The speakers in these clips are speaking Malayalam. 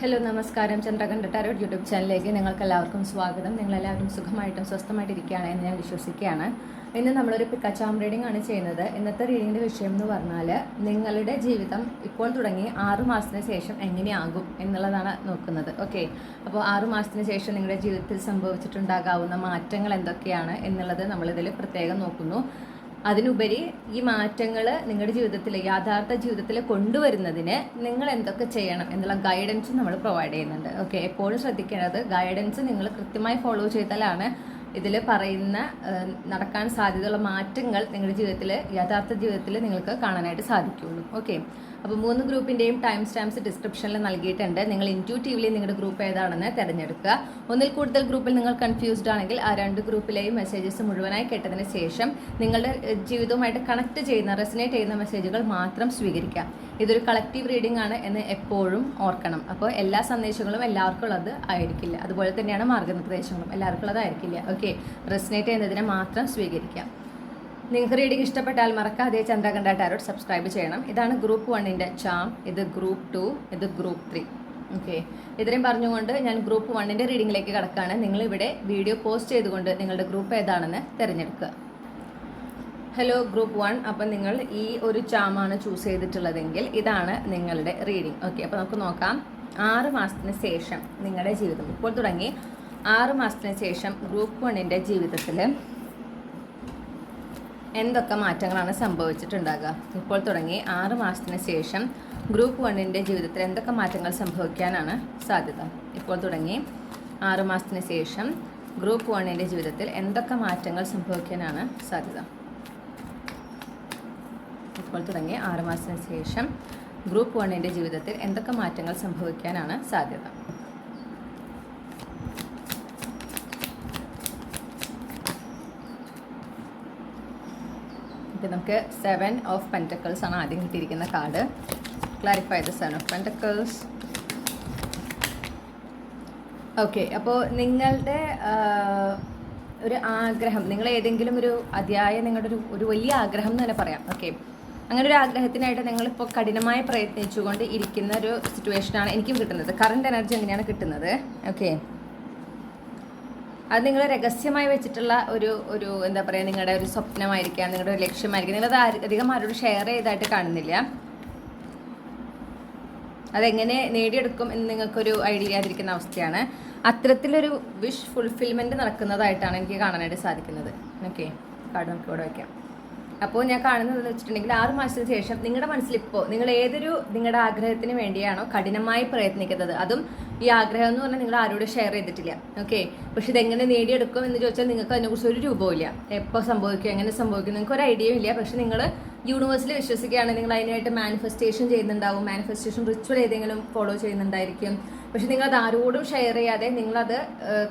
ഹലോ നമസ്കാരം. ചന്ദ്രകണ്ഠ ടാരോട്ട് യൂട്യൂബ് ചാനലിലേക്ക് നിങ്ങൾക്ക് എല്ലാവർക്കും സ്വാഗതം. നിങ്ങളെല്ലാവരും സുഖമായിട്ടും സ്വസ്ഥമായിട്ടിരിക്കുകയാണ് എന്ന് ഞാൻ വിശ്വസിക്കുകയാണ്. ഇന്ന് നമ്മളൊരു പിക്കാച്ചാം റീഡിംഗ് ആണ് ചെയ്യുന്നത്. ഇന്നത്തെ റീഡിങ്ങിൻ്റെ വിഷയം എന്ന് പറഞ്ഞാൽ നിങ്ങളുടെ ജീവിതം ഇപ്പോൾ തുടങ്ങി 6 മാസത്തിന് ശേഷം എങ്ങനെയാകും എന്നുള്ളതാണ് നോക്കുന്നത്. ഓക്കെ, അപ്പോൾ 6 മാസത്തിന് ശേഷം നിങ്ങളുടെ ജീവിതത്തിൽ സംഭവിച്ചിട്ടുണ്ടാകാവുന്ന മാറ്റങ്ങൾ എന്തൊക്കെയാണ് എന്നുള്ളത് നമ്മളിതിൽ പ്രത്യേകം നോക്കുന്നു. അതിനുപരി ഈ മാറ്റങ്ങൾ നിങ്ങളുടെ ജീവിതത്തിൽ യാഥാർത്ഥ ജീവിതത്തിൽ കൊണ്ടുവരുന്നതിന് നിങ്ങൾ എന്തൊക്കെ ചെയ്യണം എന്നുള്ള ഗൈഡൻസ് നമ്മൾ പ്രൊവൈഡ് ചെയ്യുന്നുണ്ട്. ഓക്കെ, എപ്പോഴും ശ്രദ്ധിക്കേണ്ടത് ഗൈഡൻസ് നിങ്ങൾ കൃത്യമായി ഫോളോ ചെയ്താലാണ് ഇതിൽ പറയുന്ന നടക്കാൻ സാധ്യതയുള്ള മാറ്റങ്ങൾ നിങ്ങളുടെ ജീവിതത്തിൽ യഥാർത്ഥ ജീവിതത്തിൽ നിങ്ങൾക്ക് കാണാനായിട്ട് സാധിക്കുകയുള്ളൂ. ഓക്കെ, അപ്പോൾ 3 ഗ്രൂപ്പിൻ്റെയും ടൈം സ്റ്റാമ്പ്സ് ഡിസ്ക്രിപ്ഷനിൽ നൽകിയിട്ടുണ്ട്. നിങ്ങൾ ഇൻറ്റ്യൂട്ടീവ്ലി നിങ്ങളുടെ ഗ്രൂപ്പ് ഏതാണെന്ന് തിരഞ്ഞെടുക്കുക. ഒന്നിൽ കൂടുതൽ ഗ്രൂപ്പിൽ നിങ്ങൾ കൺഫ്യൂസ്ഡ് ആണെങ്കിൽ ആ 2 ഗ്രൂപ്പിലെയും മെസ്സേജസ് മുഴുവനായി കേട്ടതിന് ശേഷം നിങ്ങളുടെ ജീവിതവുമായിട്ട് കണക്ട് ചെയ്യുന്ന റെസനേറ്റ് ചെയ്യുന്ന മെസ്സേജുകൾ മാത്രം സ്വീകരിക്കുക. ഇതൊരു കളക്റ്റീവ് റീഡിംഗ് ആണ് എന്ന് എപ്പോഴും ഓർക്കണം. അപ്പോൾ എല്ലാ സന്ദേശങ്ങളും എല്ലാവർക്കും ഉള്ളത് ആയിരിക്കില്ല. അതുപോലെ തന്നെയാണ് മാർഗ്ഗനിർദ്ദേശങ്ങളും എല്ലാവർക്കും ഉള്ളതായിരിക്കില്ല. ഓക്കെ, റെസനേറ്റ് ചെയ്യുന്നതിനെ മാത്രം സ്വീകരിക്കാം. നിങ്ങൾക്ക് റീഡിംഗ് ഇഷ്ടപ്പെട്ടാൽ മറക്കാതെ ചന്ദ്രകണ്ഠ ടാരോട്ട് സബ്സ്ക്രൈബ് ചെയ്യണം. ഇതാണ് ഗ്രൂപ്പ് 1ൻ്റെ ചാം, ഇത് ഗ്രൂപ്പ് 2, ഇത് ഗ്രൂപ്പ് 3. ഓക്കെ, ഇത്രയും പറഞ്ഞുകൊണ്ട് ഞാൻ ഗ്രൂപ്പ് 1ൻ്റെ റീഡിങ്ങിലേക്ക് കടക്കുകയാണ്. നിങ്ങളിവിടെ വീഡിയോ പോസ്റ്റ് ചെയ്തുകൊണ്ട് നിങ്ങളുടെ ഗ്രൂപ്പ് ഏതാണെന്ന് തിരഞ്ഞെടുക്കുക. ഹലോ ഗ്രൂപ്പ് 1, അപ്പം നിങ്ങൾ ഈ ഒരു ചാമാണ് ചൂസ് ചെയ്തിട്ടുള്ളതെങ്കിൽ ഇതാണ് നിങ്ങളുടെ റീഡിംഗ്. ഓക്കെ, അപ്പോൾ നമുക്ക് നോക്കാം. 6 മാസത്തിന് ശേഷം നിങ്ങളുടെ ജീവിതം ഇപ്പോൾ തുടങ്ങി 6 മാസത്തിന് ശേഷം ഗ്രൂപ്പ് 1ൻ്റെ ജീവിതത്തിൽ എന്തൊക്കെ മാറ്റങ്ങളാണ് സംഭവിച്ചിട്ടുണ്ടാകുക. ഇപ്പോൾ തുടങ്ങി 6 മാസത്തിന് ശേഷം ഗ്രൂപ്പ് 1ൻ്റെ ജീവിതത്തിൽ എന്തൊക്കെ മാറ്റങ്ങൾ സംഭവിക്കാനാണ് സാധ്യത. ഇപ്പോൾ തുടങ്ങി 6 മാസത്തിന് ശേഷം ഗ്രൂപ്പ് 1ൻ്റെ ജീവിതത്തിൽ എന്തൊക്കെ മാറ്റങ്ങൾ സംഭവിക്കാനാണ് സാധ്യത. ഇപ്പോൾ തുടങ്ങി 6 മാസത്തിന് ശേഷം ഗ്രൂപ്പ് 1ൻ്റെ ജീവിതത്തിൽ എന്തൊക്കെ മാറ്റങ്ങൾ സംഭവിക്കാനാണ് സാധ്യത. നമുക്ക് 7 ഓഫ് പെൻറ്റക്കിൾസ് ആണ് ആദ്യം കിട്ടിയിരിക്കുന്ന card. Clarify the 7 of pentacles. Okay, അപ്പോൾ നിങ്ങളുടെ ഒരു ആഗ്രഹം, നിങ്ങൾ ഏതെങ്കിലും ഒരു അതിയായ നിങ്ങളുടെ ഒരു വലിയ ആഗ്രഹം എന്ന് തന്നെ പറയാം. ഓക്കെ, അങ്ങനെ ഒരു ആഗ്രഹത്തിനായിട്ട് നിങ്ങളിപ്പോൾ കഠിനമായി പ്രയത്നിച്ചുകൊണ്ട് ഇരിക്കുന്ന ഒരു സിറ്റുവേഷനാണ് എനിക്കും കിട്ടുന്നത്. കറണ്ട് എനർജി എങ്ങനെയാണ് കിട്ടുന്നത്? ഓക്കെ, അത് നിങ്ങൾ രഹസ്യമായി വെച്ചിട്ടുള്ള ഒരു എന്താ പറയുക, നിങ്ങളുടെ ഒരു സ്വപ്നമായിരിക്കാം, നിങ്ങളുടെ ഒരു ലക്ഷ്യമായിരിക്കും. നിങ്ങളത് അധികം ആരോട് ഷെയർ ചെയ്തായിട്ട് കാണുന്നില്ല. അതെങ്ങനെ നേടിയെടുക്കും എന്ന് നിങ്ങൾക്കൊരു ഐഡിയ ഇല്ലാതിരിക്കുന്ന അവസ്ഥയാണ്. അത്തരത്തിലൊരു വിഷ് ഫുൾഫിൽമെൻറ്റ് നടക്കുന്നതായിട്ടാണ് എനിക്ക് കാണാനായിട്ട് സാധിക്കുന്നത്. ഓക്കെ, കാർഡ് നമുക്ക് ഇവിടെ വയ്ക്കാം. അപ്പോൾ ഞാൻ കാണുന്നതെന്ന് വെച്ചിട്ടുണ്ടെങ്കിൽ 6 മാസത്തിന് ശേഷം നിങ്ങളുടെ മനസ്സിലിപ്പോൾ നിങ്ങൾ നിങ്ങളുടെ ആഗ്രഹത്തിന് വേണ്ടിയാണോ കഠിനമായി പ്രയത്നിക്കുന്നത്, അതും ഈ ആഗ്രഹം എന്ന് പറഞ്ഞാൽ നിങ്ങൾ ആരോടും ഷെയർ ചെയ്തിട്ടില്ല. ഓക്കെ, പക്ഷെ ഇതെങ്ങനെ നേടിയെടുക്കും എന്ന് ചോദിച്ചാൽ നിങ്ങൾക്ക് അതിനെക്കുറിച്ച് ഒരു രൂപവും ഇല്ല. എപ്പോൾ സംഭവിക്കും, എങ്ങനെ സംഭവിക്കും, നിങ്ങൾക്ക് ഒരു ഐഡിയയും ഇല്ല. പക്ഷെ നിങ്ങൾ യൂണിവേഴ്സിൽ വിശ്വസിക്കുകയാണ്. നിങ്ങൾ അതിനായിട്ട് മാനിഫെസ്റ്റേഷൻ ചെയ്യുന്നുണ്ടാവും, മാനിഫെസ്റ്റേഷൻ റിച്വൽ ഏതെങ്കിലും ഫോളോ ചെയ്യുന്നുണ്ടായിരിക്കും. പക്ഷെ നിങ്ങളത് ആരോടും ഷെയർ ചെയ്യാതെ നിങ്ങളത്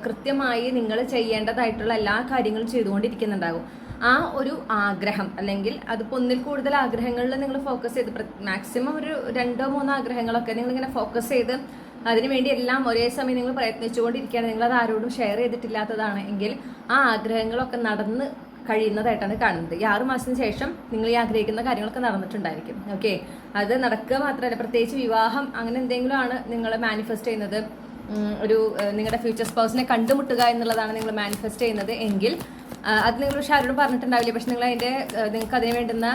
കൃത്യമായി നിങ്ങൾ ചെയ്യേണ്ടതായിട്ടുള്ള എല്ലാ കാര്യങ്ങളും ചെയ്തുകൊണ്ടിരിക്കുന്നുണ്ടാകും. ആ ഒരു ആഗ്രഹം, അല്ലെങ്കിൽ അതിപ്പോൾ ഒന്നിൽ കൂടുതൽ ആഗ്രഹങ്ങളിൽ നിങ്ങൾ ഫോക്കസ് ചെയ്ത് മാക്സിമം ഒരു 2-3 ആഗ്രഹങ്ങളൊക്കെ നിങ്ങളിങ്ങനെ ഫോക്കസ് ചെയ്ത് അതിനുവേണ്ടി എല്ലാം ഒരേ സമയം നിങ്ങൾ പ്രയത്നിച്ചുകൊണ്ടിരിക്കുകയാണ്. നിങ്ങളത് ആരോടും ഷെയർ ചെയ്തിട്ടില്ലാത്തതാണ് എങ്കിൽ ആ ആഗ്രഹങ്ങളൊക്കെ നടന്ന് കഴിയുന്നതായിട്ടാണ് കാണുന്നത്. ഈ 6 മാസത്തിന് ശേഷം നിങ്ങൾ ഈ ആഗ്രഹിക്കുന്ന കാര്യങ്ങളൊക്കെ നടന്നിട്ടുണ്ടായിരിക്കും. ഓക്കെ, അത് നടക്കുക മാത്രമല്ല, പ്രത്യേകിച്ച് വിവാഹം അങ്ങനെ എന്തെങ്കിലും ആണ് നിങ്ങൾ മാനിഫെസ്റ്റ് ചെയ്യുന്നത്, നിങ്ങളുടെ ഫ്യൂച്ചർ സ്പൗസിനെ കണ്ടുമുട്ടുക എന്നുള്ളതാണ് നിങ്ങൾ മാനിഫെസ്റ്റ് ചെയ്യുന്നത് എങ്കിൽ അത് നിങ്ങൾ പക്ഷേ ആരോടും പറഞ്ഞിട്ടുണ്ടാവില്ല. പക്ഷെ നിങ്ങൾക്ക് അതിന് വേണ്ടുന്ന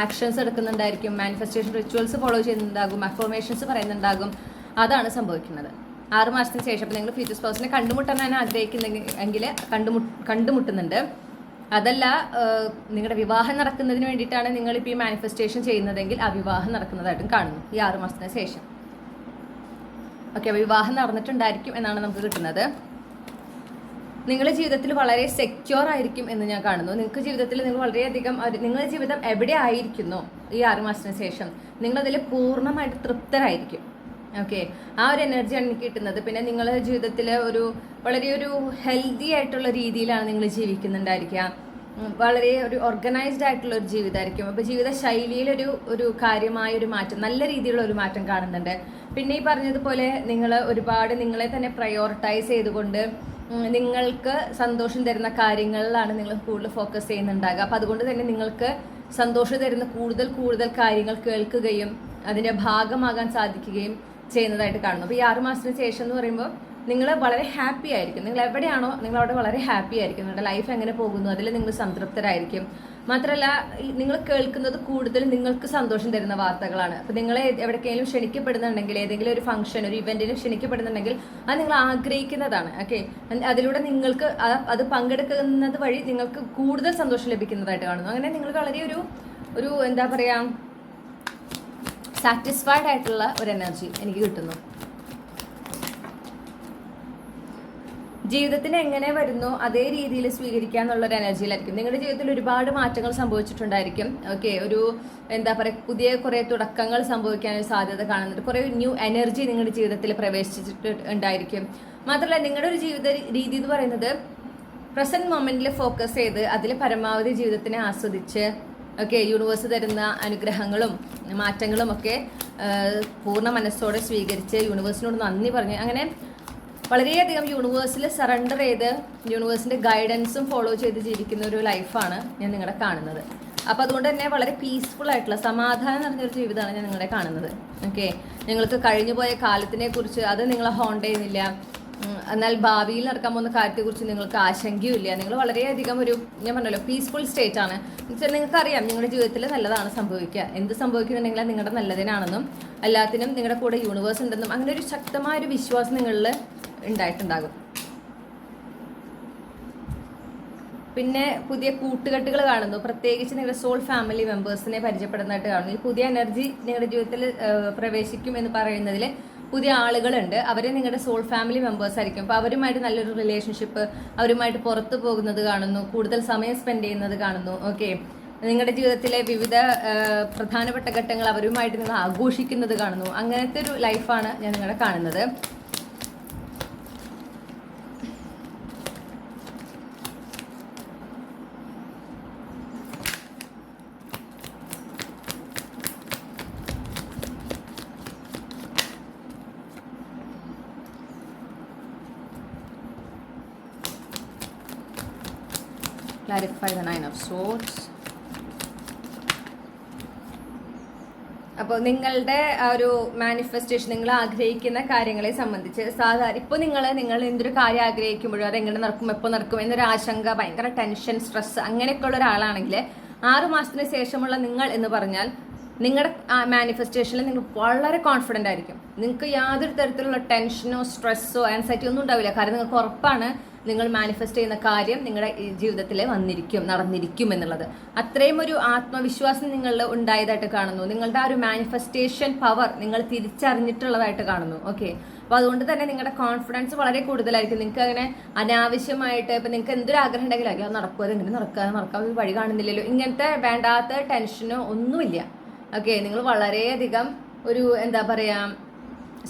ആക്ഷൻസ് എടുക്കുന്നുണ്ടായിരിക്കും, മാനിഫെസ്റ്റേഷൻ റിച്വൽസ് ഫോളോ ചെയ്യുന്നുണ്ടാകും, അഫർമേഷൻസ് പറയുന്നുണ്ടാകും. അതാണ് സംഭവിക്കുന്നത് 6 മാസത്തിന് ശേഷം. അപ്പോൾ നിങ്ങൾ ഫ്യൂച്ചർ സ്പൗസിനെ കണ്ടുമുട്ടാനാണ് ആഗ്രഹിക്കുന്നെങ്കിൽ കണ്ടുമുട്ടുന്നുണ്ട്. അതല്ല, നിങ്ങളുടെ വിവാഹം നടക്കുന്നതിന് വേണ്ടിയിട്ടാണ് നിങ്ങളിപ്പോൾ ഈ മാനിഫെസ്റ്റേഷൻ ചെയ്യുന്നതെങ്കിൽ ആ വിവാഹം നടക്കുന്നതായിട്ടും കാണുന്നു ഈ 6 മാസത്തിന് ശേഷം. ഓക്കെ, അപ്പോൾ വിവാഹം നടന്നിട്ടുണ്ടായിരിക്കും എന്നാണ് നമുക്ക് കിട്ടുന്നത്. നിങ്ങളുടെ ജീവിതത്തിൽ വളരെ സെക്യൂർ ആയിരിക്കും എന്ന് ഞാൻ കാണുന്നു. നിങ്ങൾക്ക് ജീവിതത്തിൽ നിങ്ങൾ വളരെയധികം നിങ്ങളുടെ ജീവിതം എവിടെ ആയിരിക്കുന്നോ ഈ 6 മാസത്തിന് ശേഷം നിങ്ങളതിൽ പൂർണ്ണമായിട്ട് തൃപ്തരായിരിക്കും. ഓക്കെ, ആ ഒരു എനർജിയാണ് എനിക്ക് കിട്ടുന്നത്. പിന്നെ നിങ്ങളുടെ ജീവിതത്തിൽ വളരെ ഹെൽത്തി ആയിട്ടുള്ള രീതിയിലാണ് നിങ്ങൾ ജീവിക്കുന്നുണ്ടായിരിക്കുക. വളരെ ഒരു ഓർഗനൈസ്ഡ് ആയിട്ടുള്ള ഒരു ജീവിതമായിരിക്കും. അപ്പോൾ ജീവിത ശൈലിയിൽ ഒരു കാര്യമായ ഒരു മാറ്റം, നല്ല രീതിയിലുള്ള ഒരു മാറ്റം കാണുന്നുണ്ട്. പിന്നെ ഈ പറഞ്ഞതുപോലെ നിങ്ങൾ ഒരുപാട് നിങ്ങളെ തന്നെ പ്രയോറിറ്റൈസ് ചെയ്തുകൊണ്ട് നിങ്ങൾക്ക് സന്തോഷം തരുന്ന കാര്യങ്ങളിലാണ് നിങ്ങൾ കൂടുതൽ ഫോക്കസ് ചെയ്യുന്നുണ്ടാകുക. അപ്പോൾ അതുകൊണ്ട് തന്നെ നിങ്ങൾക്ക് സന്തോഷം തരുന്ന കൂടുതൽ കാര്യങ്ങൾ കേൾക്കുകയും അതിൻ്റെ ഭാഗമാകാൻ സാധിക്കുകയും ചെയ്യുന്നതായിട്ട് കാണുന്നു. അപ്പോൾ ഈ 6 മാസത്തിന് ശേഷം എന്ന് പറയുമ്പോൾ നിങ്ങൾ വളരെ ഹാപ്പി ആയിരിക്കും. നിങ്ങൾ എവിടെയാണോ നിങ്ങൾ അവിടെ വളരെ ഹാപ്പി ആയിരിക്കും. നിങ്ങളുടെ ലൈഫ് എങ്ങനെ പോകുന്നു അതിൽ നിങ്ങൾ സംതൃപ്തരായിരിക്കും. മാത്രമല്ല നിങ്ങൾ കേൾക്കുന്നത് കൂടുതൽ നിങ്ങൾക്ക് സന്തോഷം തരുന്ന വാർത്തകളാണ്. അപ്പോൾ നിങ്ങളെ എവിടേക്കെങ്കിലും ക്ഷണിക്കപ്പെടുന്നുണ്ടെങ്കിൽ, ഏതെങ്കിലും ഒരു ഫംഗ്ഷൻ, ഒരു ഇവന്റിന് ക്ഷണിക്കപ്പെടുന്നുണ്ടെങ്കിൽ അത് നിങ്ങൾ ആഗ്രഹിക്കുന്നതാണ്. ഓക്കെ, അതിലൂടെ നിങ്ങൾക്ക് അത് പങ്കെടുക്കുന്നത് വഴി നിങ്ങൾക്ക് കൂടുതൽ സന്തോഷം ലഭിക്കുന്നതായിട്ട് കാണുന്നു. അങ്ങനെ നിങ്ങൾ വളരെ ഒരു എന്താ പറയുക, സാറ്റിസ്ഫൈഡ് ആയിട്ടുള്ള ഒരു എനർജി എനിക്ക് കിട്ടുന്നു. ജീവിതത്തിന് എങ്ങനെ വരുന്നു അതേ രീതിയിൽ സ്വീകരിക്കുക എന്നുള്ളൊരു എനർജിയിലായിരിക്കും. നിങ്ങളുടെ ജീവിതത്തിൽ ഒരുപാട് മാറ്റങ്ങൾ സംഭവിച്ചിട്ടുണ്ടായിരിക്കും. ഓക്കെ, ഒരു എന്താ പറയുക, പുതിയ കുറേ തുടക്കങ്ങൾ സംഭവിക്കാനൊരു സാധ്യത കാണുന്നുണ്ട്. കുറേ ന്യൂ എനർജി നിങ്ങളുടെ ജീവിതത്തിൽ പ്രവേശിച്ചിട്ടുണ്ടായിരിക്കും. മാത്രമല്ല നിങ്ങളുടെ ഒരു ജീവിത രീതി എന്ന് പറയുന്നത് പ്രസന്റ് മൊമെന്റിൽ ഫോക്കസ് ചെയ്ത് അതിൽ പരമാവധി ജീവിതത്തിനെ ആസ്വദിച്ച്, ഓക്കെ, യൂണിവേഴ്സ് തരുന്ന അനുഗ്രഹങ്ങളും മാറ്റങ്ങളും ഒക്കെ പൂർണ്ണ മനസ്സോടെ സ്വീകരിച്ച് യൂണിവേഴ്സിനോട് നന്ദി പറഞ്ഞ് അങ്ങനെ വളരെയധികം യൂണിവേഴ്സിൽ സറണ്ടർ ചെയ്ത് യൂണിവേഴ്സിൻ്റെ ഗൈഡൻസും ഫോളോ ചെയ്ത് ജീവിക്കുന്ന ഒരു ലൈഫാണ് ഞാൻ നിങ്ങളെ കാണുന്നത്. അപ്പോൾ അതുകൊണ്ട് തന്നെ വളരെ പീസ്ഫുൾ ആയിട്ടുള്ള സമാധാനം നിറഞ്ഞൊരു ജീവിതമാണ് ഞാൻ നിങ്ങളെ കാണുന്നത്. ഓക്കെ, നിങ്ങൾക്ക് കഴിഞ്ഞുപോയ കാലത്തിനെ കുറിച്ച് അത് നിങ്ങളെ ഹോണ്ട് ചെയ്യുന്നില്ല. എന്നാൽ ഭാവിയിൽ നടക്കാൻ പോകുന്ന കാര്യത്തെക്കുറിച്ച് നിങ്ങൾക്ക് ആശങ്കയുമില്ല. നിങ്ങൾ വളരെയധികം ഞാൻ പറഞ്ഞല്ലോ, പീസ്ഫുൾ സ്റ്റേറ്റ് ആണ്. എന്നുവെച്ചാൽ നിങ്ങൾക്കറിയാം നിങ്ങളുടെ ജീവിതത്തിൽ നല്ലതാണ് സംഭവിക്കുക. എന്ത് സംഭവിക്കുന്നുണ്ടെങ്കിൽ നിങ്ങളുടെ നല്ലതിനാണെന്നും എല്ലാത്തിനും നിങ്ങളുടെ കൂടെ യൂണിവേഴ്സ് ഉണ്ടെന്നും അങ്ങനെ ഒരു ശക്തമായൊരു വിശ്വാസം നിങ്ങളിൽ ഉണ്ടായിട്ടുണ്ടാകും. പിന്നെ പുതിയ കൂട്ടുകെട്ടുകൾ കാണുന്നു. പ്രത്യേകിച്ച് നിങ്ങളുടെ സോൾ ഫാമിലി മെമ്പേഴ്സിനെ പരിചയപ്പെടുന്നതായിട്ട് കാണുന്നു. ഈ പുതിയ എനർജി നിങ്ങളുടെ ജീവിതത്തിൽ പ്രവേശിക്കും എന്ന് പറയുന്നതിൽ പുതിയ ആളുകളുണ്ട്. അവർ നിങ്ങളുടെ സോൾ ഫാമിലി മെമ്പേഴ്സ് ആയിരിക്കും. അപ്പോൾ അവരുമായിട്ട് നല്ലൊരു റിലേഷൻഷിപ്പ്, അവരുമായിട്ട് പുറത്തു പോകുന്നത് കാണുന്നു, കൂടുതൽ സമയം സ്പെൻഡ് ചെയ്യുന്നത് കാണുന്നു. ഓക്കെ, നിങ്ങളുടെ ജീവിതത്തിലെ വിവിധ പ്രധാനപ്പെട്ട ഘട്ടങ്ങൾ അവരുമായിട്ട് നിങ്ങൾ ആഘോഷിക്കുന്നത് കാണുന്നു. അങ്ങനത്തെ ഒരു ലൈഫാണ് ഞാൻ നിങ്ങളെ കാണുന്നത്. Clarify the 9 of Swords. അപ്പോൾ നിങ്ങളുടെ ആ ഒരു മാനിഫെസ്റ്റേഷൻ, നിങ്ങൾ ആഗ്രഹിക്കുന്ന കാര്യങ്ങളെ സംബന്ധിച്ച് സാധാരണ ഇപ്പോൾ നിങ്ങൾ എന്തൊരു കാര്യം ആഗ്രഹിക്കുമ്പോഴും അതെങ്ങനെ നടക്കും, എപ്പോൾ നടക്കും എന്നൊരു ആശങ്ക, ഭയങ്കര ടെൻഷൻ, സ്ട്രെസ് അങ്ങനെയൊക്കെയുള്ള ഒരാളാണെങ്കിൽ 6 മാസത്തിന് ശേഷമുള്ള നിങ്ങൾ എന്ന് പറഞ്ഞാൽ നിങ്ങളുടെ മാനിഫെസ്റ്റേഷനിൽ നിങ്ങൾ വളരെ കോൺഫിഡൻ്റ് ആയിരിക്കും. നിങ്ങൾക്ക് യാതൊരു തരത്തിലുള്ള ടെൻഷനോ സ്ട്രെസ്സോ ആൻസൈറ്റിയോ ഒന്നും ഉണ്ടാവില്ല. കാരണം നിങ്ങൾക്ക് ഉറപ്പാണ് നിങ്ങൾ മാനിഫെസ്റ്റ് ചെയ്യുന്ന കാര്യം നിങ്ങളുടെ ജീവിതത്തിൽ നടന്നിരിക്കും എന്നുള്ളത്. അത്രയും ഒരു ആത്മവിശ്വാസം നിങ്ങളിൽ ഉണ്ടായതായിട്ട് കാണുന്നു. നിങ്ങളുടെ ആ ഒരു മാനിഫെസ്റ്റേഷൻ പവർ നിങ്ങൾ തിരിച്ചറിഞ്ഞിട്ടുള്ളതായിട്ട് കാണുന്നു. ഓക്കെ, അപ്പോൾ അതുകൊണ്ട് തന്നെ നിങ്ങളുടെ കോൺഫിഡൻസ് വളരെ കൂടുതലായിരിക്കും. നിങ്ങൾക്ക് അങ്ങനെ അനാവശ്യമായിട്ട് ഇപ്പം നിങ്ങൾക്ക് എന്തൊരു ആഗ്രഹം ഉണ്ടെങ്കിലും അത് നടക്കുക, അതെങ്ങനെ നടക്കാൻ ഒരു വഴി കാണുന്നില്ലല്ലോ, ഇങ്ങനത്തെ വേണ്ടാത്ത ടെൻഷനോ ഒന്നുമില്ല. ഓക്കെ, നിങ്ങൾ വളരെയധികം ഒരു എന്താ പറയുക,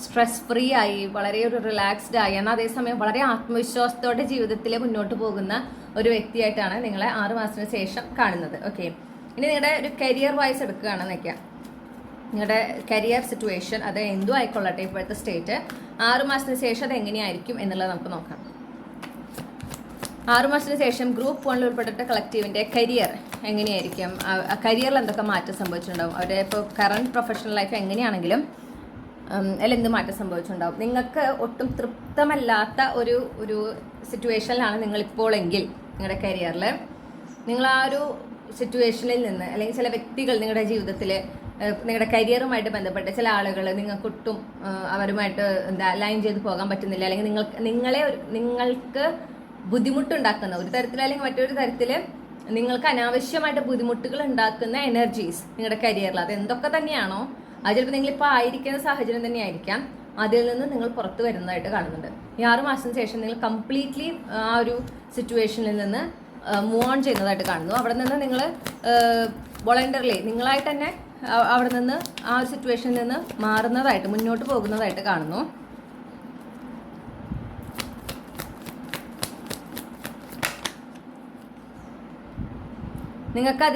സ്ട്രെസ് ഫ്രീ ആയി, വളരെ ഒരു റിലാക്സ്ഡ് ആയി, എന്നാൽ അതേസമയം വളരെ ആത്മവിശ്വാസത്തോടെ ജീവിതത്തിൽ മുന്നോട്ട് പോകുന്ന ഒരു വ്യക്തിയായിട്ടാണ് നിങ്ങളെ 6 മാസത്തിന് ശേഷം കാണുന്നത്. ഓക്കെ, ഇനി നിങ്ങളുടെ ഒരു കരിയർ വൈസ് എടുക്കുകയാണെന്ന് വയ്ക്കാം. നിങ്ങളുടെ കരിയർ സിറ്റുവേഷൻ അത് എന്തും ആയിക്കൊള്ളട്ടെ, ഇപ്പോഴത്തെ സ്റ്റേറ്റ് 6 മാസത്തിന് ശേഷം അത് എങ്ങനെയായിരിക്കും എന്നുള്ളത് നമുക്ക് നോക്കാം. 6 മാസത്തിന് ശേഷം ഗ്രൂപ്പ് 1 ഉൾപ്പെട്ടിട്ട് കളക്റ്റീവിൻ്റെ കരിയർ എങ്ങനെയായിരിക്കും, കരിയറിൽ എന്തൊക്കെ മാറ്റം സംഭവിച്ചിട്ടുണ്ടാവും, അവരുടെ ഇപ്പോൾ കറണ്ട് പ്രൊഫഷണൽ ലൈഫ് എങ്ങനെയാണെങ്കിലും അതിൽ എന്ത് മാറ്റം സംഭവിച്ചിട്ടുണ്ടാവും. നിങ്ങൾക്ക് ഒട്ടും തൃപ്തമല്ലാത്ത ഒരു സിറ്റുവേഷനിലാണ് നിങ്ങളിപ്പോഴെങ്കിൽ നിങ്ങളുടെ കരിയറിൽ, നിങ്ങൾ ആ ഒരു സിറ്റുവേഷനിൽ നിന്ന് അല്ലെങ്കിൽ ചില വ്യക്തികൾ നിങ്ങളുടെ ജീവിതത്തിൽ നിങ്ങളുടെ കരിയറുമായിട്ട് ബന്ധപ്പെട്ട് ചില ആളുകൾ നിങ്ങൾക്കൊട്ടും അവരുമായിട്ട് ലൈൻ ചെയ്ത് പോകാൻ പറ്റുന്നില്ല, അല്ലെങ്കിൽ നിങ്ങൾക്ക് ബുദ്ധിമുട്ടുണ്ടാക്കുന്ന ഒരു തരത്തിൽ അല്ലെങ്കിൽ മറ്റൊരു തരത്തിൽ നിങ്ങൾക്ക് അനാവശ്യമായിട്ട് ബുദ്ധിമുട്ടുകൾ ഉണ്ടാക്കുന്ന എനർജീസ് നിങ്ങളുടെ കരിയറിൽ അത് എന്തൊക്കെ തന്നെയാണോ, അത് ചിലപ്പോൾ നിങ്ങളിപ്പോൾ ആയിരിക്കുന്ന സാഹചര്യം തന്നെയായിരിക്കാം, അതിൽ നിന്ന് നിങ്ങൾ പുറത്തു വരുന്നതായിട്ട് കാണുന്നുണ്ട്. ഈ 6 മാസത്തിന് ശേഷം നിങ്ങൾ കംപ്ലീറ്റ്ലി ആ ഒരു സിറ്റുവേഷനിൽ നിന്ന് മൂവ് ഓൺ ചെയ്യുന്നതായിട്ട് കാണുന്നു. അവിടെ നിന്ന് നിങ്ങൾ വോളണ്ടറിലി നിങ്ങളായിട്ട് തന്നെ അവിടെ നിന്ന് ആ ഒരു സിറ്റുവേഷനിൽ നിന്ന് മാറുന്നതായിട്ട് മുന്നോട്ട് പോകുന്നതായിട്ട് കാണുന്നു. നിങ്ങൾക്ക്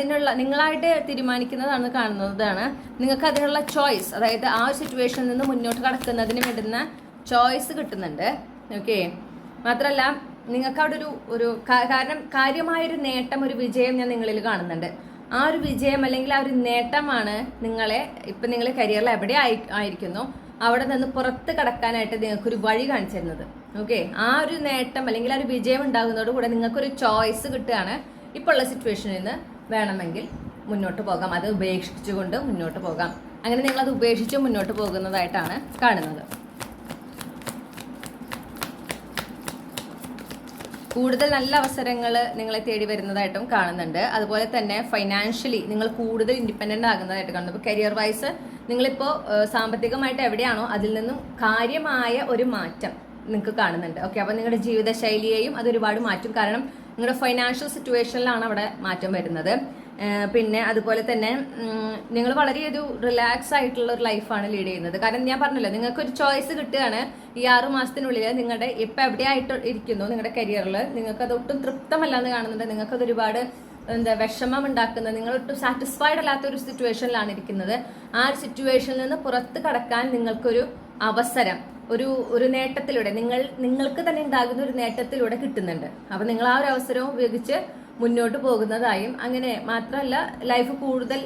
നിങ്ങളായിട്ട് തീരുമാനിക്കുന്നതാണ് കാണുന്നതാണ്. നിങ്ങൾക്ക് അതിനുള്ള ചോയ്സ്, അതായത് ആ ഒരു സിറ്റുവേഷനിൽ നിന്ന് മുന്നോട്ട് കടക്കുന്നതിന് വേണ്ടുന്ന ചോയ്സ് കിട്ടുന്നുണ്ട്. ഓക്കെ, മാത്രമല്ല നിങ്ങൾക്ക് അവിടെ ഒരു കാരണം കാര്യമായൊരു നേട്ടം, ഒരു വിജയം ഞാൻ നിങ്ങളിൽ കാണുന്നുണ്ട്. ആ ഒരു വിജയം അല്ലെങ്കിൽ ആ ഒരു നേട്ടമാണ് നിങ്ങളെ ഇപ്പം നിങ്ങൾ കരിയറിൽ എവിടെ ആയിരിക്കുന്നു അവിടെ നിന്ന് പുറത്ത് കടക്കാനായിട്ട് നിങ്ങൾക്കൊരു വഴി കാണിച്ചു തരുന്നത്. ഓക്കെ, ആ ഒരു നേട്ടം അല്ലെങ്കിൽ ആ ഒരു വിജയം ഉണ്ടാകുന്നതോടുകൂടെ നിങ്ങൾക്കൊരു ചോയ്സ് കിട്ടുകയാണ്. ഇപ്പോൾ ഉള്ള സിറ്റുവേഷനിൽ നിന്ന് വേണമെങ്കിൽ മുന്നോട്ട് പോകാം, അത് ഉപേക്ഷിച്ചുകൊണ്ട് മുന്നോട്ട് പോകാം. അങ്ങനെ നിങ്ങളത് ഉപേക്ഷിച്ച് മുന്നോട്ട് പോകുന്നതായിട്ടാണ് കാണുന്നത്. കൂടുതൽ നല്ല അവസരങ്ങൾ നിങ്ങളെ തേടി വരുന്നതായിട്ടും കാണുന്നുണ്ട്. അതുപോലെ തന്നെ ഫൈനാൻഷ്യലി നിങ്ങൾ കൂടുതൽ ഇൻഡിപെൻഡൻ്റ് ആകുന്നതായിട്ട് കാണുന്നു. ഇപ്പോൾ കരിയർ വൈസ് നിങ്ങളിപ്പോൾ സാമ്പത്തികമായിട്ട് എവിടെയാണോ അതിൽ നിന്നും കാര്യമായ ഒരു മാറ്റം നിങ്ങൾക്ക് കാണുന്നുണ്ട്. ഓക്കെ, അപ്പോൾ നിങ്ങളുടെ ജീവിതശൈലിയെയും അത് ഒരുപാട് മാറ്റും. കാരണം നിങ്ങളുടെ ഫൈനാൻഷ്യൽ സിറ്റുവേഷനിലാണ് അവിടെ മാറ്റം വരുന്നത്. പിന്നെ അതുപോലെ തന്നെ നിങ്ങൾ വളരെ ഒരു റിലാക്സ് ആയിട്ടുള്ള ഒരു ലൈഫാണ് ലീഡ് ചെയ്യുന്നത്. കാരണം ഞാൻ പറഞ്ഞല്ലോ, നിങ്ങൾക്കൊരു ചോയ്സ് കിട്ടുകയാണ്. ഈ 6 മാസത്തിനുള്ളിൽ നിങ്ങളുടെ ഇപ്പം എവിടെയായിട്ട് ഇരിക്കുന്നു നിങ്ങളുടെ കരിയറിൽ നിങ്ങൾക്കത് ഒട്ടും തൃപ്തമല്ല എന്ന് കാണുന്നുണ്ട്. നിങ്ങൾക്കത് ഒരുപാട് വിഷമം ഉണ്ടാക്കുന്നത്, നിങ്ങൾ ഒട്ടും സാറ്റിസ്ഫൈഡ് അല്ലാത്ത ഒരു സിറ്റുവേഷനിലാണ് ഇരിക്കുന്നത്. ആ ഒരു സിറ്റുവേഷനിൽ നിന്ന് പുറത്ത് കടക്കാൻ നിങ്ങൾക്കൊരു അവസരം ഒരു നേട്ടത്തിലൂടെ നിങ്ങൾക്ക് തന്നെ ഉണ്ടാകുന്ന ഒരു നേട്ടത്തിലൂടെ കിട്ടുന്നുണ്ട്. അപ്പം നിങ്ങൾ ആ ഒരു അവസരവും ഉപയോഗിച്ച് മുന്നോട്ട് പോകുന്നതായും, അങ്ങനെ മാത്രമല്ല ലൈഫ് കൂടുതൽ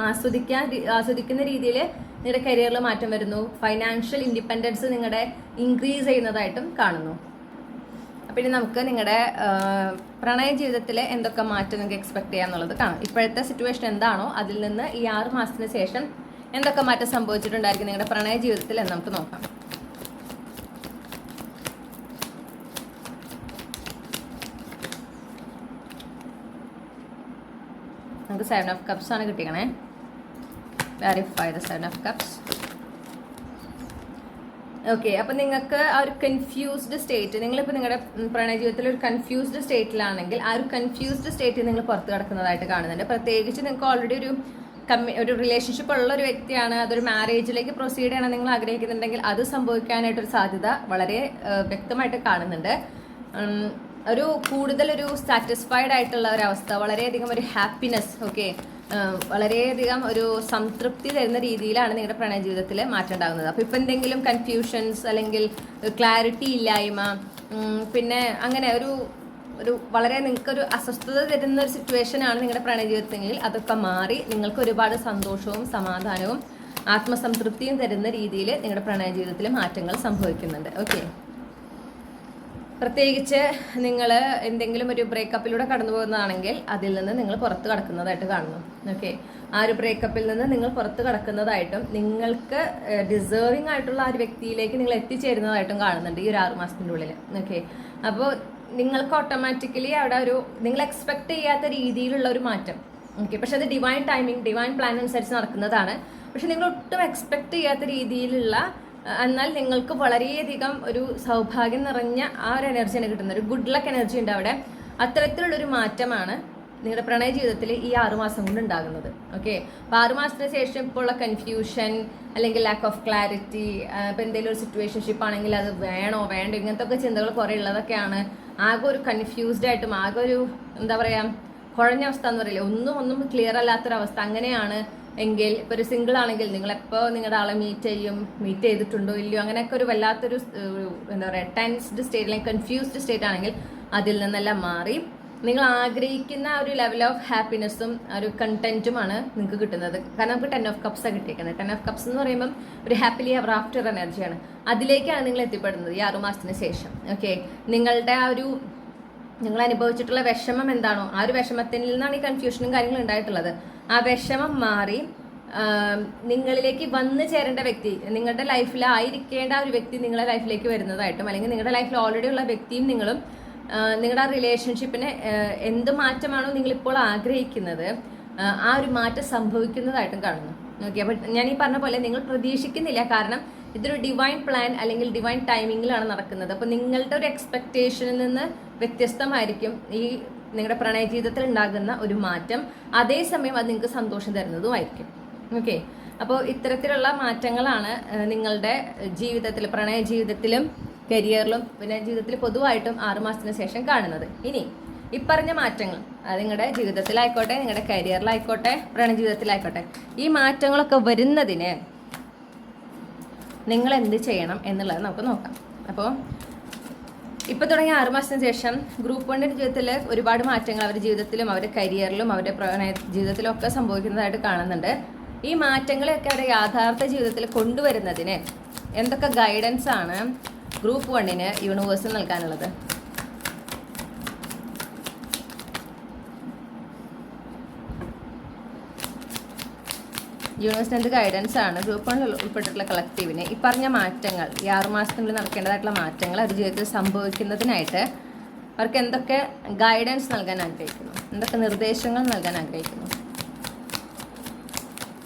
ആസ്വദിക്കുന്ന രീതിയിൽ നിങ്ങളുടെ കരിയറിൽ മാറ്റം വരുന്നു. ഫൈനാൻഷ്യൽ ഇൻഡിപെൻഡൻസ് നിങ്ങളുടെ ഇൻക്രീസ് ചെയ്യുന്നതായിട്ടും കാണുന്നു. അപ്പം ഇനി നമുക്ക് നിങ്ങളുടെ പ്രണയ ജീവിതത്തിൽ എന്തൊക്കെ മാറ്റം നിങ്ങൾക്ക് എക്സ്പെക്ട് ചെയ്യാന്നുള്ളത് കാണാം. ഇപ്പോഴത്തെ സിറ്റുവേഷൻ എന്താണോ അതിൽ നിന്ന് ഈ 6 മാസത്തിന് ശേഷം എന്തൊക്കെ മാറ്റം സംഭവിച്ചിട്ടുണ്ടായിരിക്കും നിങ്ങളുടെ പ്രണയ ജീവിതത്തിൽ എന്ന് നമുക്ക് നോക്കാം. നമുക്ക് 7 ഓഫ് കപ്സ് ആണ് കിട്ടിയണേ. Verify the 7 of cups. Okay, അപ്പം നിങ്ങൾക്ക് ആ ഒരു കൺഫ്യൂസ്ഡ് സ്റ്റേറ്റ്, നിങ്ങളിപ്പോൾ നിങ്ങളുടെ പ്രണയ ജീവിതത്തിൽ ഒരു കൺഫ്യൂസ്ഡ് സ്റ്റേറ്റിലാണെങ്കിൽ ആ ഒരു കൺഫ്യൂസ്ഡ് സ്റ്റേറ്റിൽ നിങ്ങൾ പുറത്ത് കിടക്കുന്നതായിട്ട് കാണുന്നുണ്ട്. പ്രത്യേകിച്ച് നിങ്ങൾക്ക് ഓൾറെഡി ഒരു റിലേഷൻഷിപ്പ് ഉള്ള ഒരു വ്യക്തിയാണ്, അതൊരു മാരേജിലേക്ക് പ്രൊസീഡ് ചെയ്യണം നിങ്ങൾ ആഗ്രഹിക്കുന്നുണ്ടെങ്കിൽ അത് സംഭവിക്കാനായിട്ടൊരു സാധ്യത വളരെ വ്യക്തമായിട്ട് കാണുന്നുണ്ട്. ഒരു കൂടുതലൊരു സാറ്റിസ്ഫൈഡ് ആയിട്ടുള്ള ഒരവസ്ഥ, വളരെയധികം ഒരു ഹാപ്പിനെസ്, ഓക്കെ, വളരെയധികം ഒരു സംതൃപ്തി തരുന്ന രീതിയിലാണ് നിങ്ങളുടെ പ്രണയ ജീവിതത്തിൽ മാറ്റം ഉണ്ടാകുന്നത്. അപ്പോൾ ഇപ്പം എന്തെങ്കിലും കൺഫ്യൂഷൻസ് അല്ലെങ്കിൽ ക്ലാരിറ്റി ഇല്ലായ്മ, പിന്നെ അങ്ങനെ ഒരു വളരെ നിങ്ങൾക്കൊരു അസ്വസ്ഥത തരുന്ന ഒരു സിറ്റുവേഷനാണ് നിങ്ങളുടെ പ്രണയ ജീവിതത്തിൽ, അതൊക്കെ മാറി നിങ്ങൾക്ക് ഒരുപാട് സന്തോഷവും സമാധാനവും ആത്മസംതൃപ്തിയും തരുന്ന രീതിയിൽ നിങ്ങളുടെ പ്രണയ ജീവിതത്തിൽ മാറ്റങ്ങൾ സംഭവിക്കുന്നുണ്ട്. ഓക്കെ, പ്രത്യേകിച്ച് നിങ്ങൾ എന്തെങ്കിലും ഒരു ബ്രേക്കപ്പിലൂടെ കടന്നു പോകുന്നതാണെങ്കിൽ അതിൽ നിന്ന് നിങ്ങൾ പുറത്ത് കടക്കുന്നതായിട്ട് കാണുന്നു. ഓക്കെ, ആ ഒരു ബ്രേക്കപ്പിൽ നിന്ന് നിങ്ങൾ പുറത്ത് കടക്കുന്നതായിട്ടും നിങ്ങൾക്ക് ഡിസേർവിംഗ് ആയിട്ടുള്ള ആ ഒരു വ്യക്തിയിലേക്ക് നിങ്ങൾ എത്തിച്ചേരുന്നതായിട്ടും കാണുന്നുണ്ട് ഈ ഒരു 6 മാസത്തിൻ്റെ ഉള്ളിൽ. ഓക്കെ, അപ്പോൾ നിങ്ങൾക്ക് ഓട്ടോമാറ്റിക്കലി അവിടെ നിങ്ങൾ എക്സ്പെക്ട് ചെയ്യാത്ത രീതിയിലുള്ള ഒരു മാറ്റം. ഓക്കെ, പക്ഷെ അത് ഡിവൈൻ ടൈമിങ്, ഡിവൈൻ പ്ലാൻ അനുസരിച്ച് നടക്കുന്നതാണ്. പക്ഷെ നിങ്ങൾ ഒട്ടും എക്സ്പെക്ട് ചെയ്യാത്ത രീതിയിലുള്ള, എന്നാൽ നിങ്ങൾക്ക് വളരെയധികം ഒരു സൗഭാഗ്യം നിറഞ്ഞ ആ ഒരു എനർജിയാണ് കിട്ടുന്നത്. ഒരു ഗുഡ് ലക്ക് എനർജി ഉണ്ട് അവിടെ. അത്തരത്തിലുള്ളൊരു മാറ്റമാണ് നിങ്ങളുടെ പ്രണയ ജീവിതത്തിൽ ഈ 6 മാസം കൊണ്ട് ഉണ്ടാകുന്നത്. ഓക്കെ, അപ്പോൾ 6 മാസത്തിന് ശേഷം ഇപ്പോൾ ഉള്ള കൺഫ്യൂഷൻ അല്ലെങ്കിൽ ലാക്ക് ഓഫ് ക്ലാരിറ്റി, ഇപ്പോൾ എന്തെങ്കിലും ഒരു സിറ്റുവേഷൻഷിപ്പ് ആണെങ്കിൽ അത് വേണോ വേണ്ടോ ഇങ്ങനത്തെ ഒക്കെ ചിന്തകൾ കുറേ ഉള്ളതൊക്കെയാണ്. ആകെ ഒരു കൺഫ്യൂസ്ഡ് ആയിട്ടും ആകെ ഒരു എന്താ പറയുക കുഴഞ്ഞ അവസ്ഥ എന്ന് പറയില്ലേ, ഒന്നും ക്ലിയർ അല്ലാത്തൊരവസ്ഥ. അങ്ങനെയാണ് എങ്കിൽ ഇപ്പോൾ ഒരു സിംഗിൾ ആണെങ്കിൽ നിങ്ങളെപ്പോൾ നിങ്ങളുടെ ആളെ മീറ്റ് ചെയ്തിട്ടുണ്ടോ ഇല്ലയോ, അങ്ങനെയൊക്കെ ഒരു വല്ലാത്തൊരു എന്താ പറയുക ടെൻസ്ഡ് സ്റ്റേറ്റ് അല്ലെങ്കിൽ കൺഫ്യൂസ്ഡ് സ്റ്റേറ്റ് ആണെങ്കിൽ അതിൽ നിന്നെല്ലാം മാറി നിങ്ങൾ ആഗ്രഹിക്കുന്ന ഒരു ലെവൽ ഓഫ് ഹാപ്പിനെസ്സും ഒരു കണ്ടന്റുമാണ് നിങ്ങൾക്ക് കിട്ടുന്നത്. കാരണം നമുക്ക് 10 ഓഫ് കപ്സാണ് കിട്ടിയിരിക്കുന്നത്. 10 ഓഫ് കപ്സ് എന്ന് പറയുമ്പം ഒരു ഹാപ്പിലി എവർ ആഫ്റ്റർ എനർജിയാണ്. അതിലേക്കാണ് നിങ്ങൾ എത്തിപ്പെടുന്നത് ഈ 6 മാസത്തിന് ശേഷം. ഓക്കെ, നിങ്ങളുടെ ആ ഒരു നിങ്ങൾ അനുഭവിച്ചിട്ടുള്ള വിഷമം എന്താണോ ആ ഒരു വിഷമത്തിൽ നിന്നാണ് ഈ കൺഫ്യൂഷനും കാര്യങ്ങളും ഉണ്ടായിട്ടുള്ളത്. ആ വിഷമം മാറി നിങ്ങളിലേക്ക് വന്നു ചേരേണ്ട വ്യക്തി, നിങ്ങളുടെ ലൈഫിൽ ആയിരിക്കേണ്ട ഒരു വ്യക്തി നിങ്ങളുടെ ലൈഫിലേക്ക് വരുന്നതായിട്ടും, അല്ലെങ്കിൽ നിങ്ങളുടെ ലൈഫിൽ ഓൾറെഡി ഉള്ള വ്യക്തിയും നിങ്ങളും നിങ്ങളുടെ ആ റിലേഷൻഷിപ്പിന് എന്ത് മാറ്റമാണോ നിങ്ങളിപ്പോൾ ആഗ്രഹിക്കുന്നത് ആ ഒരു മാറ്റം സംഭവിക്കുന്നതായിട്ടും കാണുന്നു. ഓക്കെ, അപ്പോൾ ഞാൻ ഈ പറഞ്ഞ പോലെ നിങ്ങൾ പ്രതീക്ഷിക്കുന്നില്ല, കാരണം ഇതൊരു ഡിവൈൻ പ്ലാൻ അല്ലെങ്കിൽ ഡിവൈൻ ടൈമിങ്ങിലാണ് നടക്കുന്നത്. അപ്പോൾ നിങ്ങളുടെ ഒരു എക്സ്പെക്റ്റേഷനിൽ നിന്ന് വ്യത്യസ്തമായിരിക്കും ഈ നിങ്ങളുടെ പ്രണയ ജീവിതത്തിൽ ഉണ്ടാകുന്ന ഒരു മാറ്റം. അതേസമയം അത് നിങ്ങൾക്ക് സന്തോഷം തരുന്നതുമായിരിക്കും. ഓക്കെ, അപ്പോൾ ഇത്തരത്തിലുള്ള മാറ്റങ്ങളാണ് നിങ്ങളുടെ ജീവിതത്തിൽ, പ്രണയ ജീവിതത്തിലും കരിയറിലും പിന്നെ ജീവിതത്തിൽ പൊതുവായിട്ടും 6 മാസത്തിന് ശേഷം കാണുന്നത്. ഇനി ഇപ്പറഞ്ഞ മാറ്റങ്ങൾ നിങ്ങളുടെ ജീവിതത്തിലായിക്കോട്ടെ, നിങ്ങളുടെ കരിയറിലായിക്കോട്ടെ, പ്രണയ ജീവിതത്തിലായിക്കോട്ടെ, ഈ മാറ്റങ്ങളൊക്കെ വരുന്നതിന് നിങ്ങൾ എന്ത് ചെയ്യണം എന്നുള്ളത് നമുക്ക് നോക്കാം. അപ്പോൾ ഇപ്പോൾ തുടങ്ങിയ 6 മാസത്തിന് ശേഷം ഗ്രൂപ്പ് 1 ജീവിതത്തിൽ ഒരുപാട് മാറ്റങ്ങൾ അവരുടെ ജീവിതത്തിലും അവരുടെ കരിയറിലും അവരുടെ പ്രണയ ജീവിതത്തിലും ഒക്കെ സംഭവിക്കുന്നതായിട്ട് കാണുന്നുണ്ട്. ഈ മാറ്റങ്ങളെയൊക്കെ അവരുടെ യാഥാർത്ഥ ജീവിതത്തിൽ കൊണ്ടുവരുന്നതിന് എന്തൊക്കെ ഗൈഡൻസ് ആണ് ഗ്രൂപ്പ് 1 യൂണിവേഴ്സ് നൽകാനുള്ളത്? യൂണിവേഴ്സിന് എന്ത് ഗൈഡൻസ് ആണ് ഗ്രൂപ്പ് 1 ഉൾപ്പെട്ടിട്ടുള്ള കളക്റ്റീവിന് ഈ പറഞ്ഞ മാറ്റങ്ങൾ, ഈ 6 മാസത്തിനുള്ളിൽ നടക്കേണ്ടതായിട്ടുള്ള മാറ്റങ്ങൾ അവർ ജീവിതത്തിൽ സംഭവിക്കുന്നതിനായിട്ട് അവർക്ക് എന്തൊക്കെ ഗൈഡൻസ് നൽകാൻ ആഗ്രഹിക്കുന്നു, എന്തൊക്കെ നിർദ്ദേശങ്ങൾ നൽകാൻ ആഗ്രഹിക്കുന്നു?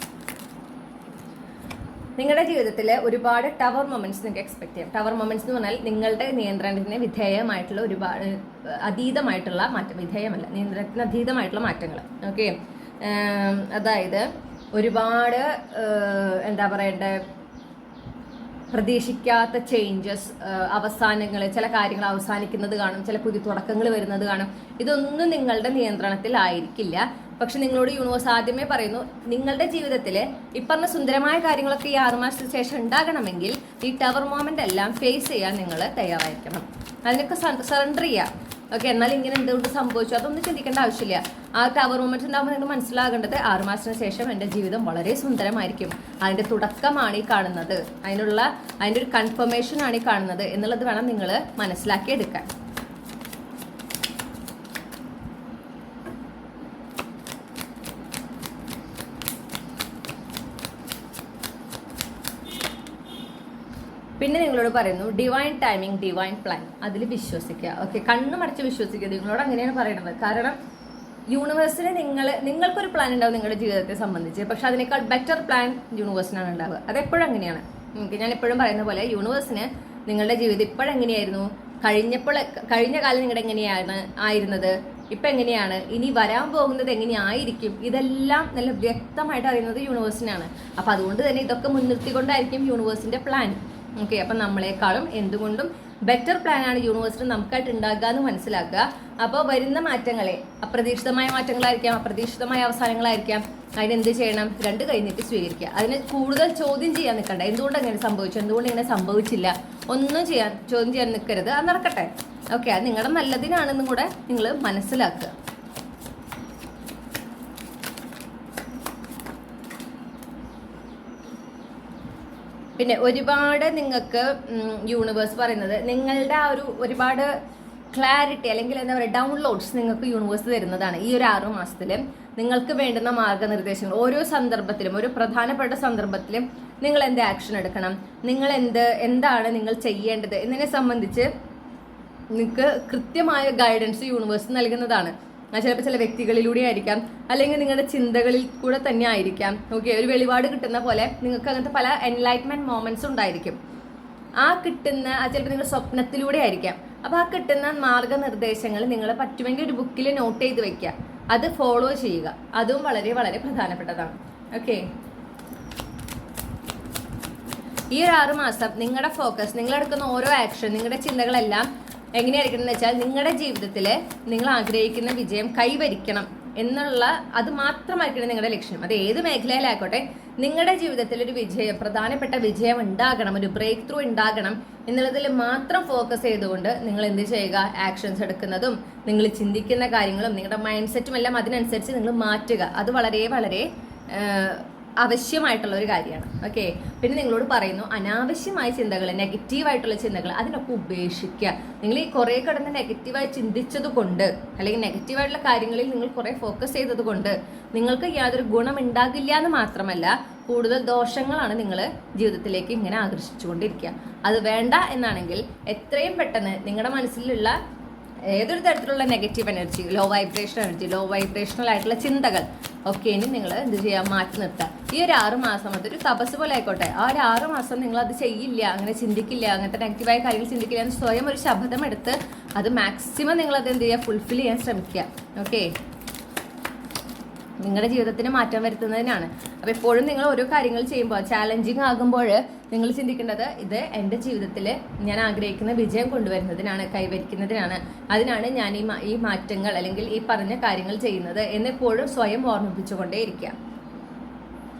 നിങ്ങളുടെ ജീവിതത്തിൽ ഒരുപാട് ടവർ മൊമെന്റ്സ് നിങ്ങൾക്ക് എക്സ്പെക്ട് ചെയ്യാം. ടവർ മൊമെന്റ്സ് എന്ന് പറഞ്ഞാൽ നിങ്ങളുടെ നിയന്ത്രണത്തിന് വിധേയമായിട്ടുള്ള ഒരുപാട് അതീതമായിട്ടുള്ള മാറ്റം, വിധേയമല്ല, നിയന്ത്രണത്തിന് അതീതമായിട്ടുള്ള മാറ്റങ്ങൾ. ഓക്കെ, അതായത് ഒരുപാട് എന്താ പറയണ്ടേ, പ്രതീക്ഷിക്കാത്ത ചേഞ്ചസ്, അവസാനങ്ങൾ, ചില കാര്യങ്ങൾ അവസാനിക്കുന്നത് കാണും, ചില പുതിയ തുടക്കങ്ങൾ വരുന്നത് കാണും. ഇതൊന്നും നിങ്ങളുടെ നിയന്ത്രണത്തിൽ ആയിരിക്കില്ല. പക്ഷെ നിങ്ങളോട് യൂണിവേഴ്സ് ആദ്യമേ പറയുന്നു, നിങ്ങളുടെ ജീവിതത്തിൽ ഇപ്പറഞ്ഞ സുന്ദരമായ കാര്യങ്ങളൊക്കെ ഈ 6 മാസത്തിന് ശേഷം ഉണ്ടാകണമെങ്കിൽ ഈ ടവർ മൊമെന്റ് എല്ലാം ഫേസ് ചെയ്യാൻ നിങ്ങൾ തയ്യാറായിരിക്കണം. അതിനൊക്കെ സറണ്ടർ ചെയ്യാം. ഓക്കെ, എന്നാൽ ഇങ്ങനെ എന്തുകൊണ്ട് സംഭവിച്ചു അതൊന്നും ചിന്തിക്കേണ്ട ആവശ്യമില്ല. ആ ടവർ മൊമെന്റ്സ് ഉണ്ടാകുമ്പോൾ നിങ്ങൾ മനസ്സിലാകേണ്ടത് 6 മാസത്തിന് ശേഷം എൻ്റെ ജീവിതം വളരെ സുന്ദരമായിരിക്കും, അതിൻ്റെ തുടക്കമാണ് ഈ കാണുന്നത്, അതിൻ്റെ ഒരു കൺഫർമേഷൻ ആണ് ഈ കാണുന്നത് എന്നുള്ളത് വേണം നിങ്ങൾ മനസ്സിലാക്കിയെടുക്കാൻ. പിന്നെ നിങ്ങളോട് പറയുന്നു ഡിവൈൻ ടൈമിങ്, ഡിവൈൻ പ്ലാൻ, അതിൽ വിശ്വസിക്കുക. ഓക്കെ, കണ്ണു മടച്ച് വിശ്വസിക്കുക. നിങ്ങളോട് അങ്ങനെയാണ് പറയുന്നത്. കാരണം യൂണിവേഴ്സിന് നിങ്ങൾക്കൊരു പ്ലാൻ ഉണ്ടാവും നിങ്ങളുടെ ജീവിതത്തെ സംബന്ധിച്ച്, പക്ഷെ അതിനേക്കാൾ ബെറ്റർ പ്ലാൻ യൂണിവേഴ്സിനാണ് ഉണ്ടാവുക. അതെപ്പോഴും അങ്ങനെയാണ്. ഞാൻ എപ്പോഴും പറയുന്ന പോലെ യൂണിവേഴ്സിന് നിങ്ങളുടെ ജീവിതം ഇപ്പോഴെങ്ങനെയായിരുന്നു, കഴിഞ്ഞ കാലം നിങ്ങളുടെ എങ്ങനെയാണ് ആയിരുന്നത്, ഇപ്പം എങ്ങനെയാണ്, ഇനി വരാൻ പോകുന്നത് എങ്ങനെയായിരിക്കും, ഇതെല്ലാം നല്ല വ്യക്തമായിട്ട് അറിയുന്നത് യൂണിവേഴ്സിനാണ്. അപ്പം അതുകൊണ്ട് തന്നെ ഇതൊക്കെ മുൻനിർത്തിക്കൊണ്ടായിരിക്കും യൂണിവേഴ്സിന്റെ പ്ലാൻ. ഓക്കെ, അപ്പം നമ്മളെക്കാളും എന്തുകൊണ്ടും ബെറ്റർ പ്ലാനാണ് യൂണിവേഴ്സിന് നമുക്കായിട്ട് ഉണ്ടാകുക എന്ന് മനസ്സിലാക്കുക. അപ്പോൾ വരുന്ന മാറ്റങ്ങളെ, അപ്രതീക്ഷിതമായ മാറ്റങ്ങളായിരിക്കാം, അപ്രതീക്ഷിതമായ അവസാനങ്ങളായിരിക്കാം, അതിനെന്ത് ചെയ്യണം? 2 കൈ നീട്ടി സ്വീകരിക്കുക. അതിന് കൂടുതൽ ചോദ്യം ചെയ്യാൻ നിൽക്കണ്ട. എന്തുകൊണ്ട് അങ്ങനെ സംഭവിച്ചു, എന്തുകൊണ്ട് ഇങ്ങനെ സംഭവിച്ചില്ല, ഒന്നും ചോദ്യം ചെയ്യാൻ നിൽക്കരുത്. അത് നടക്കട്ടെ. ഓക്കെ, അത് നിങ്ങളുടെ നല്ലതിനാണെന്നും കൂടെ നിങ്ങൾ മനസ്സിലാക്കുക. പിന്നെ ഒരുപാട് നിങ്ങൾക്ക് യൂണിവേഴ്സ് പറയുന്നത് നിങ്ങളുടെ ആ ഒരുപാട് ക്ലാരിറ്റി അല്ലെങ്കിൽ എന്താ പറയുക ഡൗൺലോഡ്സ് നിങ്ങൾക്ക് യൂണിവേഴ്സ് തരുന്നതാണ്. ഈ ഒരു 6 മാസത്തിൽ നിങ്ങൾക്ക് വേണ്ടുന്ന മാർഗനിർദ്ദേശങ്ങൾ ഓരോ സന്ദർഭത്തിലും, ഒരു പ്രധാനപ്പെട്ട സന്ദർഭത്തിലും നിങ്ങൾ എന്ത് ആക്ഷൻ എടുക്കണം, നിങ്ങൾ എന്താണ് നിങ്ങൾ ചെയ്യേണ്ടത് എന്നതിനെ സംബന്ധിച്ച് നിങ്ങൾക്ക് കൃത്യമായ ഗൈഡൻസ് യൂണിവേഴ്സ് നൽകുന്നതാണ്. ചിലപ്പോൾ ചില വ്യക്തികളിലൂടെ ആയിരിക്കാം, അല്ലെങ്കിൽ നിങ്ങളുടെ ചിന്തകളിൽ കൂടെ തന്നെ ആയിരിക്കാം. ഓക്കെ, ഒരു വെളിപാട് കിട്ടുന്ന പോലെ നിങ്ങൾക്ക് അങ്ങനത്തെ പല എൻലൈറ്റ്മെന്റ് മൊമെന്റ്സ് ഉണ്ടായിരിക്കും. ആ കിട്ടുന്ന ചിലപ്പോൾ നിങ്ങളുടെ സ്വപ്നത്തിലൂടെ ആയിരിക്കാം. അപ്പോൾ ആ കിട്ടുന്ന മാർഗനിർദ്ദേശങ്ങൾ നിങ്ങൾ പറ്റുമെങ്കിൽ ഒരു ബുക്കിൽ നോട്ട് ചെയ്ത് വെക്കുക, അത് ഫോളോ ചെയ്യുക. അതും വളരെ വളരെ പ്രധാനപ്പെട്ടതാണ്. ഓക്കെ, ഈ ഒരു 6 മാസം നിങ്ങളുടെ ഫോക്കസ്, നിങ്ങളെടുക്കുന്ന ഓരോ ആക്ഷൻ, നിങ്ങളുടെ ചിന്തകളെല്ലാം എങ്ങനെയായിരിക്കണം എന്ന് വെച്ചാൽ നിങ്ങളുടെ ജീവിതത്തിൽ നിങ്ങൾ ആഗ്രഹിക്കുന്ന വിജയം കൈവരിക്കണം എന്നുള്ള അത് മാത്രമായിരിക്കണം നിങ്ങളുടെ ലക്ഷ്യം. അത് ഏത് മേഖലയിലായിക്കോട്ടെ, നിങ്ങളുടെ ജീവിതത്തിൽ ഒരു വിജയം, പ്രധാനപ്പെട്ട വിജയം ഉണ്ടാകണം, ഒരു ബ്രേക്ക് ത്രൂ ഉണ്ടാകണം എന്നുള്ളതിൽ മാത്രം ഫോക്കസ് ചെയ്തുകൊണ്ട് നിങ്ങൾ എന്ത് ചെയ്യുക, ആക്ഷൻസ് എടുക്കുന്നതും നിങ്ങൾ ചിന്തിക്കുന്ന കാര്യങ്ങളും നിങ്ങളുടെ മൈൻഡ് സെറ്റും എല്ലാം അതിനനുസരിച്ച് നിങ്ങൾ മാറ്റുക. അത് വളരെ വളരെ ആവശ്യമായിട്ടുള്ള ഒരു കാര്യമാണ്. ഓക്കെ, പിന്നെ നിങ്ങളോട് പറയുന്നു അനാവശ്യമായ ചിന്തകൾ, നെഗറ്റീവായിട്ടുള്ള ചിന്തകൾ അതിനൊക്കെ ഉപേക്ഷിക്കുക. നിങ്ങൾ ഈ കുറേ കിടന്ന് നെഗറ്റീവായി ചിന്തിച്ചത് കൊണ്ട് അല്ലെങ്കിൽ നെഗറ്റീവായിട്ടുള്ള കാര്യങ്ങളിൽ നിങ്ങൾ കുറേ ഫോക്കസ് ചെയ്തത് കൊണ്ട് നിങ്ങൾക്ക് യാതൊരു ഗുണം ഉണ്ടാകില്ല എന്ന് മാത്രമല്ല കൂടുതൽ ദോഷങ്ങളാണ് നിങ്ങൾ ജീവിതത്തിലേക്ക് ഇങ്ങനെ ആകർഷിച്ചുകൊണ്ടിരിക്കുക. അത് വേണ്ട എന്നാണെങ്കിൽ എത്രയും പെട്ടെന്ന് നിങ്ങളുടെ മനസ്സിലുള്ള ഏതൊരു തരത്തിലുള്ള നെഗറ്റീവ് എനർജി, ലോ വൈബ്രേഷണൽ ആയിട്ടുള്ള ചിന്തകൾ ഒക്കെ ഇനി നിങ്ങൾ എന്ത് ചെയ്യുക, മാറ്റി നിർത്തുക. ഈ ഒരു 6 മാസം അതൊരു തപസ് പോലെ ആയിക്കോട്ടെ, ആ ഒരു 6 മാസം നിങ്ങൾ അത് ചെയ്യില്ല, അങ്ങനെ ചിന്തിക്കില്ല, അങ്ങനത്തെ നെഗറ്റീവായ കാര്യങ്ങൾ ചിന്തിക്കില്ല എന്ന് സ്വയം ഒരു ശബ്ദം എടുത്ത് അത് മാക്സിമം നിങ്ങളത് എന്ത് ചെയ്യുക, ഫുൾഫിൽ ചെയ്യാൻ ശ്രമിക്കുക. ഓക്കെ, നിങ്ങളുടെ ജീവിതത്തിന് മാറ്റം വരുത്തുന്നതിനാണ്. അപ്പോൾ എപ്പോഴും നിങ്ങൾ ഓരോ കാര്യങ്ങൾ ചെയ്യുമ്പോൾ ചാലഞ്ചിങ് ആകുമ്പോൾ നിങ്ങൾ ചിന്തിക്കേണ്ടത് ഇത് എൻ്റെ ജീവിതത്തിൽ ഞാൻ ആഗ്രഹിക്കുന്ന വിജയം കൊണ്ടുവരുന്നതിനാണ്, കൈവരിക്കുന്നതിനാണ്, അതിനാണ് ഞാൻ ഈ മാറ്റങ്ങൾ അല്ലെങ്കിൽ ഈ പറഞ്ഞ കാര്യങ്ങൾ ചെയ്യുന്നത് എന്നെപ്പോഴും സ്വയം ഓർമ്മിപ്പിച്ചുകൊണ്ടേയിരിക്കുക.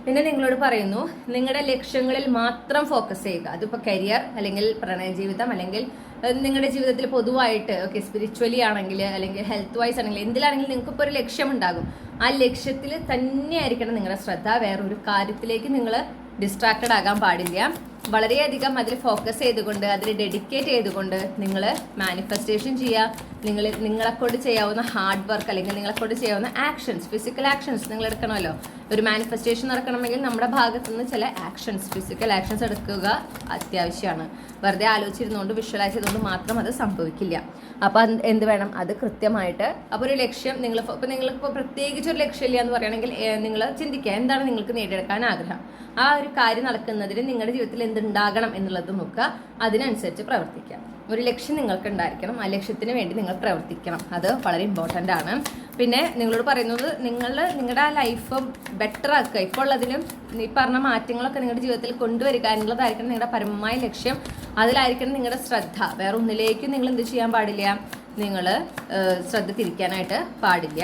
പിന്നെ നിങ്ങളോട് പറയുന്നു നിങ്ങളുടെ ലക്ഷ്യങ്ങളിൽ മാത്രം ഫോക്കസ് ചെയ്യുക. അതിപ്പോൾ കരിയർ അല്ലെങ്കിൽ പ്രണയ ജീവിതം അല്ലെങ്കിൽ നിങ്ങളുടെ ജീവിതത്തിൽ പൊതുവായിട്ട് ഓക്കെ സ്പിരിച്വലി ആണെങ്കിൽ അല്ലെങ്കിൽ ഹെൽത്ത് വൈസ് ആണെങ്കിൽ എന്തിലാണെങ്കിലും നിങ്ങൾക്കിപ്പോൾ ഒരു ലക്ഷ്യമുണ്ടാകും. ആ ലക്ഷ്യത്തിൽ തന്നെയായിരിക്കണം നിങ്ങളുടെ ശ്രദ്ധ. വേറൊരു കാര്യത്തിലേക്ക് നിങ്ങൾ ഡിസ്ട്രാക്റ്റഡ് ആകാൻ പാടില്ല. വളരെയധികം അതിൽ ഫോക്കസ് ചെയ്തുകൊണ്ട് അതിൽ ഡെഡിക്കേറ്റ് ചെയ്തുകൊണ്ട് നിങ്ങൾ മാനിഫെസ്റ്റേഷൻ ചെയ്യുക. നിങ്ങളെക്കൊണ്ട് ചെയ്യാവുന്ന ഹാർഡ് വർക്ക് അല്ലെങ്കിൽ നിങ്ങളെക്കൊണ്ട് ചെയ്യാവുന്ന ആക്ഷൻസ്, ഫിസിക്കൽ ആക്ഷൻസ് നിങ്ങൾ എടുക്കണമല്ലോ. ഒരു മാനിഫെസ്റ്റേഷൻ നടക്കണമെങ്കിൽ നമ്മുടെ ഭാഗത്തു നിന്ന് ചില ആക്ഷൻസ്, ഫിസിക്കൽ ആക്ഷൻസ് എടുക്കുക അത്യാവശ്യമാണ്. വെറുതെ ആലോചിച്ചിരുന്നുകൊണ്ട് വിഷ്വലൈസ് ചെയ്തുകൊണ്ട് മാത്രം അത് സംഭവിക്കില്ല. അപ്പോൾ എന്ത് വേണം, അത് കൃത്യമായിട്ട്. അപ്പോൾ ഒരു ലക്ഷ്യം നിങ്ങളിപ്പോൾ പ്രത്യേകിച്ച് ഒരു ലക്ഷ്യമില്ല എന്ന് പറയുകയാണെങ്കിൽ നിങ്ങൾ ചിന്തിക്കുക, എന്താണ് നിങ്ങൾക്ക് നേടിയെടുക്കാൻ ആഗ്രഹം. ആ ഒരു കാര്യം നടക്കുന്നതിന് നിങ്ങളുടെ ജീവിതത്തിൽ എന്തുണ്ടാകണം എന്നുള്ളത് നോക്കുക, അതിനനുസരിച്ച് പ്രവർത്തിക്കുക. ഒരു ലക്ഷ്യം നിങ്ങൾക്ക് ഉണ്ടായിരിക്കണം, ആ ലക്ഷ്യത്തിന് വേണ്ടി നിങ്ങൾ പ്രവർത്തിക്കണം. അത് വളരെ ഇമ്പോർട്ടൻ്റ് ആണ്. പിന്നെ നിങ്ങളോട് പറയുന്നത് നിങ്ങളുടെ ആ ലൈഫ് ബെറ്റർ ആക്കുക. ഇപ്പോൾ ഉള്ളതിലും ഈ പറഞ്ഞ മാറ്റങ്ങളൊക്കെ നിങ്ങളുടെ ജീവിതത്തിൽ കൊണ്ടുവരിക എന്നുള്ളതായിരിക്കണം നിങ്ങളുടെ പരമമായ ലക്ഷ്യം. അതിലായിരിക്കണം നിങ്ങളുടെ ശ്രദ്ധ. വേറെ ഒന്നിലേക്കും നിങ്ങൾ എന്ത് ചെയ്യാൻ പാടില്ല, നിങ്ങൾ ശ്രദ്ധ തിരിക്കാനായിട്ട് പാടില്ല.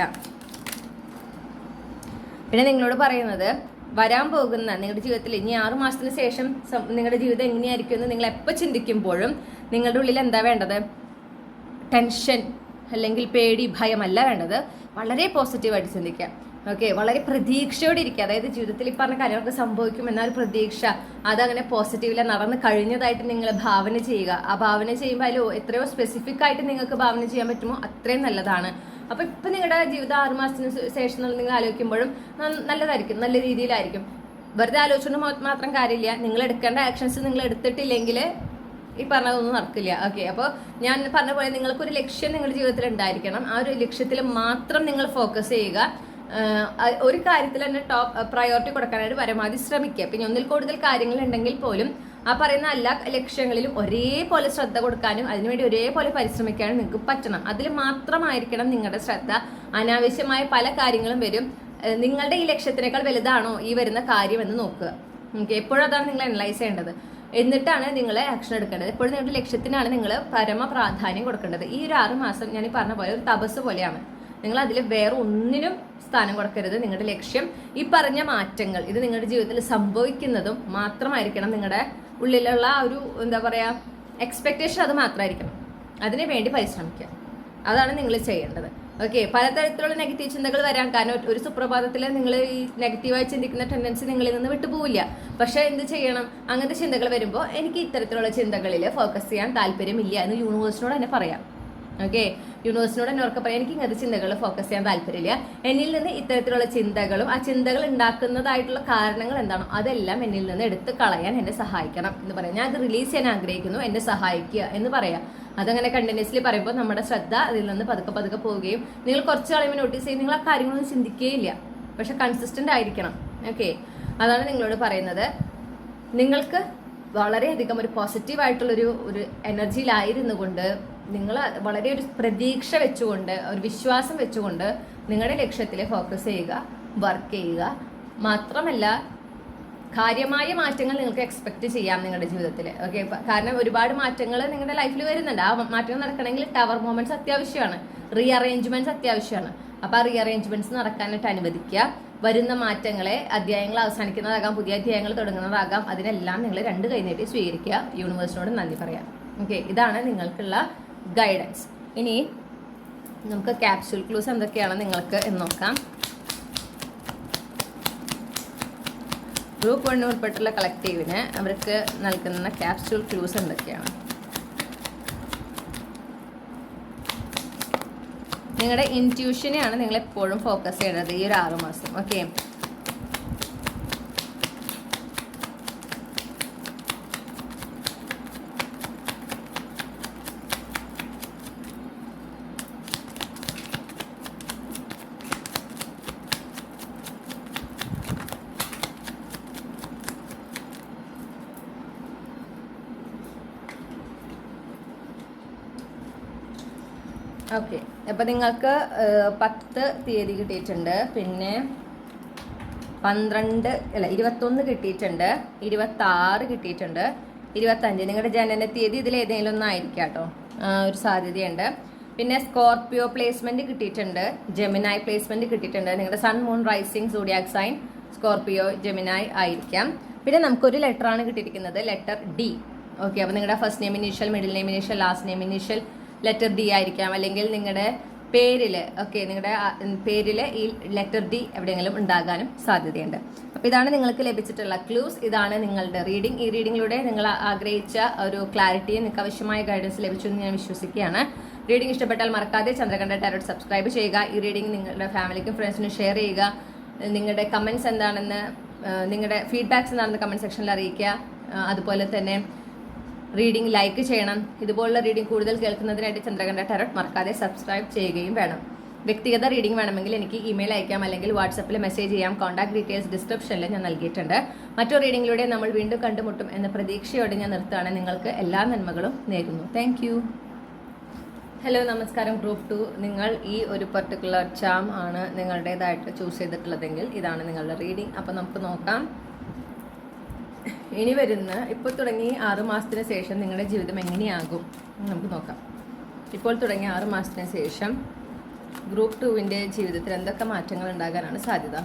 പിന്നെ നിങ്ങളോട് പറയുന്നത്, വരാൻ പോകുന്ന നിങ്ങളുടെ ജീവിതത്തിൽ ഇനി 6 മാസത്തിന് ശേഷം നിങ്ങളുടെ ജീവിതം എങ്ങനെയായിരിക്കും എന്ന് നിങ്ങൾ എപ്പോൾ ചിന്തിക്കുമ്പോഴും നിങ്ങളുടെ ഉള്ളിൽ എന്താ വേണ്ടത്, ടെൻഷൻ അല്ലെങ്കിൽ പേടി, ഭയമല്ല വേണ്ടത്. വളരെ പോസിറ്റീവായിട്ട് ചിന്തിക്കുക. ഓക്കെ, വളരെ പ്രതീക്ഷയോടെ ഇരിക്കുക. അതായത് ജീവിതത്തിൽ ഈ പറഞ്ഞ കാര്യങ്ങളൊക്കെ സംഭവിക്കും എന്നൊരു പ്രതീക്ഷ, അതങ്ങനെ പോസിറ്റീവില് നടന്ന് കഴിഞ്ഞതായിട്ട് നിങ്ങൾ ഭാവന ചെയ്യുക. ആ ഭാവന ചെയ്യുമ്പോൾ അതിൽ എത്രയോ സ്പെസിഫിക് ആയിട്ട് നിങ്ങൾക്ക് ഭാവന ചെയ്യാൻ പറ്റുമോ അത്രയും നല്ലതാണ്. അപ്പോൾ ഇപ്പം നിങ്ങളുടെ ജീവിതം 6 മാസത്തിന് ശേഷം നിങ്ങൾ ആലോചിക്കുമ്പോഴും നല്ലതായിരിക്കും, നല്ല രീതിയിലായിരിക്കും. വെറുതെ ആലോചിച്ചുകൊണ്ട് മാത്രം കാര്യമില്ല. നിങ്ങൾ എടുക്കേണ്ട ആക്ഷൻസ് നിങ്ങൾ എടുത്തിട്ടില്ലെങ്കിൽ ഈ പറഞ്ഞതൊന്നും നടക്കില്ല. ഓക്കെ, അപ്പോൾ ഞാൻ പറഞ്ഞ പോലെ നിങ്ങൾക്കൊരു ലക്ഷ്യം നിങ്ങളുടെ ജീവിതത്തിൽ ഉണ്ടായിരിക്കണം. ആ ഒരു ലക്ഷ്യത്തിൽ മാത്രം നിങ്ങൾ ഫോക്കസ് ചെയ്യുക. ഒരു കാര്യത്തിൽ തന്നെ ടോപ്പ് പ്രയോറിറ്റി കൊടുക്കാനായിട്ട് പരമാവധി ശ്രമിക്കുക. പിന്നെ ഒന്നിൽ കൂടുതൽ കാര്യങ്ങൾ ഉണ്ടെങ്കിൽ പോലും ആ പറയുന്ന എല്ലാ ലക്ഷ്യങ്ങളിലും ഒരേപോലെ ശ്രദ്ധ കൊടുക്കാനും അതിനുവേണ്ടി ഒരേപോലെ പരിശ്രമിക്കാനും നിങ്ങൾക്ക് പറ്റണം. അതിൽ മാത്രമായിരിക്കണം നിങ്ങളുടെ ശ്രദ്ധ. അനാവശ്യമായ പല കാര്യങ്ങളും വരും. നിങ്ങളുടെ ഈ ലക്ഷ്യത്തിനേക്കാൾ വലുതാണോ ഈ വരുന്ന കാര്യം എന്ന് നോക്കുക. ഓക്കെ, എപ്പോഴും അതാണ് നിങ്ങൾ അനലൈസ് ചെയ്യേണ്ടത്. എന്നിട്ടാണ് നിങ്ങൾ ആക്ഷൻ എടുക്കേണ്ടത്. എപ്പോഴും നിങ്ങളുടെ ലക്ഷ്യത്തിനാണ് നിങ്ങൾ പരമ പ്രാധാന്യം കൊടുക്കേണ്ടത്. ഈ ഒരു 6 മാസം ഞാൻ ഈ പറഞ്ഞ പോലെ ഒരു തപസ് പോലെയാണ്. നിങ്ങൾ അതിൽ വേറെ ഒന്നിനും സ്ഥാനം കൊടുക്കരുത്. നിങ്ങളുടെ ലക്ഷ്യം, ഈ പറഞ്ഞ മാറ്റങ്ങൾ, ഇത് നിങ്ങളുടെ ജീവിതത്തിൽ സംഭവിക്കുന്നതും മാത്രമായിരിക്കണം. നിങ്ങളുടെ ഉള്ളിലുള്ള ഒരു എന്താ പറയുക എക്സ്പെക്റ്റേഷൻ അത് മാത്രമായിരിക്കണം. അതിനു വേണ്ടി പരിശ്രമിക്കുക. അതാണ് നിങ്ങൾ ചെയ്യേണ്ടത്. ഓക്കെ, പലതരത്തിലുള്ള നെഗറ്റീവ് ചിന്തകൾ വരാൻ കാരണം ഒരു സുപ്രഭാതത്തിൽ നിങ്ങൾ ഈ നെഗറ്റീവായി ചിന്തിക്കുന്ന ടെൻഡൻസി നിങ്ങളിൽ നിന്ന് വിട്ടുപോവില്ല. പക്ഷെ എന്ത് ചെയ്യണം, അങ്ങനത്തെ ചിന്തകൾ വരുമ്പോൾ എനിക്ക് ഇത്തരത്തിലുള്ള ചിന്തകളിൽ ഫോക്കസ് ചെയ്യാൻ താല്പര്യമില്ല എന്ന് യൂണിവേഴ്സിനോട് തന്നെ പറയാം. ഓക്കെ, യൂണിവേഴ്സിനോട് തന്നെ ഉറക്കെ പറയാം, എനിക്ക് ഇങ്ങനത്തെ ചിന്തകൾ ഫോക്കസ് ചെയ്യാൻ താല്പര്യമില്ല. എന്നിൽ നിന്ന് ഇത്തരത്തിലുള്ള ചിന്തകളും ആ ചിന്തകൾ ഉണ്ടാക്കുന്നതായിട്ടുള്ള കാരണങ്ങൾ എന്താണോ അതെല്ലാം എന്നിൽ നിന്ന് എടുത്ത് കളയാൻ എന്നെ സഹായിക്കണം എന്ന് പറയാം. ഞാൻ അത് റിലീസ് ചെയ്യാൻ ആഗ്രഹിക്കുന്നു, എന്നെ സഹായിക്കുക എന്ന് പറയാം. അതങ്ങനെ കണ്ടിന്യൂസ്ലി പറയുമ്പോൾ നമ്മുടെ ശ്രദ്ധ അതിൽ നിന്ന് പതുക്കെ പോവുകയും നിങ്ങൾ കുറച്ച് കഴിയുമ്പോൾ നോട്ടീസ് ചെയ്യും നിങ്ങൾ ആ കാര്യങ്ങളൊന്നും ചിന്തിക്കുകയില്ല. പക്ഷെ കൺസിസ്റ്റന്റ് ആയിരിക്കണം. ഓക്കെ, അതാണ് നിങ്ങളോട് പറയുന്നത്. നിങ്ങൾക്ക് വളരെയധികം ഒരു പോസിറ്റീവായിട്ടുള്ളൊരു എനർജിയിലായിരുന്നു കൊണ്ട് നിങ്ങൾ വളരെ ഒരു പ്രതീക്ഷ വെച്ചുകൊണ്ട് ഒരു വിശ്വാസം വെച്ചുകൊണ്ട് നിങ്ങളുടെ ലക്ഷ്യത്തിൽ ഫോക്കസ് ചെയ്യുക, വർക്ക് ചെയ്യുക. മാത്രമല്ല കാര്യമായ മാറ്റങ്ങൾ നിങ്ങൾക്ക് എക്സ്പെക്ട് ചെയ്യാം നിങ്ങളുടെ ജീവിതത്തിൽ. ഓക്കെ, കാരണം ഒരുപാട് മാറ്റങ്ങൾ നിങ്ങളുടെ ലൈഫിൽ വരുന്നുണ്ട്. ആ മാറ്റങ്ങൾ നടക്കണമെങ്കിൽ ടവർ മൊമെന്റ്സ് അത്യാവശ്യമാണ്, റീഅറേഞ്ച്മെന്റ്സ് അത്യാവശ്യമാണ്. അപ്പോൾ ആ റീഅറേഞ്ച്മെന്റ്സ് നടക്കാനായിട്ട് അനുവദിക്കുക. വരുന്ന മാറ്റങ്ങളെ അധ്യായങ്ങൾ അവസാനിക്കുന്നതാകാം, പുതിയ അധ്യായങ്ങൾ തുടങ്ങുന്നതാകാം, അതിനെല്ലാം നിങ്ങൾ 2 കൈ നീട്ടി സ്വീകരിക്കുക. യൂണിവേഴ്സിനോട് നന്ദി പറയാം. ഓക്കെ, ഇതാണ് നിങ്ങൾക്കുള്ള ഗൈഡൻസ്. ഇനി നമുക്ക് ക്യാപ്സ്യൂൾ ക്ലൂസ് എന്തൊക്കെയാണ് നിങ്ങൾക്ക് എന്ന് നോക്കാം. ഗ്രൂപ്പ് 1 ഉൾപ്പെട്ടുള്ള കളക്റ്റീവിന് അവർക്ക് നൽകുന്ന ക്യാപ്സ്യൂൾ ക്ലൂസ് എന്തൊക്കെയാണ്? നിങ്ങളുടെ ഇൻറ്റ്യൂഷനെയാണ് നിങ്ങൾ എപ്പോഴും ഫോക്കസ് ചെയ്യേണ്ടത് ഈ ഒരു 6 മാസം. ഓക്കെ, ഓക്കെ, അപ്പം നിങ്ങൾക്ക് 10 തീയതി കിട്ടിയിട്ടുണ്ട്, പിന്നെ 21 കിട്ടിയിട്ടുണ്ട്, 26 കിട്ടിയിട്ടുണ്ട്, 25 നിങ്ങളുടെ ജനന തീയതി ഇതിൽ ഏതെങ്കിലും ഒന്നായിരിക്കാം കേട്ടോ, ഒരു സാധ്യതയുണ്ട്. പിന്നെ സ്കോർപിയോ പ്ലേസ്മെന്റ് കിട്ടിയിട്ടുണ്ട്, ജെമിനായി പ്ലേസ്മെന്റ് കിട്ടിയിട്ടുണ്ട്. നിങ്ങളുടെ sun moon rising zodiac sign Scorpio ജെമിനായി ആയിരിക്കാം. പിന്നെ നമുക്കൊരു ലെറ്ററാണ് കിട്ടിയിരിക്കുന്നത്, ലെറ്റർ ഡി. ഓക്കെ, അപ്പോൾ നിങ്ങളുടെ first name initial, middle name initial, last name initial letter D ആയിരിക്കാം. അല്ലെങ്കിൽ നിങ്ങളുടെ പേരിൽ ഓക്കെ നിങ്ങളുടെ പേരിൽ ഈ ലെറ്റർ ഡി എവിടെയെങ്കിലും ഉണ്ടാകാനും സാധ്യതയുണ്ട്. അപ്പോൾ ഇതാണ് നിങ്ങൾക്ക് ലഭിച്ചിട്ടുള്ള ക്ലൂസ്. ഇതാണ് നിങ്ങളുടെ റീഡിംഗ്. ഈ റീഡിങ്ങിലൂടെ നിങ്ങൾ ആഗ്രഹിച്ച ഒരു ക്ലാരിറ്റിയും നിങ്ങൾക്ക് ആവശ്യമായ ഗൈഡൻസ് ലഭിച്ചു എന്ന് ഞാൻ വിശ്വസിക്കുകയാണ്. റീഡിംഗ് ഇഷ്ടപ്പെട്ടാൽ മറക്കാതെ ചന്ദ്രകണ്ഠ ടാരോട്ട് സബ്സ്ക്രൈബ് ചെയ്യുക. ഈ റീഡിംഗ് നിങ്ങളുടെ ഫാമിലിക്കും ഫ്രണ്ട്സിനും ഷെയർ ചെയ്യുക. നിങ്ങളുടെ കമൻസ് എന്താണെന്ന്, നിങ്ങളുടെ ഫീഡ്ബാക്സ് എന്താണെന്ന് കമൻറ്റ് സെക്ഷനിൽ അറിയിക്കുക. അതുപോലെ തന്നെ റീഡിംഗ് ലൈക്ക് ചെയ്യണം. ഇതുപോലുള്ള റീഡിംഗ് കൂടുതൽ കേൾക്കുന്നതിനായിട്ട് ചന്ദ്രകണ്ഠ ടാരോട്ട് മറക്കാതെ സബ്സ്ക്രൈബ് ചെയ്യുകയും വേണം. വ്യക്തിഗത റീഡിംഗ് വേണമെങ്കിൽ എനിക്ക് ഇമെയിൽ അയക്കാം, അല്ലെങ്കിൽ വാട്സപ്പിൽ മെസ്സേജ് ചെയ്യാം. കോൺടാക്ട് ഡീറ്റെയിൽസ് ഡിസ്ക്രിപ്ഷനിൽ ഞാൻ നൽകിയിട്ടുണ്ട്. മറ്റൊരു റീഡിംഗിലൂടെ നമ്മൾ വീണ്ടും കണ്ടുമുട്ടും എന്ന പ്രതീക്ഷയോടെ ഞാൻ നിർത്തുകയാണ്. നിങ്ങൾക്ക് എല്ലാ നന്മകളും നേരുന്നു. Thank you. ഹലോ, നമസ്കാരം. ഗ്രൂപ്പ് 2, നിങ്ങൾ ഈ ഒരു പർട്ടിക്കുലർ ചാം ആണ് നിങ്ങളുടേതായിട്ട് ചൂസ് ചെയ്തിട്ടുള്ളതെങ്കിൽ ഇതാണ് നിങ്ങളുടെ റീഡിംഗ്. അപ്പോൾ നമുക്ക് നോക്കാം. ഇനി വരുന്ന ഇപ്പോൾ തുടങ്ങി 6 മാസത്തിന് ശേഷം നിങ്ങളുടെ ജീവിതം എങ്ങനെയാകും നമുക്ക് നോക്കാം. ഇപ്പോൾ തുടങ്ങി 6 മാസത്തിന് ശേഷം ഗ്രൂപ്പ് 2വിൻ്റെ ജീവിതത്തിൽ എന്തൊക്കെ മാറ്റങ്ങൾ ഉണ്ടാകാനാണ് സാധ്യത?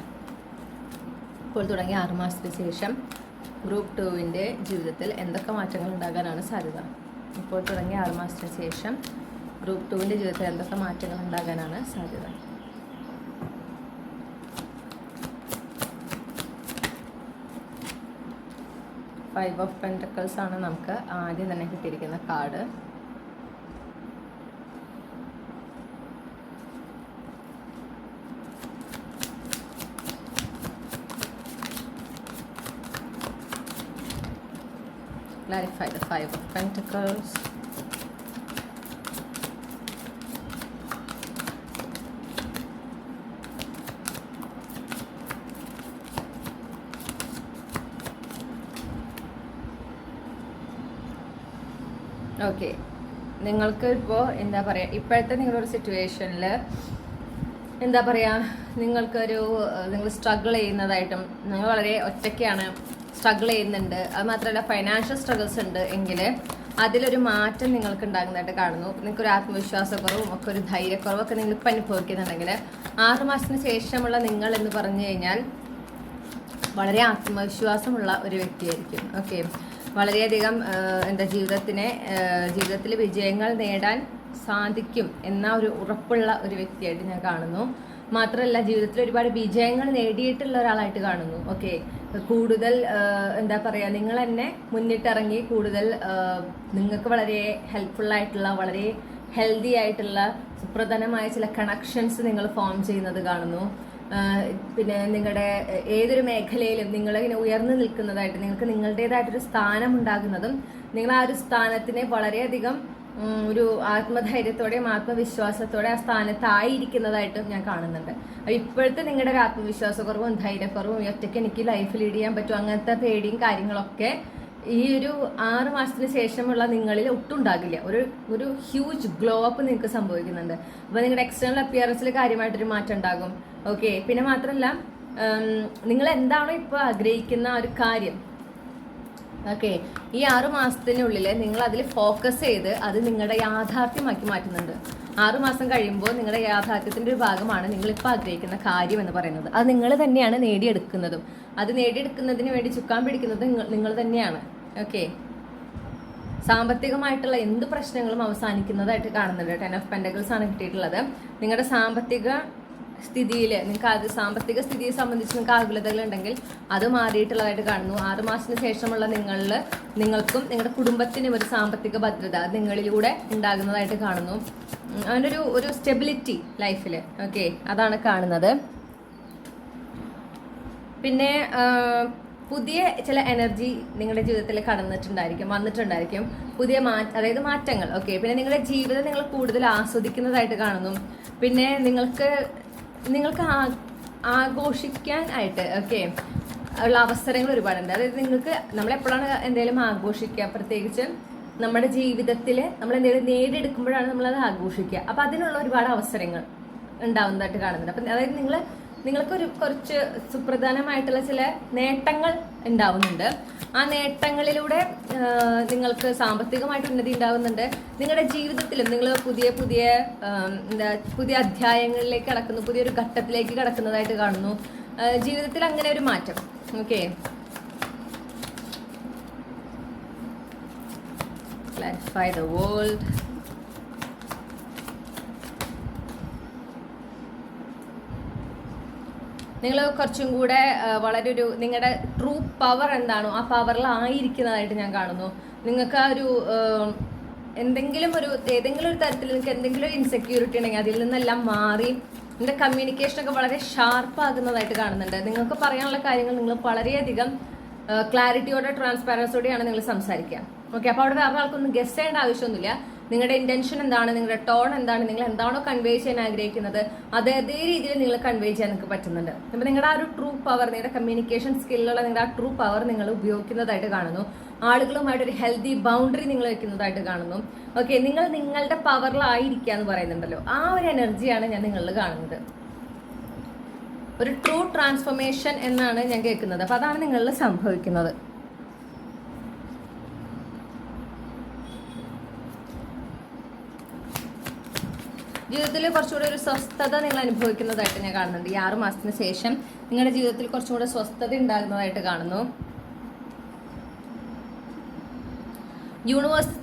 ഇപ്പോൾ തുടങ്ങി 6 മാസത്തിന് ശേഷം ഗ്രൂപ്പ് 2വിൻ്റെ ജീവിതത്തിൽ എന്തൊക്കെ മാറ്റങ്ങൾ ഉണ്ടാകാനാണ് സാധ്യത? ഇപ്പോൾ തുടങ്ങി 6 മാസത്തിന് ശേഷം ഗ്രൂപ്പ് 2വിൻ്റെ ജീവിതത്തിൽ എന്തൊക്കെ മാറ്റങ്ങൾ ഉണ്ടാകാനാണ് സാധ്യത? ഫൈവ് ഓഫ് പെൻറ്റക്കിൾസ് ആണ് നമുക്ക് ആദ്യം തന്നെ കിട്ടിയിരിക്കുന്ന card. Clarify the Five of Pentacles. Okay, നിങ്ങൾക്ക് ഇപ്പോൾ എന്താ പറയുക, ഇപ്പോഴത്തെ നിങ്ങളൊരു സിറ്റുവേഷനിൽ എന്താ പറയുക, നിങ്ങൾ സ്ട്രഗിൾ ചെയ്യുന്നതായിട്ടും, നിങ്ങൾ വളരെ ഒറ്റയ്ക്കാണ്, സ്ട്രഗിൾ ചെയ്യുന്നുണ്ട്. അത് മാത്രമല്ല ഫൈനാൻഷ്യൽ സ്ട്രഗിൾസ് ഉണ്ട് എങ്കിൽ അതിലൊരു മാറ്റം നിങ്ങൾക്ക് ഉണ്ടാകുന്നതായിട്ട് കാണുന്നു. നിങ്ങൾക്കൊരു ആത്മവിശ്വാസക്കുറവും ഒക്കെ ഒരു ധൈര്യക്കുറവൊക്കെ നിങ്ങളിപ്പോൾ അനുഭവിക്കുന്നുണ്ടെങ്കിൽ 6 മാസത്തിന് ശേഷമുള്ള നിങ്ങൾ എന്ന് പറഞ്ഞു കഴിഞ്ഞാൽ വളരെ ആത്മവിശ്വാസമുള്ള ഒരു വ്യക്തിയായിരിക്കും. ഓക്കെ, വളരെയധികം ജീവിതത്തിൽ വിജയങ്ങൾ നേടാൻ സാധിക്കും എന്ന ഒരു ഉറപ്പുള്ള ഒരു വ്യക്തിയായിട്ട് ഞാൻ കാണുന്നു. മാത്രമല്ല ജീവിതത്തിൽ ഒരുപാട് വിജയങ്ങൾ നേടിയിട്ടുള്ള ഒരാളായിട്ട് കാണുന്നു. ഓക്കെ, കൂടുതൽ എന്താ പറയുക, നിങ്ങൾ തന്നെ മുന്നിട്ടിറങ്ങി കൂടുതൽ നിങ്ങൾക്ക് വളരെ ഹെൽപ്ഫുള്ളായിട്ടുള്ള, വളരെ ഹെൽത്തി ആയിട്ടുള്ള സുപ്രധാനമായ ചില കണക്ഷൻസ് നിങ്ങൾ ഫോം ചെയ്യുന്നത് കാണുന്നു. പിന്നെ നിങ്ങളുടെ ഏതൊരു മേഖലയിലും നിങ്ങളിങ്ങനെ ഉയർന്നു നിൽക്കുന്നതായിട്ട്, നിങ്ങൾക്ക് നിങ്ങളുടേതായിട്ടൊരു സ്ഥാനം ഉണ്ടാകുന്നതും, നിങ്ങൾ ആ ഒരു സ്ഥാനത്തിനെ വളരെയധികം ഒരു ആത്മധൈര്യത്തോടെയും ആത്മവിശ്വാസത്തോടെ ആ സ്ഥാനത്തായിരിക്കുന്നതായിട്ടും ഞാൻ കാണുന്നുണ്ട്. ഇപ്പോഴത്തെ നിങ്ങളുടെ ഒരു ആത്മവിശ്വാസക്കുറവും ധൈര്യക്കുറവും ഒറ്റയ്ക്ക് എനിക്ക് ലൈഫ് ലീഡ് ചെയ്യാൻ പറ്റും അങ്ങനത്തെ പേടിയും കാര്യങ്ങളൊക്കെ ഈ ഒരു 6 മാസത്തിന് ശേഷമുള്ള നിങ്ങളിൽ ഒട്ടും ഉണ്ടാകില്ല. ഒരു ഹ്യൂജ് ഗ്ലോ അപ്പ് നിങ്ങൾക്ക് സംഭവിക്കുന്നുണ്ട്. അപ്പോൾ നിങ്ങളുടെ എക്സ്റ്റേണൽ അപ്പിയറൻസിൽ കാര്യമായിട്ടൊരു മാറ്റം ഉണ്ടാകും. ഓക്കെ, പിന്നെ മാത്രമല്ല നിങ്ങൾ എന്താണോ ഇപ്പോൾ ആഗ്രഹിക്കുന്ന ഒരു കാര്യം, ഓക്കെ, ഈ 6 മാസത്തിനുള്ളിൽ നിങ്ങൾ അതിൽ ഫോക്കസ് ചെയ്ത് അത് നിങ്ങളുടെ യാഥാർത്ഥ്യമാക്കി മാറ്റുന്നുണ്ട്. 6 മാസം കഴിയുമ്പോൾ നിങ്ങളുടെ യാഥാർത്ഥ്യത്തിൻ്റെ ഒരു ഭാഗമാണ് നിങ്ങളിപ്പോൾ ആഗ്രഹിക്കുന്ന കാര്യം എന്ന് പറയുന്നത്. അത് നിങ്ങൾ തന്നെയാണ് നേടിയെടുക്കുന്നതും. അത് നേടിയെടുക്കുന്നതിന് വേണ്ടി ചുക്കാൻ പിടിക്കുന്നത് നിങ്ങൾ തന്നെയാണ്. ഓക്കെ, സാമ്പത്തികമായിട്ടുള്ള എന്ത് പ്രശ്നങ്ങളും അവസാനിക്കുന്നതായിട്ട് കാണുന്നുണ്ട്. 10 ഓഫ് പെൻറ്റക്കിൾസ് ആണ് കിട്ടിയിട്ടുള്ളത്. നിങ്ങളുടെ സാമ്പത്തിക സ്ഥിതിയിൽ സാമ്പത്തിക സ്ഥിതിയെ സംബന്ധിച്ച് നിങ്ങൾക്ക് ആകുലതകളുണ്ടെങ്കിൽ അത് മാറിയിട്ടുള്ളതായിട്ട് കാണുന്നു. 6 മാസത്തിന് ശേഷമുള്ള നിങ്ങൾക്കും നിങ്ങളുടെ കുടുംബത്തിനും ഒരു സാമ്പത്തിക ഭദ്രത നിങ്ങളിലൂടെ ഉണ്ടാകുന്നതായിട്ട് കാണുന്നു. അതിനൊരു സ്റ്റെബിലിറ്റി ലൈഫിൽ. ഓക്കെ, അതാണ് കാണുന്നത്. പിന്നെ പുതിയ ചില എനർജി നിങ്ങളുടെ ജീവിതത്തിൽ വന്നിട്ടുണ്ടായിരിക്കും. പുതിയ അതായത് മാറ്റങ്ങൾ. ഓക്കെ, പിന്നെ നിങ്ങളുടെ ജീവിതം നിങ്ങൾ കൂടുതൽ ആസ്വദിക്കുന്നതായിട്ട് കാണുന്നു. പിന്നെ നിങ്ങൾക്ക് ആഘോഷിക്കാനായിട്ട് ഓക്കെ ഉള്ള അവസരങ്ങൾ ഒരുപാടുണ്ട്. അതായത് നമ്മളെപ്പോഴാണ് എന്തെങ്കിലും ആഘോഷിക്കുക, പ്രത്യേകിച്ച് നമ്മുടെ ജീവിതത്തിൽ നമ്മൾ എന്തെങ്കിലും നേടിയെടുക്കുമ്പോഴാണ് നമ്മളത് ആഘോഷിക്കുക. അപ്പം അതിനുള്ള ഒരുപാട് അവസരങ്ങൾ ഉണ്ടാവുന്നതായിട്ട് കാണുന്നുണ്ട്. അപ്പം അതായത് നിങ്ങൾക്ക് കുറച്ച് സുപ്രധാനമായിട്ടുള്ള ചില നേട്ടങ്ങൾ ഉണ്ടാവുന്നുണ്ട്. ആ നേട്ടങ്ങളിലൂടെ നിങ്ങൾക്ക് സാമ്പത്തികമായിട്ട് ഉന്നതി ഉണ്ടാകുന്നുണ്ട്. നിങ്ങളുടെ ജീവിതത്തിലും നിങ്ങൾ പുതിയ അധ്യായങ്ങളിലേക്ക് കടക്കുന്നു, പുതിയൊരു ഘട്ടത്തിലേക്ക് കടക്കുന്നതായിട്ട് കാണുന്നു. ജീവിതത്തിൽ അങ്ങനെ ഒരു മാറ്റം. Okay, clarify the world. നിങ്ങൾ കുറച്ചും കൂടെ വളരെ ഒരു നിങ്ങളുടെ ട്രൂ പവർ എന്താണോ ആ പവറിലായിരിക്കുന്നതായിട്ട് ഞാൻ കാണുന്നു. നിങ്ങൾക്ക് ആ ഒരു ഏതെങ്കിലും ഒരു തരത്തിൽ നിങ്ങൾക്ക് എന്തെങ്കിലും ഒരു ഇൻസെക്യൂരിറ്റി ഉണ്ടെങ്കിൽ അതിൽ നിന്നെല്ലാം മാറി നിങ്ങളുടെ കമ്മ്യൂണിക്കേഷനൊക്കെ വളരെ ഷാർപ്പാകുന്നതായിട്ട് കാണുന്നുണ്ട്. നിങ്ങൾക്ക് പറയാനുള്ള കാര്യങ്ങൾ നിങ്ങൾ വളരെയധികം ക്ലാരിറ്റിയോടെ ട്രാൻസ്പാരൻസിയോടെയാണ് നിങ്ങൾ സംസാരിക്കുക. ഓക്കെ, അപ്പോൾ അവിടെ വേറെ ആൾക്കൊന്നും ഗസ് ചെയ്യേണ്ട ആവശ്യമൊന്നുമില്ല. നിങ്ങളുടെ ഇന്റൻഷൻ എന്താണ്, നിങ്ങളുടെ ടോൺ എന്താണ്, നിങ്ങൾ എന്താണോ കൺവേ ചെയ്യാൻ ആഗ്രഹിക്കുന്നത് അതേ രീതിയിൽ നിങ്ങൾ കൺവേ ചെയ്യാൻ നിങ്ങൾക്ക് പറ്റുന്നുണ്ട്. അപ്പോൾ നിങ്ങളുടെ ആ ഒരു ട്രൂ പവർ, നിങ്ങളുടെ കമ്മ്യൂണിക്കേഷൻ സ്കില്ലുള്ള നിങ്ങളുടെ ആ ട്രൂ പവർ നിങ്ങൾ ഉപയോഗിക്കുന്നതായിട്ട് കാണുന്നു. ആളുകളുമായിട്ട് ഒരു ഹെൽത്തി ബൗണ്ടറി നിങ്ങൾ വെക്കുന്നതായിട്ട് കാണുന്നു. ഓക്കെ, നിങ്ങൾ നിങ്ങളുടെ പവറിലായിരിക്കുക എന്ന് പറയുന്നുണ്ടല്ലോ, ആ ഒരു എനർജിയാണ് ഞാൻ നിങ്ങളിൽ കാണുന്നത്. ഒരു ട്രൂ ട്രാൻസ്ഫോർമേഷൻ എന്നാണ് ഞാൻ കേൾക്കുന്നത്. അപ്പോൾ അതാണ് നിങ്ങളിൽ സംഭവിക്കുന്നത്. ജീവിതത്തിൽ കുറച്ചുകൂടെ ഒരു സ്വസ്ഥത നിങ്ങൾ അനുഭവിക്കുന്നതായിട്ട് ഞാൻ കാണുന്നുണ്ട്. ഈ 6 മാസത്തിന് ശേഷം നിങ്ങളുടെ ജീവിതത്തിൽ കുറച്ചുകൂടെ സ്വസ്ഥത ഉണ്ടാകുന്നതായിട്ട് കാണുന്നു. യൂണിവേഴ്സ്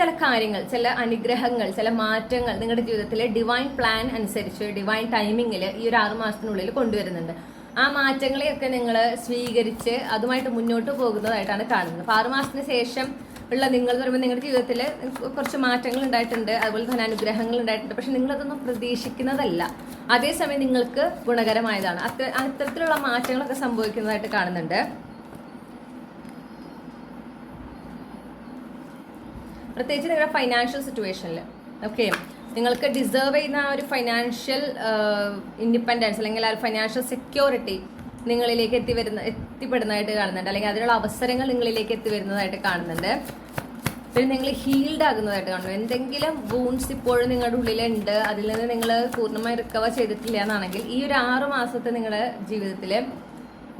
ചില കാര്യങ്ങൾ, ചില അനുഗ്രഹങ്ങൾ, ചില മാറ്റങ്ങൾ നിങ്ങളുടെ ജീവിതത്തിലെ ഡിവൈൻ പ്ലാൻ അനുസരിച്ച് ഡിവൈൻ ടൈമിങ്ങിൽ ഈ ഒരു 6 മാസത്തിനുള്ളിൽ കൊണ്ടുവരുന്നുണ്ട്. ആ മാറ്റങ്ങളെയൊക്കെ നിങ്ങൾ സ്വീകരിച്ച് അതുമായിട്ട് മുന്നോട്ട് പോകുന്നതായിട്ടാണ് കാണുന്നത്. അപ്പോൾ 6 മാസത്തിന് ശേഷം ഉള്ള നിങ്ങൾ എന്ന് പറയുമ്പോൾ നിങ്ങളുടെ ജീവിതത്തിൽ കുറച്ച് മാറ്റങ്ങൾ ഉണ്ടായിട്ടുണ്ട്, അതുപോലെ തന്നെ അനുഗ്രഹങ്ങൾ ഉണ്ടായിട്ടുണ്ട്. പക്ഷെ നിങ്ങളതൊന്നും പ്രതീക്ഷിക്കുന്നതല്ല, അതേസമയം നിങ്ങൾക്ക് ഗുണകരമായതാണ്. അത്തരത്തിലുള്ള മാറ്റങ്ങളൊക്കെ സംഭവിക്കുന്നതായിട്ട് കാണുന്നുണ്ട്. പ്രത്യേകിച്ച് നിങ്ങളുടെ ഫൈനാൻഷ്യൽ സിറ്റുവേഷനിൽ ഓക്കെ, നിങ്ങൾക്ക് ഡിസേർവ് ചെയ്യുന്ന ആ ഒരു ഫൈനാൻഷ്യൽ ഇൻഡിപെൻഡൻസ് അല്ലെങ്കിൽ ആ ഒരു ഫൈനാൻഷ്യൽ സെക്യൂരിറ്റി നിങ്ങളിലേക്ക് എത്തിപ്പെടുന്നതായിട്ട് കാണുന്നുണ്ട്. അല്ലെങ്കിൽ അതിനുള്ള അവസരങ്ങൾ നിങ്ങളിലേക്ക് എത്തിവരുന്നതായിട്ട് കാണുന്നുണ്ട്. പിന്നെ നിങ്ങൾ ഹീൽഡ് ആകുന്നതായിട്ട് കാണുന്നു. എന്തെങ്കിലും വൂൺസ് ഇപ്പോഴും നിങ്ങളുടെ ഉള്ളിലുണ്ട്, അതിൽ നിന്ന് നിങ്ങൾ പൂർണ്ണമായി റിക്കവർ ചെയ്തിട്ടില്ല എന്നാണെങ്കിൽ ഈ ഒരു 6 മാസത്തെ നിങ്ങളുടെ ജീവിതത്തിൽ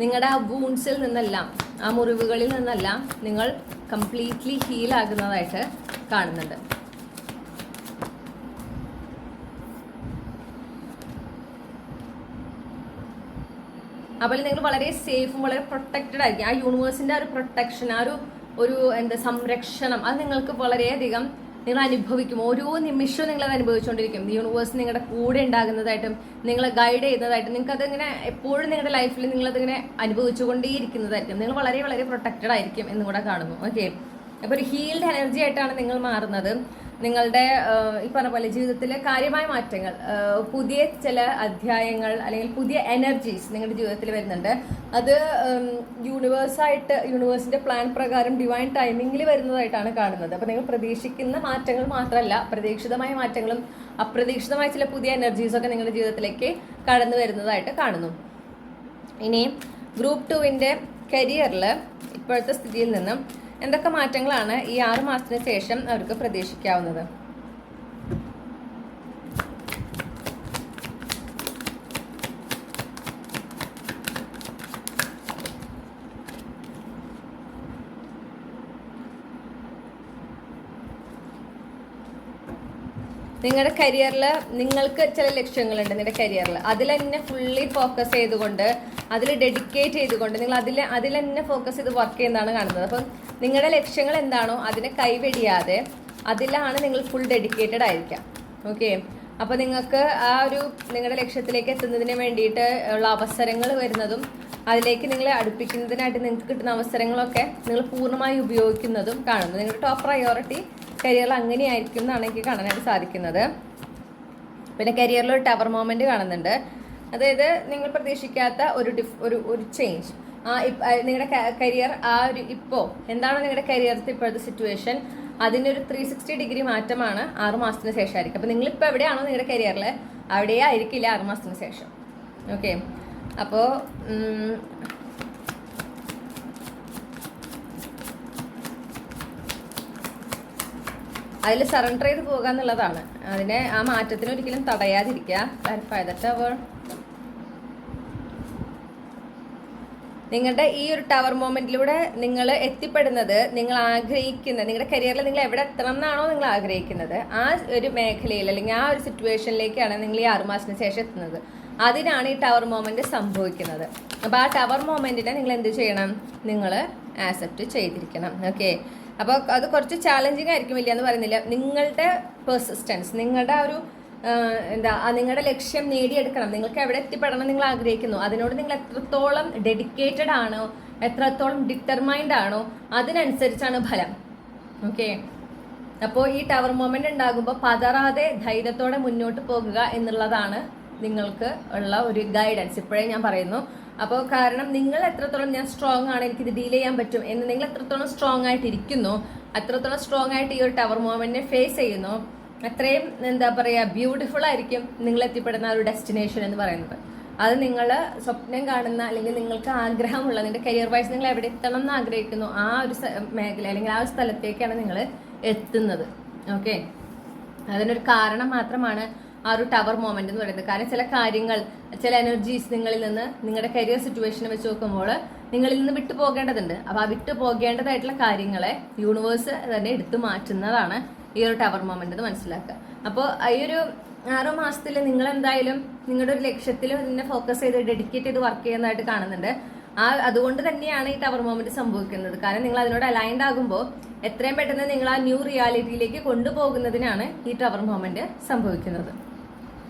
നിങ്ങളുടെ ആ വൂൺസിൽ നിന്നെല്ലാം, ആ മുറിവുകളിൽ നിന്നെല്ലാം നിങ്ങൾ കംപ്ലീറ്റ്ലി ഹീൽ ആകുന്നതായിട്ട് കാണുന്നുണ്ട്. അപ്പോൾ നിങ്ങൾ വളരെ സേഫും വളരെ പ്രൊട്ടക്റ്റഡ് ആയിരിക്കും. ആ യൂണിവേഴ്സിന്റെ ആ ഒരു പ്രൊട്ടക്ഷൻ, ആ ഒരു സംരക്ഷണം അത് നിങ്ങൾക്ക് വളരെയധികം നിങ്ങൾ അനുഭവിക്കും. ഓരോ നിമിഷവും നിങ്ങളത് അനുഭവിച്ചുകൊണ്ടിരിക്കും. യൂണിവേഴ്സ് നിങ്ങളുടെ കൂടെ ഉണ്ടാകുന്നതായിട്ടും നിങ്ങളെ ഗൈഡ് ചെയ്യുന്നതായിട്ടും നിങ്ങൾക്ക് അതിങ്ങനെ എപ്പോഴും നിങ്ങളുടെ ലൈഫിൽ നിങ്ങളതിങ്ങനെ അനുഭവിച്ചുകൊണ്ടേയിരിക്കുന്നതായിരിക്കും. നിങ്ങൾ വളരെ വളരെ പ്രൊട്ടക്റ്റഡ് ആയിരിക്കും എന്നും കൂടെ കാണുന്നു. ഓക്കെ, അപ്പോൾ ഒരു ഹീൽഡ് എനർജി ആയിട്ടാണ് നിങ്ങൾ മാറുന്നത്. നിങ്ങളുടെ ഈ പറഞ്ഞ പോലെ ജീവിതത്തിലെ കാര്യമായ മാറ്റങ്ങൾ, പുതിയ ചില അധ്യായങ്ങൾ അല്ലെങ്കിൽ പുതിയ എനർജീസ് നിങ്ങളുടെ ജീവിതത്തിൽ വരുന്നുണ്ട്. അത് യൂണിവേഴ്സിന്റെ പ്ലാൻ പ്രകാരം ഡിവൈൻ ടൈമിങ്ങിൽ വരുന്നതായിട്ടാണ് കാണുന്നത്. അപ്പോൾ നിങ്ങൾ പ്രതീക്ഷിക്കുന്ന മാറ്റങ്ങൾ മാത്രമല്ല, പ്രതീക്ഷിതമായ മാറ്റങ്ങളും അപ്രതീക്ഷിതമായ ചില പുതിയ എനർജീസൊക്കെ നിങ്ങളുടെ ജീവിതത്തിലേക്ക് കടന്നു വരുന്നതായിട്ട് കാണുന്നു. ഇനി ഗ്രൂപ്പ് 2-ന്റെ കരിയറിൽ ഇപ്പോഴത്തെ സ്ഥിതിയിൽ നിന്നും എന്തൊക്കെ മാറ്റങ്ങളാണ് ഈ 6 മാസത്തിന് ശേഷം അവർക്ക് പ്രതീക്ഷിക്കാവുന്നത്? നിങ്ങളുടെ കരിയറിൽ നിങ്ങൾക്ക് ചില ലക്ഷ്യങ്ങളുണ്ട്. നിങ്ങളുടെ കരിയറിൽ അതിൽ തന്നെ ഫുള്ളി ഫോക്കസ് ചെയ്തുകൊണ്ട്, അതിൽ ഡെഡിക്കേറ്റ് ചെയ്തുകൊണ്ട് നിങ്ങൾ അതിൽ തന്നെ ഫോക്കസ് ചെയ്ത് വർക്ക് ചെയ്യുന്നതാണ് കാണുന്നത്. അപ്പം നിങ്ങളുടെ ലക്ഷ്യങ്ങൾ എന്താണോ അതിനെ കൈവെടിയാതെ അതിലാണ് നിങ്ങൾ ഫുൾ ഡെഡിക്കേറ്റഡ് ആയിരിക്കാം. ഓക്കെ, അപ്പോൾ നിങ്ങൾക്ക് ആ ഒരു നിങ്ങളുടെ ലക്ഷ്യത്തിലേക്ക് എത്തുന്നതിന് വേണ്ടിയിട്ട് ഉള്ള അവസരങ്ങൾ വരുന്നതും അതിലേക്ക് നിങ്ങളെ അടുപ്പിക്കുന്നതിനായിട്ട് നിങ്ങൾക്ക് കിട്ടുന്ന അവസരങ്ങളൊക്കെ നിങ്ങൾ പൂർണ്ണമായി ഉപയോഗിക്കുന്നതും കാണുന്നു. നിങ്ങളുടെ ടോപ്പ് പ്രയോറിറ്റി കരിയറിൽ അങ്ങനെയായിരിക്കും എന്നാണ് എനിക്ക് കാണാനായിട്ട് സാധിക്കുന്നത്. പിന്നെ കരിയറിൽ ഒരു ടവർ മൊമെന്റ് കാണുന്നുണ്ട്. അതായത് നിങ്ങൾ പ്രതീക്ഷിക്കാത്ത ഒരു ചേഞ്ച്. നിങ്ങളുടെ കരിയർ ഇപ്പോൾ എന്താണോ നിങ്ങളുടെ കരിയറിന്റെ ഇപ്പോഴത്തെ സിറ്റുവേഷൻ അതിനൊരു 360 ഡിഗ്രി മാറ്റമാണ് 6 മാസത്തിന് ശേഷമായിരിക്കും. അപ്പോൾ നിങ്ങളിപ്പോൾ എവിടെയാണോ നിങ്ങളുടെ കരിയറിൽ അവിടെ ആയിരിക്കില്ല 6 മാസത്തിന് ശേഷം. ഓക്കെ, അപ്പോൾ അതിൽ സറണ്ടർ ചെയ്ത് പോകുക എന്നുള്ളതാണ്. അതിനെ ആ മാറ്റത്തിന് ഒരിക്കലും തടയാതിരിക്കുക. നിങ്ങളുടെ ഈ ഒരു ടവർ മൊമെന്റിലൂടെ നിങ്ങൾ എത്തിപ്പെടുന്നത് നിങ്ങൾ ആഗ്രഹിക്കുന്ന നിങ്ങളുടെ കരിയറിൽ നിങ്ങൾ എവിടെ എത്തണം എന്നാണോ നിങ്ങൾ ആഗ്രഹിക്കുന്നത് ആ ഒരു മേഖലയിൽ അല്ലെങ്കിൽ ആ ഒരു സിറ്റുവേഷനിലേക്കാണ് നിങ്ങൾ ഈ 6 മാസത്തിന് ശേഷം എത്തുന്നത്. അതിനാണ് ഈ ടവർ മൊമെന്റ് സംഭവിക്കുന്നത്. അപ്പോൾ ആ ടവർ മൊമെന്റിനെ നിങ്ങൾ എന്ത് ചെയ്യണം? നിങ്ങൾ ആക്സെപ്റ്റ് ചെയ്തിരിക്കണം. ഓക്കെ, അപ്പോൾ അത് കുറച്ച് ചാലഞ്ചിങ് ആയിരിക്കും, ഇല്ല എന്ന് പറയുന്നില്ല. നിങ്ങളുടെ പെർസിസ്റ്റൻസ്, നിങ്ങളുടെ ആ ഒരു എന്താ നിങ്ങളുടെ ലക്ഷ്യം നേടിയെടുക്കണം, നിങ്ങൾക്ക് എവിടെ എത്തിപ്പെടണം നിങ്ങൾ ആഗ്രഹിക്കുന്നു, അതിനോട് നിങ്ങൾ എത്രത്തോളം ഡെഡിക്കേറ്റഡ് ആണോ, എത്രത്തോളം ഡിറ്റർമൈൻഡ് ആണോ, അതിനനുസരിച്ചാണ് ഫലം. ഓക്കെ, അപ്പോൾ ഈ ടവർ മൊമെന്റ് ഉണ്ടാകുമ്പോൾ പതറാതെ ധൈര്യത്തോടെ മുന്നോട്ട് പോകുക എന്നുള്ളതാണ് നിങ്ങൾക്ക് ഉള്ള ഒരു ഗൈഡൻസ്. ഇപ്പോഴേ ഞാൻ പറയുന്നു. അപ്പോൾ കാരണം നിങ്ങൾ എത്രത്തോളം ഞാൻ സ്ട്രോങ് ആണ്, എനിക്കിത് ഡീൽ ചെയ്യാൻ പറ്റും എന്ന് നിങ്ങൾ എത്രത്തോളം സ്ട്രോങ് ആയിട്ട് ഇരിക്കുന്നു, അത്രത്തോളം സ്ട്രോങ് ആയിട്ട് ഈ ഒരു ടവർ മൊമെന്റിനെ ഫേസ് ചെയ്യുന്നു, അത്രയും എന്താ പറയുക ബ്യൂട്ടിഫുൾ ആയിരിക്കും നിങ്ങൾ എത്തിപ്പെടുന്ന ഒരു ഡെസ്റ്റിനേഷൻ എന്ന് പറയുന്നത്. അത് നിങ്ങൾ സ്വപ്നം കാണുന്ന അല്ലെങ്കിൽ നിങ്ങൾക്ക് ആഗ്രഹമുള്ള നിങ്ങളുടെ കരിയർ വൈസ് നിങ്ങൾ എവിടെ എത്തണം എന്ന് ആഗ്രഹിക്കുന്നു ആ ഒരു മേഖല അല്ലെങ്കിൽ ആ ഒരു സ്ഥലത്തേക്കാണ് നിങ്ങൾ എത്തുന്നത്. ഓക്കെ, അതിനൊരു കാരണം മാത്രമാണ് ആ ഒരു ടവർ മൊമെന്റ് എന്ന് പറയുന്നത്. കാരണം ചില കാര്യങ്ങൾ, ചില എനർജീസ് നിങ്ങളിൽ നിന്ന് നിങ്ങളുടെ കരിയർ സിറ്റുവേഷനെ വെച്ച് നോക്കുമ്പോൾ നിങ്ങളിൽ നിന്ന് വിട്ടു പോകേണ്ടതുണ്ട്. അപ്പോൾ ആ വിട്ടു പോകേണ്ടതായിട്ടുള്ള കാര്യങ്ങളെ യൂണിവേഴ്സ് തന്നെ എടുത്തു മാറ്റുന്നതാണ് ഈ ഒരു ടവർ മൊമെന്റ് എന്ന് മനസ്സിലാക്കുക. അപ്പോൾ ഈ ഒരു 6 മാസത്തിൽ നിങ്ങൾ എന്തായാലും നിങ്ങളുടെ ഒരു ലക്ഷ്യത്തിൽ ഇതിനെ ഫോക്കസ് ചെയ്ത് ഡെഡിക്കേറ്റ് ചെയ്ത് വർക്ക് ചെയ്യുന്നതായിട്ട് കാണുന്നുണ്ട്. അതുകൊണ്ട് തന്നെയാണ് ഈ ടവർ മൊമെന്റ് സംഭവിക്കുന്നത്. കാരണം നിങ്ങൾ അതിനോട് അലൈൻഡ് ആകുമ്പോൾ എത്രയും പെട്ടെന്ന് നിങ്ങൾ ആ ന്യൂ റിയാലിറ്റിയിലേക്ക് കൊണ്ടുപോകുന്നതിനാണ് ഈ ടവർ മൊമെന്റ് സംഭവിക്കുന്നത്.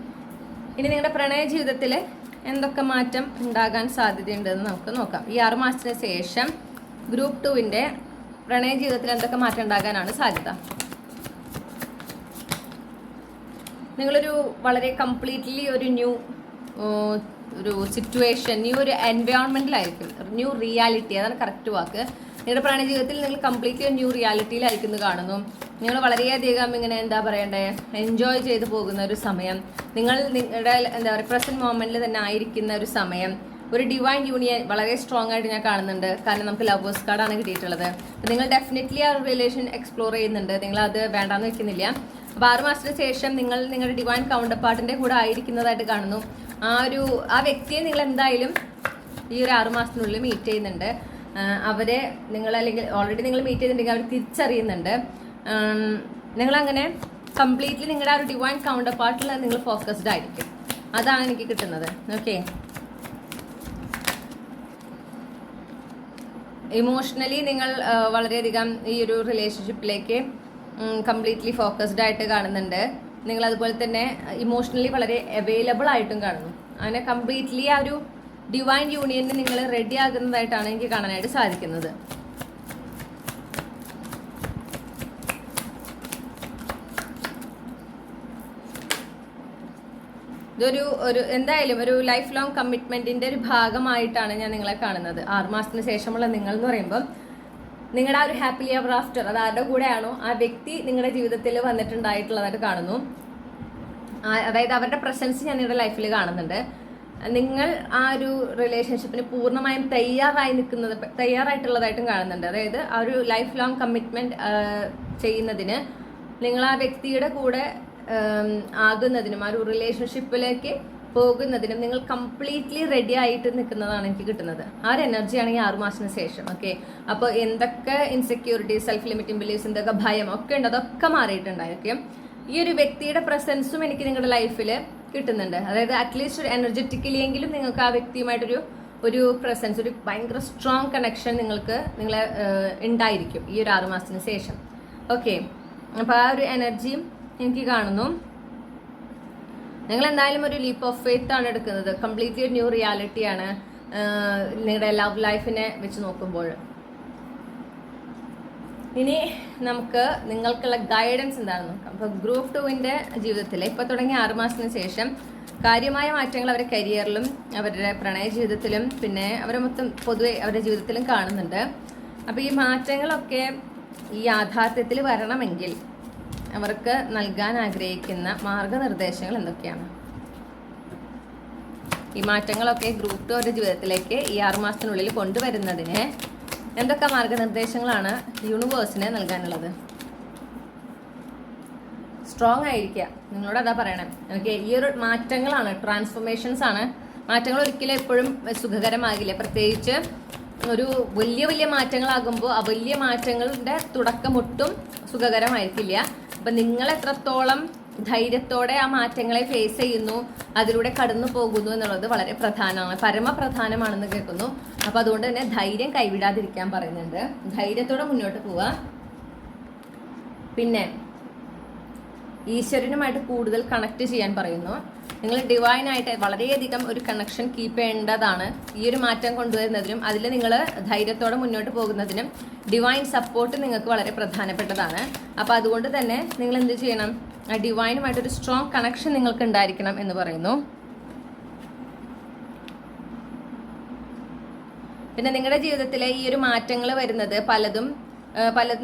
ഇനി നിങ്ങളുടെ പ്രണയ ജീവിതത്തിൽ എന്തൊക്കെ മാറ്റം ഉണ്ടാകാൻ സാധ്യതയുണ്ടെന്ന് നമുക്ക് നോക്കാം. ഈ 6 മാസത്തിന് ശേഷം ഗ്രൂപ്പ് 2-ന്റെ പ്രണയ ജീവിതത്തിൽ എന്തൊക്കെ മാറ്റം ഉണ്ടാകാനാണ് സാധ്യത? നിങ്ങളൊരു വളരെ കംപ്ലീറ്റ്ലി ഒരു ന്യൂ ഒരു സിറ്റുവേഷൻ, ന്യൂ ഒരു എൻവയോൺമെന്റിലായിരിക്കും, ന്യൂ റിയാലിറ്റി, അതാണ് കറക്റ്റ് വാക്ക്. നിങ്ങളുടെ പ്രണയ ജീവിതത്തിൽ നിങ്ങൾ കംപ്ലീറ്റ്ലി ഒരു ന്യൂ റിയാലിറ്റിയിലായിരിക്കും കാണുന്നു. നിങ്ങൾ വളരെയധികം ഇങ്ങനെ എന്താ പറയണ്ടേ, എൻജോയ് ചെയ്ത് പോകുന്ന ഒരു സമയം, നിങ്ങൾ നിങ്ങളുടെ എന്താ പറയുക പ്രസന്റ് മൊമെന്റിൽ തന്നെ ആയിരിക്കുന്ന ഒരു സമയം, ഒരു ഡിവൈൻ യൂണിയൻ വളരെ സ്ട്രോങ് ആയിട്ട് ഞാൻ കാണുന്നുണ്ട്. കാരണം നമുക്ക് ലവേഴ്സ് കാർഡാണ് കിട്ടിയിട്ടുള്ളത്. അപ്പം നിങ്ങൾ ഡെഫിനറ്റ്ലി ആ റിലേഷൻ എക്സ്പ്ലോർ ചെയ്യുന്നുണ്ട്, നിങ്ങൾ അത് വേണ്ടാന്ന് വെക്കുന്നില്ല. അപ്പോൾ 6 മാസത്തിന് ശേഷം നിങ്ങൾ നിങ്ങളുടെ ഡിവൈൻ കൗണ്ടർ പാർട്ടിന്റെ കൂടെ ആയിരിക്കുന്നതായിട്ട് കാണുന്നു. ആ വ്യക്തിയെ നിങ്ങൾ എന്തായാലും ഈ ഒരു 6 മാസത്തിനുള്ളിൽ മീറ്റ് ചെയ്യുന്നുണ്ട്. അവരെ നിങ്ങൾ അല്ലെങ്കിൽ ഓൾറെഡി നിങ്ങൾ മീറ്റ് ചെയ്തിട്ടുണ്ടെങ്കിൽ അവർ തിരിച്ചറിയുന്നുണ്ട്. നിങ്ങളങ്ങനെ കംപ്ലീറ്റ്ലി നിങ്ങളുടെ ആ ഒരു ഡിവൈൻ കൗണ്ടർ പാർട്ടിൽ നിങ്ങൾ ഫോക്കസ്ഡ് ആയിരിക്കും. അതാണ് എനിക്ക് കിട്ടുന്നത്. ഓക്കെ, ഇമോഷണലി നിങ്ങൾ വളരെയധികം ഈ ഒരു റിലേഷൻഷിപ്പിലേക്ക് കംപ്ലീറ്റ്ലി ഫോക്കസ്ഡ് ആയിട്ട് കാണുന്നുണ്ട്. നിങ്ങൾ അതുപോലെ തന്നെ ഇമോഷണലി വളരെ അവൈലബിൾ ആയിട്ടും കാണുന്നു. അങ്ങനെ കംപ്ലീറ്റ്ലി ആ ഒരു ഡിവൈൻ യൂണിയനിൽ നിങ്ങൾ റെഡി ആകുന്നതായിട്ടാണ് എനിക്ക് കാണാനായിട്ട് സാധിക്കുന്നത്. ഇതൊരു എന്തായാലും ഒരു ലൈഫ് ലോങ് കമ്മിറ്റ്മെന്റിന്റെ ഒരു ഭാഗമായിട്ടാണ് ഞാൻ നിങ്ങളെ കാണുന്നത്. 6 മാസത്തിന് ശേഷമുള്ള നിങ്ങൾ എന്ന് പറയുമ്പോൾ നിങ്ങളുടെ ആ ഒരു ഹാപ്പിലി എവർ ആഫ്റ്റർ അത് ആരുടെ കൂടെയാണോ ആ വ്യക്തി നിങ്ങളുടെ ജീവിതത്തിൽ വന്നിട്ടുണ്ടായിട്ടുള്ളതായിട്ട് കാണുന്നു. അതായത് അവരുടെ പ്രസൻസ് ഞാൻ നിങ്ങളുടെ ലൈഫിൽ കാണുന്നുണ്ട്. നിങ്ങൾ ആ ഒരു റിലേഷൻഷിപ്പിന് പൂർണ്ണമായും തയ്യാറായിട്ടുള്ളതായിട്ടും കാണുന്നുണ്ട്. അതായത് ആ ഒരു ലൈഫ് ലോങ് കമ്മിറ്റ്മെന്റ് ചെയ്യുന്നതിന് നിങ്ങൾ ആ വ്യക്തിയുടെ കൂടെ ആകുന്നതിനും ആ ഒരു റിലേഷൻഷിപ്പിലേക്ക് പോകുന്നതിനും നിങ്ങൾ കംപ്ലീറ്റ്ലി റെഡി ആയിട്ട് നിൽക്കുന്നതാണ് എനിക്ക് കിട്ടുന്നത്. ആ ഒരു എനർജിയാണ് ഈ 6 മാസത്തിന് ശേഷം. ഓക്കെ, അപ്പോൾ എന്തൊക്കെ ഇൻസെക്യൂരിറ്റി, സെൽഫ് ലിമിറ്റിംഗ് ബിലീഫ്സ്, എന്തൊക്കെ ഭയം ഒക്കെ ഉണ്ട്, അതൊക്കെ മാറിയിട്ടുണ്ടായിരിക്കും. ഈ ഒരു വ്യക്തിയുടെ പ്രസൻസും എനിക്ക് നിങ്ങളുടെ ലൈഫിൽ കിട്ടുന്നുണ്ട്. അതായത് അറ്റ്ലീസ്റ്റ് ഒരു എനർജറ്റിക്കലി എങ്കിലും നിങ്ങൾക്ക് ആ വ്യക്തിയുമായിട്ടൊരു പ്രസൻസ്, ഒരു ഭയങ്കര സ്ട്രോങ് കണക്ഷൻ നിങ്ങളെ ഉണ്ടായിരിക്കും ഈ ഒരു 6 മാസത്തിന് ശേഷം. ഓക്കെ, അപ്പോൾ ആ ഒരു എനർജിയും എനിക്ക് കാണുന്നു. നിങ്ങൾ എന്തായാലും ഒരു ലീപ്പ് ഓഫ് ഫെയ്ത്ത് ആണ് എടുക്കുന്നത്. കംപ്ലീറ്റ്ലി ഒരു ന്യൂ റിയാലിറ്റിയാണ് നിങ്ങളുടെ ലവ് ലൈഫിനെ വെച്ച് നോക്കുമ്പോൾ. ഇനി നമുക്ക് നിങ്ങൾക്കുള്ള ഗൈഡൻസ് എന്താണെന്ന് നോക്കാം. അപ്പോൾ ഗ്രൂപ്പ് 2-ന്റെ ജീവിതത്തിൽ ഇപ്പോൾ തുടങ്ങിയ 6 മാസത്തിന് ശേഷം കാര്യമായ മാറ്റങ്ങൾ അവരുടെ കരിയറിലും അവരുടെ പ്രണയ ജീവിതത്തിലും പിന്നെ അവരെ മൊത്തം പൊതുവെ അവരുടെ ജീവിതത്തിലും കാണുന്നുണ്ട്. അപ്പോൾ ഈ മാറ്റങ്ങളൊക്കെ ഈ യാഥാർത്ഥ്യത്തിൽ വരണമെങ്കിൽ അവർക്ക് നൽകാൻ ആഗ്രഹിക്കുന്ന മാർഗനിർദ്ദേശങ്ങൾ എന്തൊക്കെയാണ്? ഈ മാറ്റങ്ങളൊക്കെ ഗ്രൂപ്പ് 2 അവരുടെ ജീവിതത്തിലേക്ക് ഈ 6 മാസത്തിനുള്ളിൽ കൊണ്ടുവരുന്നതിന് എന്തൊക്കെ മാർഗനിർദ്ദേശങ്ങളാണ് യൂണിവേഴ്സിന് നൽകാനുള്ളത്? സ്ട്രോങ് ആയിരിക്കുക, നിങ്ങളോട് അതാ പറയണം. ഓക്കെ, ഈ ഒരു മാറ്റങ്ങളാണ്, ട്രാൻസ്ഫോർമേഷൻസ് ആണ്. മാറ്റങ്ങൾ ഒരിക്കലും എപ്പോഴും സുഖകരമാകില്ല. പ്രത്യേകിച്ച് ഒരു വലിയ മാറ്റങ്ങളാകുമ്പോൾ ആ വലിയ മാറ്റങ്ങളുടെ തുടക്കം ഒട്ടും സുഖകരമായിരിക്കില്ല. അപ്പം നിങ്ങൾ എത്രത്തോളം ധൈര്യത്തോടെ ആ മാറ്റങ്ങളെ ഫേസ് ചെയ്യുന്നു, അതിലൂടെ കടന്നു പോകുന്നു എന്നുള്ളത് വളരെ പ്രധാനമാണ്, പരമപ്രധാനമാണെന്ന് കേൾക്കുന്നു. അപ്പം അതുകൊണ്ട് തന്നെ ധൈര്യം കൈവിടാതിരിക്കാൻ പറയുന്നുണ്ട്. ധൈര്യത്തോടെ മുന്നോട്ട് പോവുക. പിന്നെ ഈശ്വരനുമായിട്ട് കൂടുതൽ കണക്ട് ചെയ്യാൻ പറയുന്നു. നിങ്ങൾ ഡിവൈനായിട്ട് വളരെയധികം ഒരു കണക്ഷൻ കീപ്പ് ചെയ്യേണ്ടതാണ്. ഈ ഒരു മാറ്റം കൊണ്ടുവരുന്നതിനും അതിൽ നിങ്ങൾ ധൈര്യത്തോടെ മുന്നോട്ട് പോകുന്നതിനും ഡിവൈൻ സപ്പോർട്ട് നിങ്ങൾക്ക് വളരെ പ്രധാനപ്പെട്ടതാണ്. അപ്പോൾ അതുകൊണ്ട് തന്നെ നിങ്ങൾ എന്ത് ചെയ്യണം, ആ ഡിവൈനുമായിട്ടൊരു സ്ട്രോങ് കണക്ഷൻ നിങ്ങൾക്ക് ഉണ്ടായിരിക്കണം എന്ന് പറയുന്നു. പിന്നെ നിങ്ങളുടെ ജീവിതത്തിലെ ഈ ഒരു മാറ്റങ്ങൾ വരുന്നത് പലതും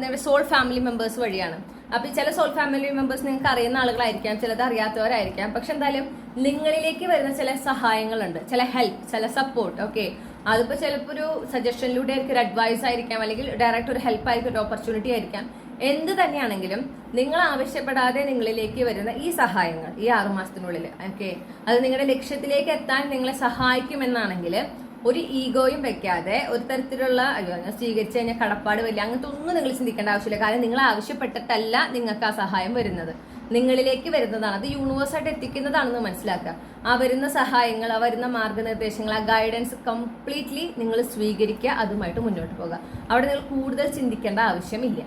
നിങ്ങളുടെ സോൾ ഫാമിലി മെമ്പേഴ്സ് വഴിയാണ്. അപ്പൊ ചില സോൾ ഫാമിലി മെമ്പേഴ്സ് നിങ്ങൾക്ക് അറിയുന്ന ആളുകളായിരിക്കാം, ചിലത് അറിയാത്തവരായിരിക്കാം. പക്ഷെ എന്തായാലും നിങ്ങളിലേക്ക് വരുന്ന ചില സഹായങ്ങളുണ്ട്, ചില ഹെൽപ്പ്, ചില സപ്പോർട്ട്. ഓക്കെ, അതിപ്പോ ചിലപ്പോൾ ഒരു സജഷനിലൂടെ ആയിരിക്കും, ഒരു അഡ്വൈസ് ആയിരിക്കാം, അല്ലെങ്കിൽ ഡയറക്റ്റ് ഒരു ഹെൽപ്പ് ആയിരിക്കും, ഒരു ഓപ്പർച്യൂണിറ്റി ആയിരിക്കാം. എന്ത് തന്നെയാണെങ്കിലും നിങ്ങൾ ആവശ്യപ്പെടാതെ നിങ്ങളിലേക്ക് വരുന്ന ഈ സഹായങ്ങൾ ഈ 6 മാസത്തിനുള്ളിൽ, ഓക്കെ, അത് നിങ്ങളുടെ ലക്ഷ്യത്തിലേക്ക് എത്താൻ നിങ്ങളെ സഹായിക്കുമെന്നാണെങ്കിൽ ഒരു ഈഗോയും വെക്കാതെ, ഒരു തരത്തിലുള്ള ഞാൻ സ്വീകരിച്ചു കഴിഞ്ഞാൽ കടപ്പാട് വലിയ അങ്ങനത്തെ ഒന്നും നിങ്ങൾ ചിന്തിക്കേണ്ട ആവശ്യമില്ല. കാരണം നിങ്ങൾ ആവശ്യപ്പെട്ടിട്ടല്ല നിങ്ങൾക്ക് ആ സഹായം വരുന്നത്, നിങ്ങളിലേക്ക് വരുന്നതാണ്. അത് യൂണിവേഴ്സായിട്ട് എത്തിക്കുന്നതാണെന്ന് മനസ്സിലാക്കുക. ആ വരുന്ന സഹായങ്ങൾ, ആ വരുന്ന മാർഗനിർദ്ദേശങ്ങൾ, ആ ഗൈഡൻസ് കംപ്ലീറ്റ്ലി നിങ്ങൾ സ്വീകരിക്കുക, അതുമായിട്ട് മുന്നോട്ട് പോകുക. അവിടെ നിങ്ങൾ കൂടുതൽ ചിന്തിക്കേണ്ട ആവശ്യമില്ല.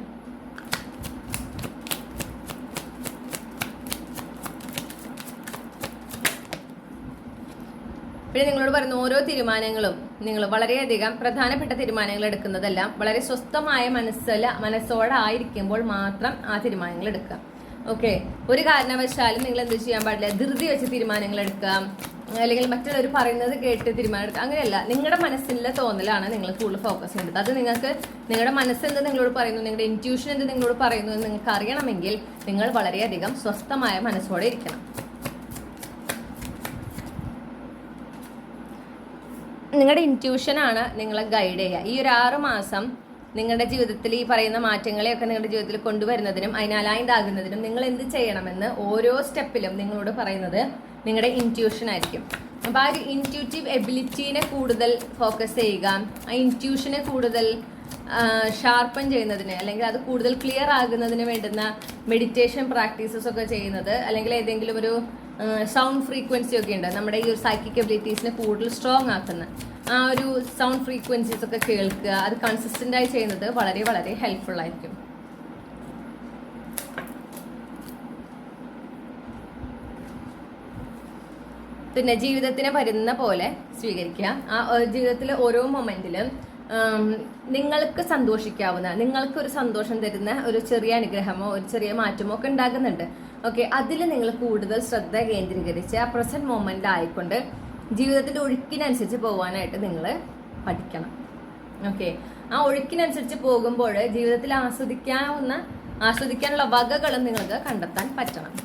പിന്നെ നിങ്ങളോട് പറയുന്ന ഓരോ തീരുമാനങ്ങളും നിങ്ങൾ വളരെയധികം പ്രധാനപ്പെട്ട തീരുമാനങ്ങൾ എടുക്കുന്നതെല്ലാം വളരെ സ്വസ്ഥമായ മനസ്സോടായിരിക്കുമ്പോൾ മാത്രം ആ തീരുമാനങ്ങൾ എടുക്കുക. ഓക്കെ, ഒരു കാരണവശാലും നിങ്ങൾ എന്ത് ചെയ്യാൻ പാടില്ല, ധൃതി വെച്ച് തീരുമാനങ്ങൾ എടുക്കാം, അല്ലെങ്കിൽ മറ്റുള്ളവർ പറയുന്നത് കേട്ട് തീരുമാനം എടുക്കുക, അങ്ങനെയല്ല. നിങ്ങളുടെ മനസ്സിലെ തോന്നലാണ് നിങ്ങൾ കൂടുതൽ ഫോക്കസ് ചെയ്യേണ്ടത്. അത് നിങ്ങൾക്ക് നിങ്ങളുടെ മനസ്സെന്ത് നിങ്ങളോട് പറയുന്നു, നിങ്ങളുടെ ഇൻറ്റ്യൂഷൻ എന്ത് നിങ്ങളോട് പറയുന്നു എന്ന് നിങ്ങൾക്ക് അറിയണമെങ്കിൽ നിങ്ങൾ വളരെയധികം സ്വസ്ഥമായ മനസ്സോടെ ഇരിക്കണം. നിങ്ങളുടെ ഇൻറ്റ്യൂഷനാണ് നിങ്ങളെ ഗൈഡ് ചെയ്യുക. ഈ ഒരു 6 മാസം നിങ്ങളുടെ ജീവിതത്തിൽ ഈ പറയുന്ന മാറ്റങ്ങളെയൊക്കെ നിങ്ങളുടെ ജീവിതത്തിൽ കൊണ്ടുവരുന്നതിനും അതിന് അലൈൻഡ് ആകുന്നതിനും നിങ്ങൾ എന്ത് ചെയ്യണമെന്ന് ഓരോ സ്റ്റെപ്പിലും നിങ്ങളോട് പറയുന്നത് നിങ്ങളുടെ ഇൻറ്റ്യൂഷൻ ആയിരിക്കും. അപ്പോൾ ആ ഒരു ഇൻറ്റ്യൂട്ടീവ് എബിലിറ്റീനെ കൂടുതൽ ഫോക്കസ് ചെയ്യുക, ആ ഇൻറ്റ്യൂഷനെ കൂടുതൽ ഷാർപ്പൻ ചെയ്യുന്നതിന്, അല്ലെങ്കിൽ അത് കൂടുതൽ ക്ലിയർ ആകുന്നതിന് വേണ്ടുന്ന മെഡിറ്റേഷൻ പ്രാക്ടീസസ് ഒക്കെ ചെയ്യുന്നത്, അല്ലെങ്കിൽ ഏതെങ്കിലും ഒരു സൗണ്ട് ഫ്രീക്വൻസി ഒക്കെ ഉണ്ട് നമ്മുടെ ഈ ഒരു സൈക്കിക് എബിലിറ്റീസിനെ കൂടുതൽ സ്ട്രോങ് ആക്കുന്ന ആ ഒരു സൗണ്ട് ഫ്രീക്വൻസീസ് ഒക്കെ കേൾക്കുക, അത് കൺസിസ്റ്റന്റ് ആയി ചെയ്യുന്നത് വളരെ വളരെ ഹെൽപ്ഫുൾ ആയിരിക്കും. പിന്നെ ജീവിതത്തിനെ വരുന്ന പോലെ സ്വീകരിക്കുക. ആ ജീവിതത്തിലെ ഓരോ മൊമെന്റിലും നിങ്ങൾക്ക് സന്തോഷിക്കാവുന്ന, നിങ്ങൾക്കൊരു സന്തോഷം തരുന്ന ഒരു ചെറിയ അനുഗ്രഹമോ ഒരു ചെറിയ മാറ്റമോ ഒക്കെ ഉണ്ടാകുന്നുണ്ട്. ഓക്കെ, അതിൽ നിങ്ങൾ കൂടുതൽ ശ്രദ്ധ കേന്ദ്രീകരിച്ച് ആ പ്രസന്റ് മൊമെന്റ് ആയിക്കൊണ്ട് ജീവിതത്തിന്റെ ഒഴുക്കിനനുസരിച്ച് പോകാനായിട്ട് നിങ്ങൾ പഠിക്കണം. ഓക്കെ, ആ ഒഴുക്കിനനുസരിച്ച് പോകുമ്പോൾ ജീവിതത്തിൽ ആസ്വദിക്കാനുള്ള വകകളും നിങ്ങൾക്ക് കണ്ടെത്താൻ പറ്റണം.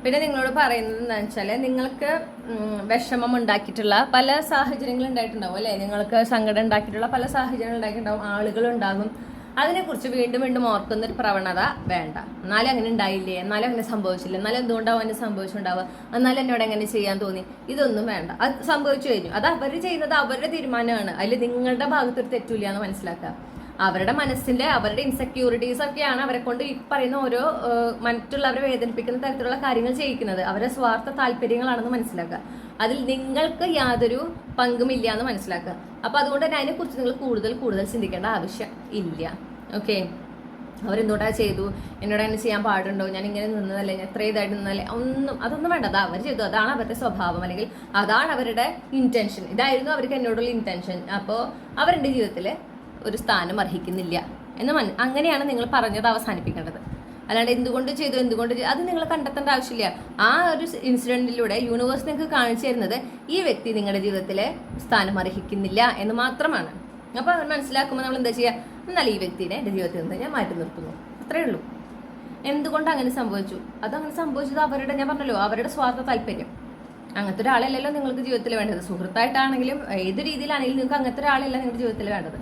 പിന്നെ നിങ്ങളോട് പറയുന്നത് എന്താണെന്ന് വെച്ചാൽ, നിങ്ങൾക്ക് വിഷമം ഉണ്ടാക്കിയിട്ടുള്ള പല സാഹചര്യങ്ങളും ഉണ്ടായിട്ടുണ്ടാവും അല്ലേ, നിങ്ങൾക്ക് സങ്കടം ഉണ്ടാക്കിയിട്ടുള്ള പല സാഹചര്യങ്ങൾ ഉണ്ടാക്കിയിട്ടുണ്ടാവും, ആളുകളുണ്ടാകും. അതിനെക്കുറിച്ച് വീണ്ടും വീണ്ടും ഓർക്കുന്നൊരു പ്രവണത വേണ്ട. എന്നാലും അങ്ങനെ ഉണ്ടായില്ലേ, എന്നാലും അങ്ങനെ സംഭവിച്ചില്ല, എന്നാലും എന്തുകൊണ്ടാവും അങ്ങനെ സംഭവിച്ചിട്ടുണ്ടാവുക, എന്നാലും എന്നോട് എങ്ങനെ ചെയ്യാൻ തോന്നി, ഇതൊന്നും വേണ്ട. അത് സംഭവിച്ചു കഴിഞ്ഞു, അത് അവർ ചെയ്യുന്നത് അവരുടെ തീരുമാനമാണ്, അതിൽ നിങ്ങളുടെ ഭാഗത്തൊരു തെറ്റില്ല എന്ന് മനസ്സിലാക്കുക. അവരുടെ മനസ്സിന്റെ അവരുടെ ഇൻസെക്യൂരിറ്റീസ് ഒക്കെയാണ് അവരെ കൊണ്ട് ഈ പറയുന്ന ഓരോ മറ്റുള്ളവരെ വേദനിപ്പിക്കുന്ന തരത്തിലുള്ള കാര്യങ്ങൾ ചെയ്യിക്കുന്നത്. അവരുടെ സ്വാർത്ഥ താല്പര്യങ്ങളാണെന്ന് മനസ്സിലാക്കുക. അതിൽ നിങ്ങൾക്ക് യാതൊരു പങ്കുമില്ല എന്ന് മനസ്സിലാക്കുക. അപ്പൊ അതുകൊണ്ട് തന്നെ അതിനെക്കുറിച്ച് നിങ്ങൾ കൂടുതൽ ചിന്തിക്കേണ്ട ആവശ്യം ഇല്ല. ഓക്കെ, അവരെന്തോട്ടാ ചെയ്തു, എന്നോട് അങ്ങനെ ചെയ്യാൻ പാടുണ്ടോ, ഞാൻ ഇങ്ങനെ നിന്നതല്ലേ, ഞാൻ എത്ര ഇതായിട്ട് നിന്നല്ലേ, അതൊന്നും വേണ്ട. അത് അവർ ചെയ്തു, അതാണ് അവരുടെ സ്വഭാവം, അല്ലെങ്കിൽ അതാണ് അവരുടെ ഇന്റൻഷൻ, ഇതായിരുന്നു അവർക്ക് എന്നോടുള്ള ഇന്റൻഷൻ. അപ്പോൾ അവരുടെ ജീവിതത്തിൽ ഒരു സ്ഥാനം അർഹിക്കുന്നില്ല എന്ന് അങ്ങനെയാണ് നിങ്ങൾ പറഞ്ഞത് അവസാനിപ്പിക്കേണ്ടത്. അല്ലാണ്ട് എന്തുകൊണ്ട് ചെയ്തു അത് നിങ്ങൾ കണ്ടെത്തേണ്ട ആവശ്യമില്ല. ആ ഒരു ഇൻസിഡന്റിലൂടെ യൂണിവേഴ്സ് നിങ്ങൾക്ക് കാണിച്ചു തരുന്നത് ഈ വ്യക്തി നിങ്ങളുടെ ജീവിതത്തിലെ സ്ഥാനം അർഹിക്കുന്നില്ല എന്ന് മാത്രമാണ്. അപ്പോൾ അത് മനസ്സിലാക്കുമ്പോൾ നമ്മൾ എന്താ ചെയ്യുക, എന്നാൽ ഈ വ്യക്തിനെ എൻ്റെ ജീവിതത്തിൽ നിന്ന് ഞാൻ മാറ്റി നിർത്തുന്നു, അത്രയേ ഉള്ളൂ. എന്തുകൊണ്ട് അങ്ങനെ സംഭവിച്ചു, അതങ്ങനെ സംഭവിച്ചത് അവരുടെ, ഞാൻ പറഞ്ഞല്ലോ, അവരുടെ സ്വാർത്ഥ താല്പര്യം. അങ്ങനത്തെ ഒരാളല്ലല്ലോ നിങ്ങൾക്ക് ജീവിതത്തിൽ വേണ്ടത്. സുഹൃത്തായിട്ടാണെങ്കിലും ഏത് രീതിയിലാണെങ്കിലും നിങ്ങൾക്ക് അങ്ങനത്തെ ഒരാളല്ല നിങ്ങളുടെ ജീവിതത്തിൽ വേണ്ടത്.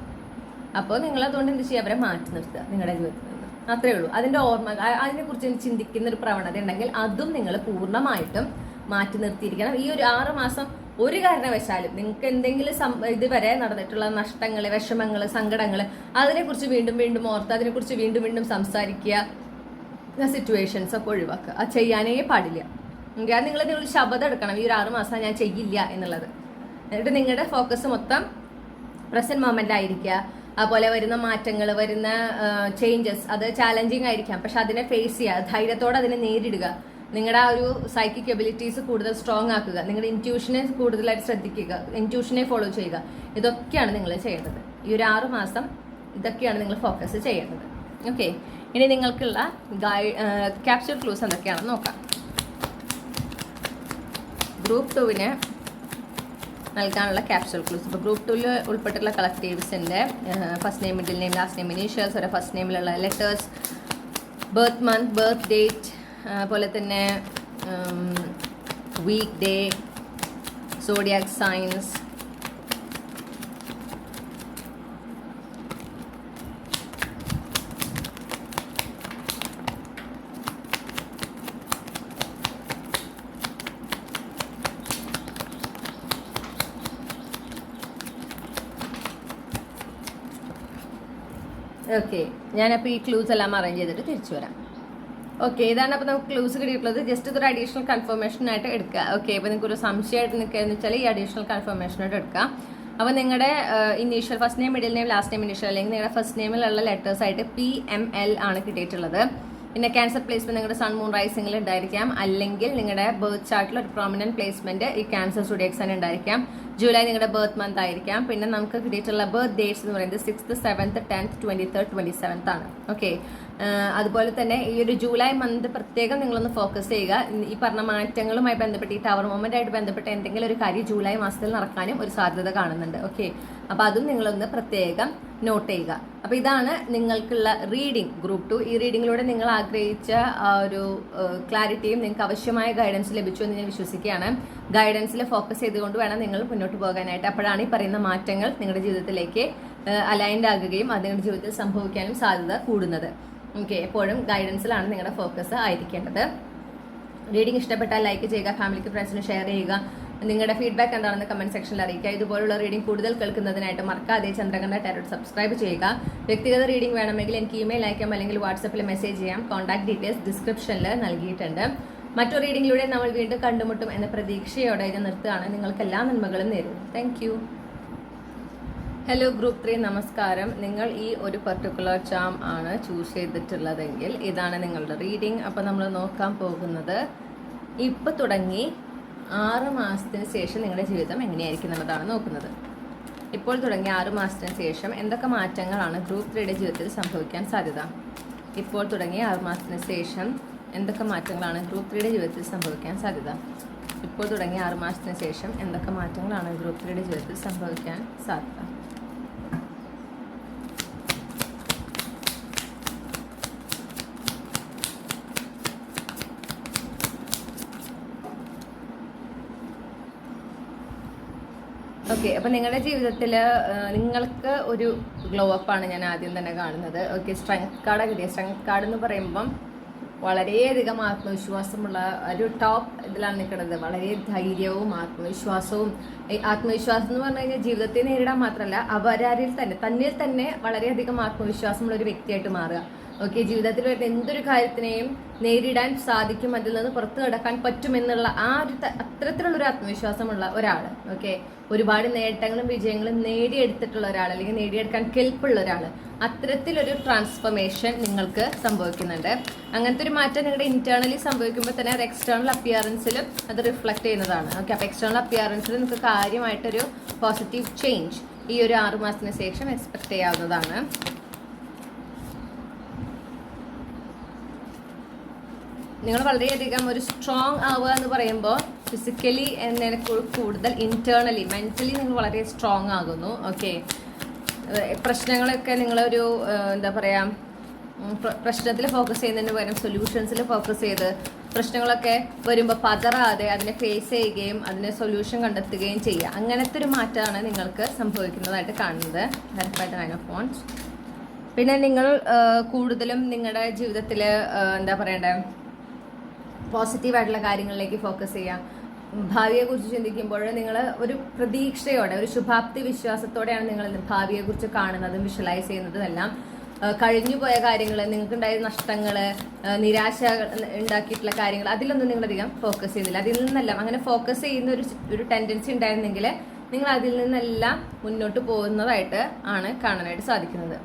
അപ്പോൾ നിങ്ങൾ അതുകൊണ്ട് എന്ത് ചെയ്യുക, അവരെ മാറ്റി നിർത്തുക നിങ്ങളുടെ ജീവിതത്തിൽ നിന്ന്, അത്രേ ഉള്ളൂ. അതിൻ്റെ ഓർമ്മ, അതിനെക്കുറിച്ച് ചിന്തിക്കുന്ന ഒരു പ്രവണത ഉണ്ടെങ്കിൽ അതും നിങ്ങൾ പൂർണ്ണമായിട്ടും മാറ്റി നിർത്തിയിരിക്കണം. ഈ ഒരു 6 മാസം ഒരു കാരണവശാലും നിങ്ങൾക്ക് എന്തെങ്കിലും ഇതുവരെ നടന്നിട്ടുള്ള നഷ്ടങ്ങൾ, വിഷമങ്ങൾ, സങ്കടങ്ങൾ, അതിനെക്കുറിച്ച് വീണ്ടും വീണ്ടും ഓർത്ത് അതിനെക്കുറിച്ച് വീണ്ടും വീണ്ടും സംസാരിക്കുക, സിറ്റുവേഷൻസ് ഒക്കെ ഒഴിവാക്കുക. അത് ചെയ്യാനേ പാടില്ല. അത് നിങ്ങൾ ശബ്ദം എടുക്കണം, ഈ ഒരു 6 മാസം ഞാൻ ചെയ്യില്ല എന്നുള്ളത്. എന്നിട്ട് നിങ്ങളുടെ ഫോക്കസ് മൊത്തം പ്രസന്റ് മൊമെന്റ് ആയിരിക്കുക. അതുപോലെ വരുന്ന മാറ്റങ്ങൾ, വരുന്ന ചേഞ്ചസ്, അത് ചാലഞ്ചിങ് ആയിരിക്കാം, പക്ഷെ അതിനെ ഫേസ് ചെയ്യുക, ധൈര്യത്തോടെ അതിനെ നേരിടുക. നിങ്ങളുടെ ആ ഒരു സൈക്കിക് എബിലിറ്റീസ് കൂടുതൽ സ്ട്രോങ് ആക്കുക, നിങ്ങളുടെ ഇൻറ്റ്യൂഷനെ കൂടുതലായിട്ട് ശ്രദ്ധിക്കുക, ഇൻറ്റ്യൂഷനെ ഫോളോ ചെയ്യുക. ഇതൊക്കെയാണ് നിങ്ങൾ ചെയ്യേണ്ടത്. ഈ ഒരു 6 മാസം ഇതൊക്കെയാണ് നിങ്ങൾ ഫോക്കസ് ചെയ്യേണ്ടത്. ഓക്കെ, ഇനി നിങ്ങൾക്കുള്ള ക്യാപ്സ്യൂൾ ക്ലൂസ് എന്തൊക്കെയാണെന്ന് നോക്കാം. ഗ്രൂപ്പ് 2-ന് നൽകാനുള്ള ക്യാപ്സ്യൂൾ ക്ലൂസ്. ഇപ്പോൾ ഗ്രൂപ്പ് 2-ൽ ഉൾപ്പെട്ടിട്ടുള്ള കളക്റ്റീവ്സിൻ്റെ first name, middle name, last name, initials വരെ ഫസ്റ്റ് നെയിമിലുള്ള letters, birth month, birth date, അതുപോലെ തന്നെ week day, zodiac signs, okay. ഞാനപ്പോൾ ഈ ക്ലൂസ് എല്ലാം അറേഞ്ച് ചെയ്തിട്ട് തിരിച്ചു വരാം. ഓക്കെ, ഇതാണ് അപ്പോൾ നമുക്ക് ക്ലൂസ് കിട്ടിയിട്ടുള്ളത്. ജസ്റ്റ് ഇതൊരു അഡീഷണൽ കൺഫർമേഷൻ ആയിട്ട് എടുക്കുക. ഓക്കെ, അപ്പോൾ നിങ്ങൾക്ക് ഒരു സംശയമായിട്ട് നിൽക്കുകയെന്ന് വെച്ചാൽ ഈ അഡീഷണൽ കൺഫർമേഷനായിട്ട് എടുക്കുക. അപ്പോൾ നിങ്ങളുടെ initial first name, middle name, last name, initial അല്ലെങ്കിൽ നിങ്ങളുടെ ഫസ്റ്റ് നെയിമിലുള്ള ലെറ്റേഴ്സ് ആയിട്ട് PML ആണ് കിട്ടിയിട്ടുള്ളത്. പിന്നെ ക്യാൻസർ പ്ലേസ്മെന്റ് നിങ്ങളുടെ സൺ മൂൺ റൈസിംഗിൽ ഉണ്ടായിരിക്കാം, അല്ലെങ്കിൽ നിങ്ങളുടെ ബർത്ത് ചാർട്ടിൽ ഒരു പ്രോമിനന്റ് പ്ലേസ്മെന്റ് ഈ ക്യാൻസർ സുഡിയക് സൺ ഉണ്ടായിരിക്കാം. ജൂലൈ നിങ്ങളുടെ ബർത്ത് മന്ത് ആയിരിക്കാം. പിന്നെ നമുക്ക് കിട്ടിയിട്ടുള്ള ബർത്ത് ഡേറ്റ്സ് എന്ന് പറയുന്നത് 6th, 7th, 10th, 23rd, 27th ആണ്. ഓക്കെ, അതുപോലെ തന്നെ ഈ ഒരു ജൂലൈ മന്ത് പ്രത്യേകം നിങ്ങളൊന്ന് ഫോക്കസ് ചെയ്യുക. ഈ പറഞ്ഞ മാറ്റങ്ങളുമായി ബന്ധപ്പെട്ട് ഈ ടവർ മൊമെന്റ് ആയിട്ട് ബന്ധപ്പെട്ട് എന്തെങ്കിലും ഒരു കാര്യം ജൂലൈ മാസത്തിൽ നടക്കാനും ഒരു സാധ്യത കാണുന്നുണ്ട്. ഓക്കെ, അപ്പോൾ അതും നിങ്ങളൊന്ന് പ്രത്യേകം നോട്ട് ചെയ്യുക. അപ്പോൾ ഇതാണ് നിങ്ങൾക്കുള്ള റീഡിംഗ് ഗ്രൂപ്പ് 2. ഈ റീഡിങ്ങിലൂടെ നിങ്ങൾ ആഗ്രഹിച്ച ആ ഒരു ക്ലാരിറ്റിയും നിങ്ങൾക്ക് ആവശ്യമായ ഗൈഡൻസ് ലഭിച്ചു എന്ന് ഞാൻ വിശ്വസിക്കുകയാണ്. ഗൈഡൻസിൽ ഫോക്കസ് ചെയ്തുകൊണ്ട് വേണം നിങ്ങൾ മുന്നോട്ട് പോകാനായിട്ട്. അപ്പോഴാണ് ഈ പറയുന്ന മാറ്റങ്ങൾ നിങ്ങളുടെ ജീവിതത്തിലേക്ക് അലൈൻഡ് ആകുകയും അത് നിങ്ങളുടെ ജീവിതത്തിൽ സംഭവിക്കാനും സാധ്യത കൂടുന്നത്. ഓക്കെ, എപ്പോഴും ഗൈഡൻസിലാണ് നിങ്ങളുടെ ഫോക്കസ് ആയിരിക്കേണ്ടത്. റീഡിംഗ് ഇഷ്ടപ്പെട്ടാൽ ലൈക്ക് ചെയ്യുക, ഫാമിലിക്ക് ഫ്രണ്ട്സിന് ഷെയർ ചെയ്യുക. നിങ്ങളുടെ ഫീഡ്ബാക്ക് എന്താണെന്ന് കമന്റ് സെക്ഷനിൽ അറിയിക്കുക. ഇതുപോലുള്ള റീഡിംഗ് കൂടുതൽ കേൾക്കുന്നതിനായിട്ട് മറക്കാതെ ചന്ദ്രകണ്ഠ ടാരോട്ട് സബ്സ്ക്രൈബ് ചെയ്യുക. വ്യക്തിഗത റീഡിംഗ് വേണമെങ്കിൽ എനിക്ക് ഇമെയിൽ അയക്കാം, അല്ലെങ്കിൽ വാട്സപ്പിൽ മെസ്സേജ് ചെയ്യാം. കോൺടാക്ട് ഡീറ്റെയിൽസ് ഡിസ്ക്രിപ്ഷനിൽ നൽകിയിട്ടുണ്ട്. മറ്റൊരു റീഡിംഗിലൂടെ നമ്മൾ വീണ്ടും കണ്ടുമുട്ടും എന്ന പ്രതീക്ഷയോടെ ഇത് നിർത്തുകയാണ്. നിങ്ങൾക്ക് എല്ലാ നന്മകളും നേരുന്നു. Thank you. ഹലോ ഗ്രൂപ്പ് 3, നമസ്കാരം. നിങ്ങൾ ഈ ഒരു പർട്ടിക്കുലർ ചാം ആണ് ചൂസ് ചെയ്തിട്ടുള്ളതെങ്കിൽ ഇതാണ് നിങ്ങളുടെ റീഡിംഗ്. അപ്പോൾ നമ്മൾ നോക്കാൻ പോകുന്നത് ഇപ്പോൾ തുടങ്ങി 6 മാസത്തിന് ശേഷം നിങ്ങളുടെ ജീവിതം എങ്ങനെയായിരിക്കും എന്നുള്ളതാണ് നോക്കുന്നത്. ഇപ്പോൾ തുടങ്ങി 6 മാസത്തിന് ശേഷം എന്തൊക്കെ മാറ്റങ്ങളാണ് ഗ്രൂപ്പ് 3യുടെ ജീവിതത്തിൽ സംഭവിക്കാൻ സാധ്യത? ഇപ്പോൾ തുടങ്ങി 6 മാസത്തിന് ശേഷം എന്തൊക്കെ മാറ്റങ്ങളാണ് ഗ്രൂപ്പ് 3യുടെ ജീവിതത്തിൽ സംഭവിക്കാൻ സാധ്യത? ഇപ്പോൾ തുടങ്ങി 6 മാസത്തിന് ശേഷം എന്തൊക്കെ മാറ്റങ്ങളാണ് ഗ്രൂപ്പ് 3യുടെ ജീവിതത്തിൽ സംഭവിക്കാൻ സാധ്യത? ഓക്കെ, അപ്പം നിങ്ങളുടെ ജീവിതത്തിൽ നിങ്ങൾക്ക് ഒരു ഗ്ലോ അപ്പാണ് ഞാൻ ആദ്യം തന്നെ കാണുന്നത്. ഓക്കെ, സ്ട്രെങ്ത് കാർഡ് കിട്ടിയ സ്ട്രെങ്ത് കാർഡ് എന്ന് പറയുമ്പം വളരെയധികം ആത്മവിശ്വാസമുള്ള ഒരു ടോപ്പ് ഇതിലാണ് നിൽക്കുന്നത്. വളരെ ധൈര്യവും ആത്മവിശ്വാസവും. ആത്മവിശ്വാസം എന്ന് പറഞ്ഞു കഴിഞ്ഞാൽ ജീവിതത്തെ നേരിടാൻ മാത്രമല്ല, അവരാരിൽ തന്നെ തന്നിൽ തന്നെ വളരെയധികം ആത്മവിശ്വാസമുള്ള ഒരു വ്യക്തിയായിട്ട് മാറുക. ഓക്കെ, ജീവിതത്തിൽ വരുന്ന എന്തൊരു കാര്യത്തിനെയും നേരിടാൻ സാധിക്കും, അതിൽ നിന്ന് പുറത്തു കിടക്കാൻ പറ്റുമെന്നുള്ള ആ ഒരു അത്തരത്തിലുള്ളൊരു ആത്മവിശ്വാസമുള്ള ഒരാൾ. ഓക്കെ, ഒരുപാട് നേട്ടങ്ങളും വിജയങ്ങളും നേടിയെടുത്തിട്ടുള്ള ഒരാൾ, അല്ലെങ്കിൽ നേടിയെടുക്കാൻ കെൽപ്പുള്ള ഒരാൾ. അത്തരത്തിലൊരു ട്രാൻസ്ഫോർമേഷൻ നിങ്ങൾക്ക് സംഭവിക്കുന്നുണ്ട്. അങ്ങനത്തെ ഒരു മാറ്റം നിങ്ങളുടെ ഇന്റേണലി സംഭവിക്കുമ്പോൾ തന്നെ അത് എക്സ്റ്റേണൽ അപ്പിയറൻസിലും അത് റിഫ്ലക്ട് ചെയ്യുന്നതാണ്. ഓക്കെ, അപ്പോൾ എക്സ്റ്റേണൽ അപ്പിയറൻസിൽ നിങ്ങൾക്ക് കാര്യമായിട്ടൊരു പോസിറ്റീവ് ചേഞ്ച് ഈ ഒരു 6 മാസത്തിന് ശേഷം എക്സ്പെക്ട് ചെയ്യാവുന്നതാണ്. നിങ്ങൾ വളരെയധികം ഒരു സ്ട്രോങ് ആവുക എന്ന് പറയുമ്പോൾ ഫിസിക്കലി എന്നതിനെ കൂടുതൽ ഇന്റേണലി മെന്റലി നിങ്ങൾ വളരെ സ്ട്രോങ് ആകുന്നു. ഓക്കെ, പ്രശ്നങ്ങളൊക്കെ നിങ്ങളൊരു എന്താ പറയുക, പ്രശ്നത്തിൽ ഫോക്കസ് ചെയ്യുന്നതിന് പകരം സൊല്യൂഷൻസിൽ ഫോക്കസ് ചെയ്ത് പ്രശ്നങ്ങളൊക്കെ വരുമ്പോൾ പതറാതെ അതിനെ ഫേസ് ചെയ്യുകയും അതിന് സൊല്യൂഷൻ കണ്ടെത്തുകയും ചെയ്യുക. അങ്ങനത്തെ ഒരു മാറ്റമാണ് നിങ്ങൾക്ക് സംഭവിക്കുന്നതായിട്ട് കാണുന്നത്. 9 of Wands. പിന്നെ നിങ്ങൾ കൂടുതലും നിങ്ങളുടെ ജീവിതത്തിൽ എന്താ പറയണ്ടേ, പോസിറ്റീവായിട്ടുള്ള കാര്യങ്ങളിലേക്ക് ഫോക്കസ് ചെയ്യുക. ഭാവിയെക്കുറിച്ച് ചിന്തിക്കുമ്പോൾ നിങ്ങൾ ഒരു പ്രതീക്ഷയോടെ, ഒരു ശുഭാപ്തി വിശ്വാസത്തോടെയാണ് നിങ്ങൾ ഭാവിയെക്കുറിച്ച് കാണുന്നതും വിഷ്വലൈസ് ചെയ്യുന്നതും എല്ലാം. കഴിഞ്ഞുപോയ കാര്യങ്ങൾ, നിങ്ങൾക്കുണ്ടായ നഷ്ടങ്ങൾ, നിരാശ ഉണ്ടാക്കിയിട്ടുള്ള കാര്യങ്ങൾ, അതിലൊന്നും നിങ്ങളധികം ഫോക്കസ് ചെയ്യുന്നില്ല. അതിൽ നിന്നെല്ലാം അങ്ങനെ ഫോക്കസ് ചെയ്യുന്ന ഒരു ടെൻഡൻസി ഉണ്ടായിരുന്നെങ്കിൽ നിങ്ങൾ അതിൽ നിന്നെല്ലാം മുന്നോട്ട് പോകുന്നതായിട്ട് ആണ് കാണാനായിട്ട് സാധിക്കുന്നത്.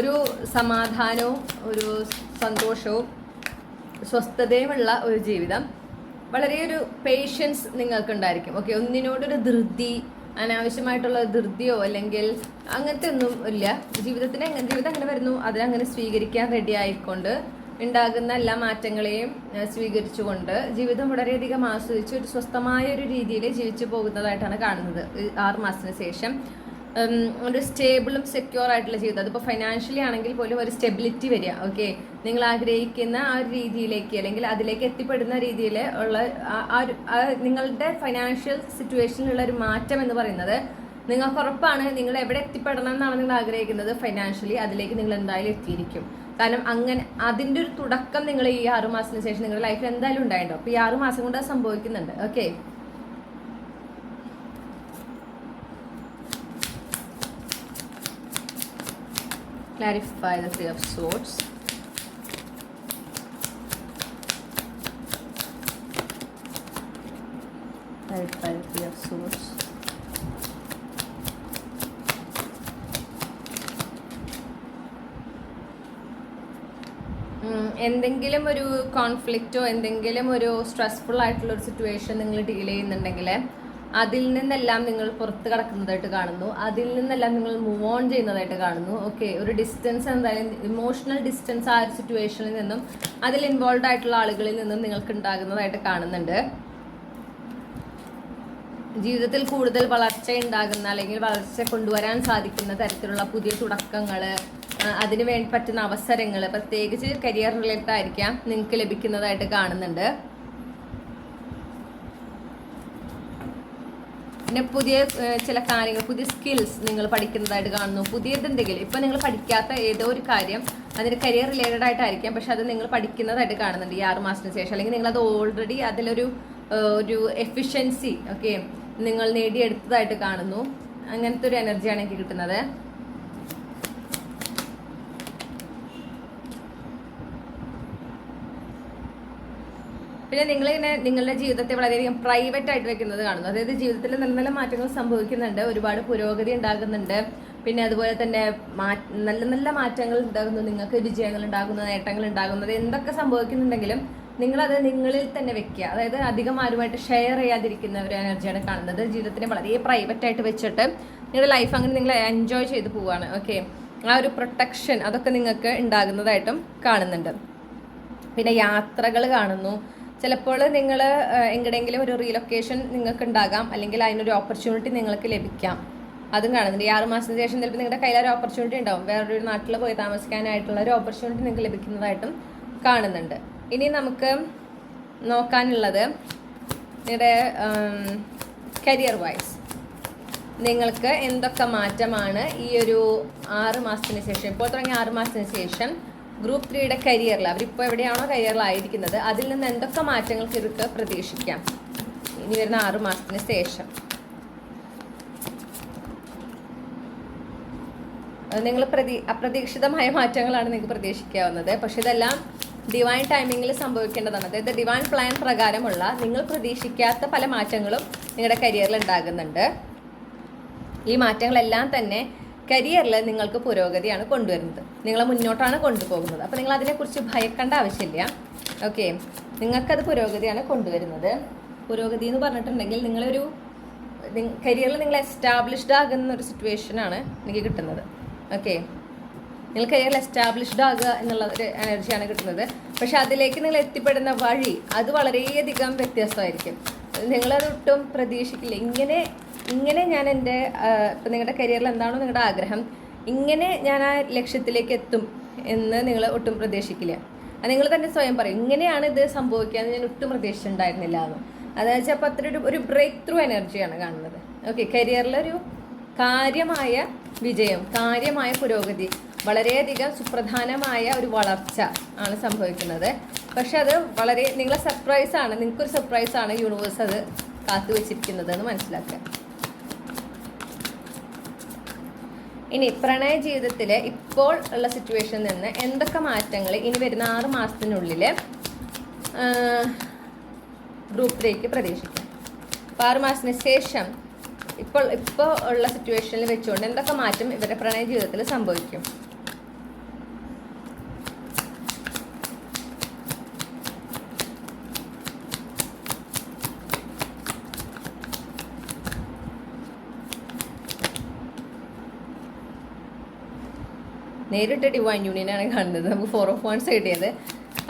ഒരു സമാധാനവും ഒരു സന്തോഷവും സ്വസ്ഥതയുമുള്ള ഒരു ജീവിതം, വളരെ ഒരു പേഷ്യൻസ് നിങ്ങൾക്കുണ്ടായിരിക്കും. ഓക്കെ, ഒന്നിനോടൊരു ധൃതി, അനാവശ്യമായിട്ടുള്ള ധൃതിയോ അല്ലെങ്കിൽ അങ്ങനത്തെ ഒന്നും ഇല്ല. ജീവിതം അങ്ങനെ വരുന്നു, അതിനങ്ങനെ സ്വീകരിക്കാൻ റെഡി ആയിക്കൊണ്ട് ഉണ്ടാകുന്ന എല്ലാ മാറ്റങ്ങളെയും സ്വീകരിച്ചുകൊണ്ട് ജീവിതം വളരെയധികം ആസ്വദിച്ച് ഒരു സ്വസ്ഥമായ ഒരു രീതിയിൽ ജീവിച്ചു പോകുന്നതായിട്ടാണ് കാണുന്നത്. 6 മാസത്തിന് ശേഷം ഒരു സ്റ്റേബിളും സെക്യൂർ ആയിട്ടുള്ള ജീവിതം, അതിപ്പോൾ ഫൈനാൻഷ്യലി ആണെങ്കിൽ പോലും ഒരു സ്റ്റെബിലിറ്റി വരിക. ഓക്കെ, നിങ്ങൾ ആഗ്രഹിക്കുന്ന ആ ഒരു രീതിയിലേക്ക് അല്ലെങ്കിൽ അതിലേക്ക് എത്തിപ്പെടുന്ന രീതിയിൽ ഉള്ള നിങ്ങളുടെ ഫൈനാൻഷ്യൽ സിറ്റുവേഷനിലുള്ള ഒരു മാറ്റം എന്ന് പറയുന്നത് നിങ്ങൾക്ക് ഉറപ്പാണ്. നിങ്ങൾ എവിടെ എത്തിപ്പെടണം എന്നാണ് നിങ്ങൾ ആഗ്രഹിക്കുന്നത് ഫൈനാൻഷ്യലി, അതിലേക്ക് നിങ്ങൾ എന്തായാലും എത്തിയിരിക്കും. കാരണം അങ്ങനെ അതിൻ്റെ ഒരു തുടക്കം നിങ്ങൾ ഈ 6 മാസത്തിന് ശേഷം നിങ്ങളുടെ ലൈഫിൽ എന്തായാലും ഉണ്ടായിട്ടുണ്ടോ. അപ്പോൾ ഈ 6 മാസം കൊണ്ട് അത് സംഭവിക്കുന്നുണ്ട്. Okay, clarify the Three of Swords. Clarify the Three of Swords. എന്തെങ്കിലും ഒരു കോൺഫ്ലിക്റ്റോ എന്തെങ്കിലും ഒരു സ്ട്രെസ്ഫുൾ ആയിട്ടുള്ള ഒരു സിറ്റുവേഷൻ നിങ്ങൾ ഡീൽ ചെയ്യുന്നുണ്ടെങ്കിൽ അതിൽ നിന്നെല്ലാം നിങ്ങൾ പുറത്ത് കടക്കുന്നതായിട്ട് കാണുന്നു. അതിൽ നിന്നെല്ലാം നിങ്ങൾ മൂവ് ഓൺ ചെയ്യുന്നതായിട്ട് കാണുന്നു. ഓക്കെ, ഒരു ഡിസ്റ്റൻസ്, എന്തായാലും ഇമോഷണൽ ഡിസ്റ്റൻസ് ആ ഒരു സിറ്റുവേഷനിൽ നിന്നും അതിൽ ഇൻവോൾവ് ആയിട്ടുള്ള ആളുകളിൽ നിന്നും നിങ്ങൾക്ക് ഉണ്ടാകുന്നതായിട്ട് കാണുന്നുണ്ട്. ജീവിതത്തിൽ കൂടുതൽ വളർച്ച ഉണ്ടാകുന്ന അല്ലെങ്കിൽ വളർച്ച കൊണ്ടുവരാൻ സാധിക്കുന്ന തരത്തിലുള്ള പുതിയ തുടക്കങ്ങൾ, അതിന് വേണ്ടി പറ്റുന്ന അവസരങ്ങൾ, പ്രത്യേകിച്ച് കരിയർ റിലേറ്റഡ് ആയിരിക്കാം, നിങ്ങൾക്ക് ലഭിക്കുന്നതായിട്ട് കാണുന്നുണ്ട്. പിന്നെ പുതിയ ചില കാര്യങ്ങൾ, പുതിയ സ്കിൽസ് നിങ്ങൾ പഠിക്കുന്നതായിട്ട് കാണുന്നു. പുതിയതെന്തെങ്കിലും ഇപ്പം നിങ്ങൾ പഠിക്കാത്ത ഏതോ ഒരു കാര്യം അതിന് കരിയർ റിലേറ്റഡ് ആയിട്ടായിരിക്കാം, പക്ഷെ അത് നിങ്ങൾ പഠിക്കുന്നതായിട്ട് കാണുന്നുണ്ട് ഈ 6 മാസത്തിന് ശേഷം. അല്ലെങ്കിൽ നിങ്ങളത് ഓൾറെഡി അതിലൊരു എഫിഷ്യൻസി ഓക്കെ നിങ്ങൾ നേടിയെടുത്തതായിട്ട് കാണുന്നു. അങ്ങനത്തെ ഒരു എനർജിയാണ് എനിക്ക് കിട്ടുന്നത്. പിന്നെ നിങ്ങളിങ്ങനെ നിങ്ങളുടെ ജീവിതത്തെ വളരെയധികം പ്രൈവറ്റ് ആയിട്ട് വെക്കുന്നത് കാണുന്നു. അതായത് ജീവിതത്തിൽ നല്ല നല്ല മാറ്റങ്ങൾ സംഭവിക്കുന്നുണ്ട്, ഒരുപാട് പുരോഗതി ഉണ്ടാകുന്നുണ്ട്. പിന്നെ അതുപോലെ തന്നെ നല്ല നല്ല മാറ്റങ്ങൾ ഉണ്ടാകുന്നു, നിങ്ങൾക്ക് വിജയങ്ങൾ ഉണ്ടാകുന്നു, നേട്ടങ്ങൾ ഉണ്ടാകുന്നത്, എന്തൊക്കെ സംഭവിക്കുന്നുണ്ടെങ്കിലും നിങ്ങളത് നിങ്ങളിൽ തന്നെ വെക്കുക. അതായത് അധികം ആരുമായിട്ട് ഷെയർ ചെയ്യാതിരിക്കുന്ന ഒരു എനർജിയാണ് കാണുന്നത്. ജീവിതത്തിനെ വളരെ പ്രൈവറ്റ് ആയിട്ട് വെച്ചിട്ട് നിങ്ങളുടെ ലൈഫ് അങ്ങനെ നിങ്ങൾ എൻജോയ് ചെയ്ത് പോവുകയാണ്. ഓക്കെ, ആ ഒരു പ്രൊട്ടക്ഷൻ അതൊക്കെ നിങ്ങൾക്ക് ഉണ്ടാകുന്നതായിട്ടും കാണുന്നുണ്ട്. പിന്നെ യാത്രകൾ കാണുന്നു. ചിലപ്പോൾ നിങ്ങൾ എങ്ങടെയെങ്കിലും ഒരു റീലൊക്കേഷൻ നിങ്ങൾക്ക് ഉണ്ടാകാം, അല്ലെങ്കിൽ അതിനൊരു ഓപ്പർച്യൂണിറ്റി നിങ്ങൾക്ക് ലഭിക്കാം, അതും കാണുന്നുണ്ട്. ഈ 6 മാസത്തിന് ശേഷം ചിലപ്പോൾ നിങ്ങളുടെ കയ്യിൽ ഒരു ഓപ്പർച്യൂണിറ്റി ഉണ്ടാവും, വേറൊരു നാട്ടിൽ പോയി താമസിക്കാനായിട്ടുള്ള ഒരു ഓപ്പർച്യൂണിറ്റി നിങ്ങൾക്ക് ലഭിക്കുന്നതായിട്ടും കാണുന്നുണ്ട്. ഇനി നമുക്ക് നോക്കാനുള്ളത് നിങ്ങളുടെ കരിയർ വൈസ് നിങ്ങൾക്ക് എന്തൊക്കെ മാറ്റമാണ് ഈ ഒരു 6 മാസത്തിന് ശേഷം, ഇപ്പോൾ തുടങ്ങിയ 6 മാസത്തിന് ശേഷം ഗ്രൂപ്പ് 3യുടെ കരിയറിൽ, അവരിപ്പോൾ എവിടെയാണോ കരിയറിലായിരിക്കുന്നത് അതിൽ നിന്ന് എന്തൊക്കെ മാറ്റങ്ങൾക്ക് ഇവർക്ക് പ്രതീക്ഷിക്കാം ഇനി വരുന്ന 6 മാസത്തിന് ശേഷം. നിങ്ങൾ അപ്രതീക്ഷിതമായ മാറ്റങ്ങളാണ് നിങ്ങൾക്ക് പ്രതീക്ഷിക്കാവുന്നത്. പക്ഷെ ഇതെല്ലാം ഡിവൈൻ ടൈമിങ്ങിൽ സംഭവിക്കേണ്ടതാണ്. അതായത് ഡിവൈൻ പ്ലാൻ പ്രകാരമുള്ള നിങ്ങൾ പ്രതീക്ഷിക്കാത്ത പല മാറ്റങ്ങളും നിങ്ങളുടെ കരിയറിൽ ഉണ്ടാകുന്നുണ്ട്. ഈ മാറ്റങ്ങളെല്ലാം തന്നെ കരിയറിൽ നിങ്ങൾക്ക് പുരോഗതിയാണ് കൊണ്ടുവരുന്നത്, നിങ്ങളെ മുന്നോട്ടാണ് കൊണ്ടുപോകുന്നത്. അപ്പോൾ നിങ്ങൾ അതിനെക്കുറിച്ച് ഭയക്കേണ്ട ആവശ്യമില്ല. ഓക്കെ, നിങ്ങൾക്കത് പുരോഗതിയാണ് കൊണ്ടുവരുന്നത്. പുരോഗതി എന്ന് പറഞ്ഞിട്ടുണ്ടെങ്കിൽ നിങ്ങളൊരു കരിയറിൽ നിങ്ങൾ എസ്റ്റാബ്ലിഷ്ഡ് ആകുന്ന ഒരു സിറ്റുവേഷനാണ് എനിക്ക് കിട്ടുന്നത്. ഓക്കെ, നിങ്ങൾ കരിയറിൽ എസ്റ്റാബ്ലിഷ്ഡ് ആകുക എന്നുള്ള ഒരു എനർജിയാണ് കിട്ടുന്നത്. പക്ഷെ അതിലേക്ക് നിങ്ങൾ എത്തിപ്പെടുന്ന വഴി അത് വളരെയധികം വ്യത്യസ്തമായിരിക്കും. നിങ്ങളതൊട്ടും പ്രതീക്ഷിക്കില്ല. ഇങ്ങനെ ഞാൻ എൻ്റെ ഇപ്പം നിങ്ങളുടെ കരിയറിൽ എന്താണോ നിങ്ങളുടെ ആഗ്രഹം, ഇങ്ങനെ ഞാൻ ആ ലക്ഷ്യത്തിലേക്ക് എത്തും എന്ന് നിങ്ങൾ ഒട്ടും പ്രതീക്ഷിക്കില്ല. അത് നിങ്ങൾ തന്നെ സ്വയം പറയും, ഇങ്ങനെയാണ് ഇത് സംഭവിക്കാമെന്ന് ഞാൻ ഒട്ടും പ്രതീക്ഷിച്ചിട്ടുണ്ടായിരുന്നില്ല എന്ന്. അതായത് ചിലപ്പോൾ അത്ര ഒരു ബ്രേക്ക് ത്രൂ എനർജിയാണ് കാണുന്നത്. ഓക്കെ, കരിയറിലൊരു കാര്യമായ വിജയം, കാര്യമായ പുരോഗതി, വളരെയധികം സുപ്രധാനമായ ഒരു വളർച്ച ആണ് സംഭവിക്കുന്നത്. പക്ഷെ അത് വളരെ നിങ്ങളെ സർപ്രൈസാണ്, നിങ്ങൾക്കൊരു സർപ്രൈസാണ് യൂണിവേഴ്സ് അത് കാത്തു വെച്ചിരിക്കുന്നത് എന്ന് മനസ്സിലാക്കുക. ഇനി പ്രണയ ജീവിതത്തിൽ ഇപ്പോൾ ഉള്ള സിറ്റുവേഷനിൽ നിന്ന് എന്തൊക്കെ മാറ്റങ്ങൾ ഇനി വരുന്ന 6 മാസത്തിനുള്ളിൽ ഗ്രൂപ്പ് 3ക്ക് പ്രതീക്ഷിക്കാം. അപ്പോൾ 6 മാസത്തിന് ശേഷം ഇപ്പോൾ ഉള്ള സിറ്റുവേഷനിൽ വെച്ചുകൊണ്ട് എന്തൊക്കെ മാറ്റം ഇവരുടെ പ്രണയ ജീവിതത്തിൽ സംഭവിക്കും? നേരിട്ട് ഡിവൈൻ യൂണിയനാണ് കാണുന്നത്. നമുക്ക് 4 ഓഫ് വൺസ് കിട്ടിയത്.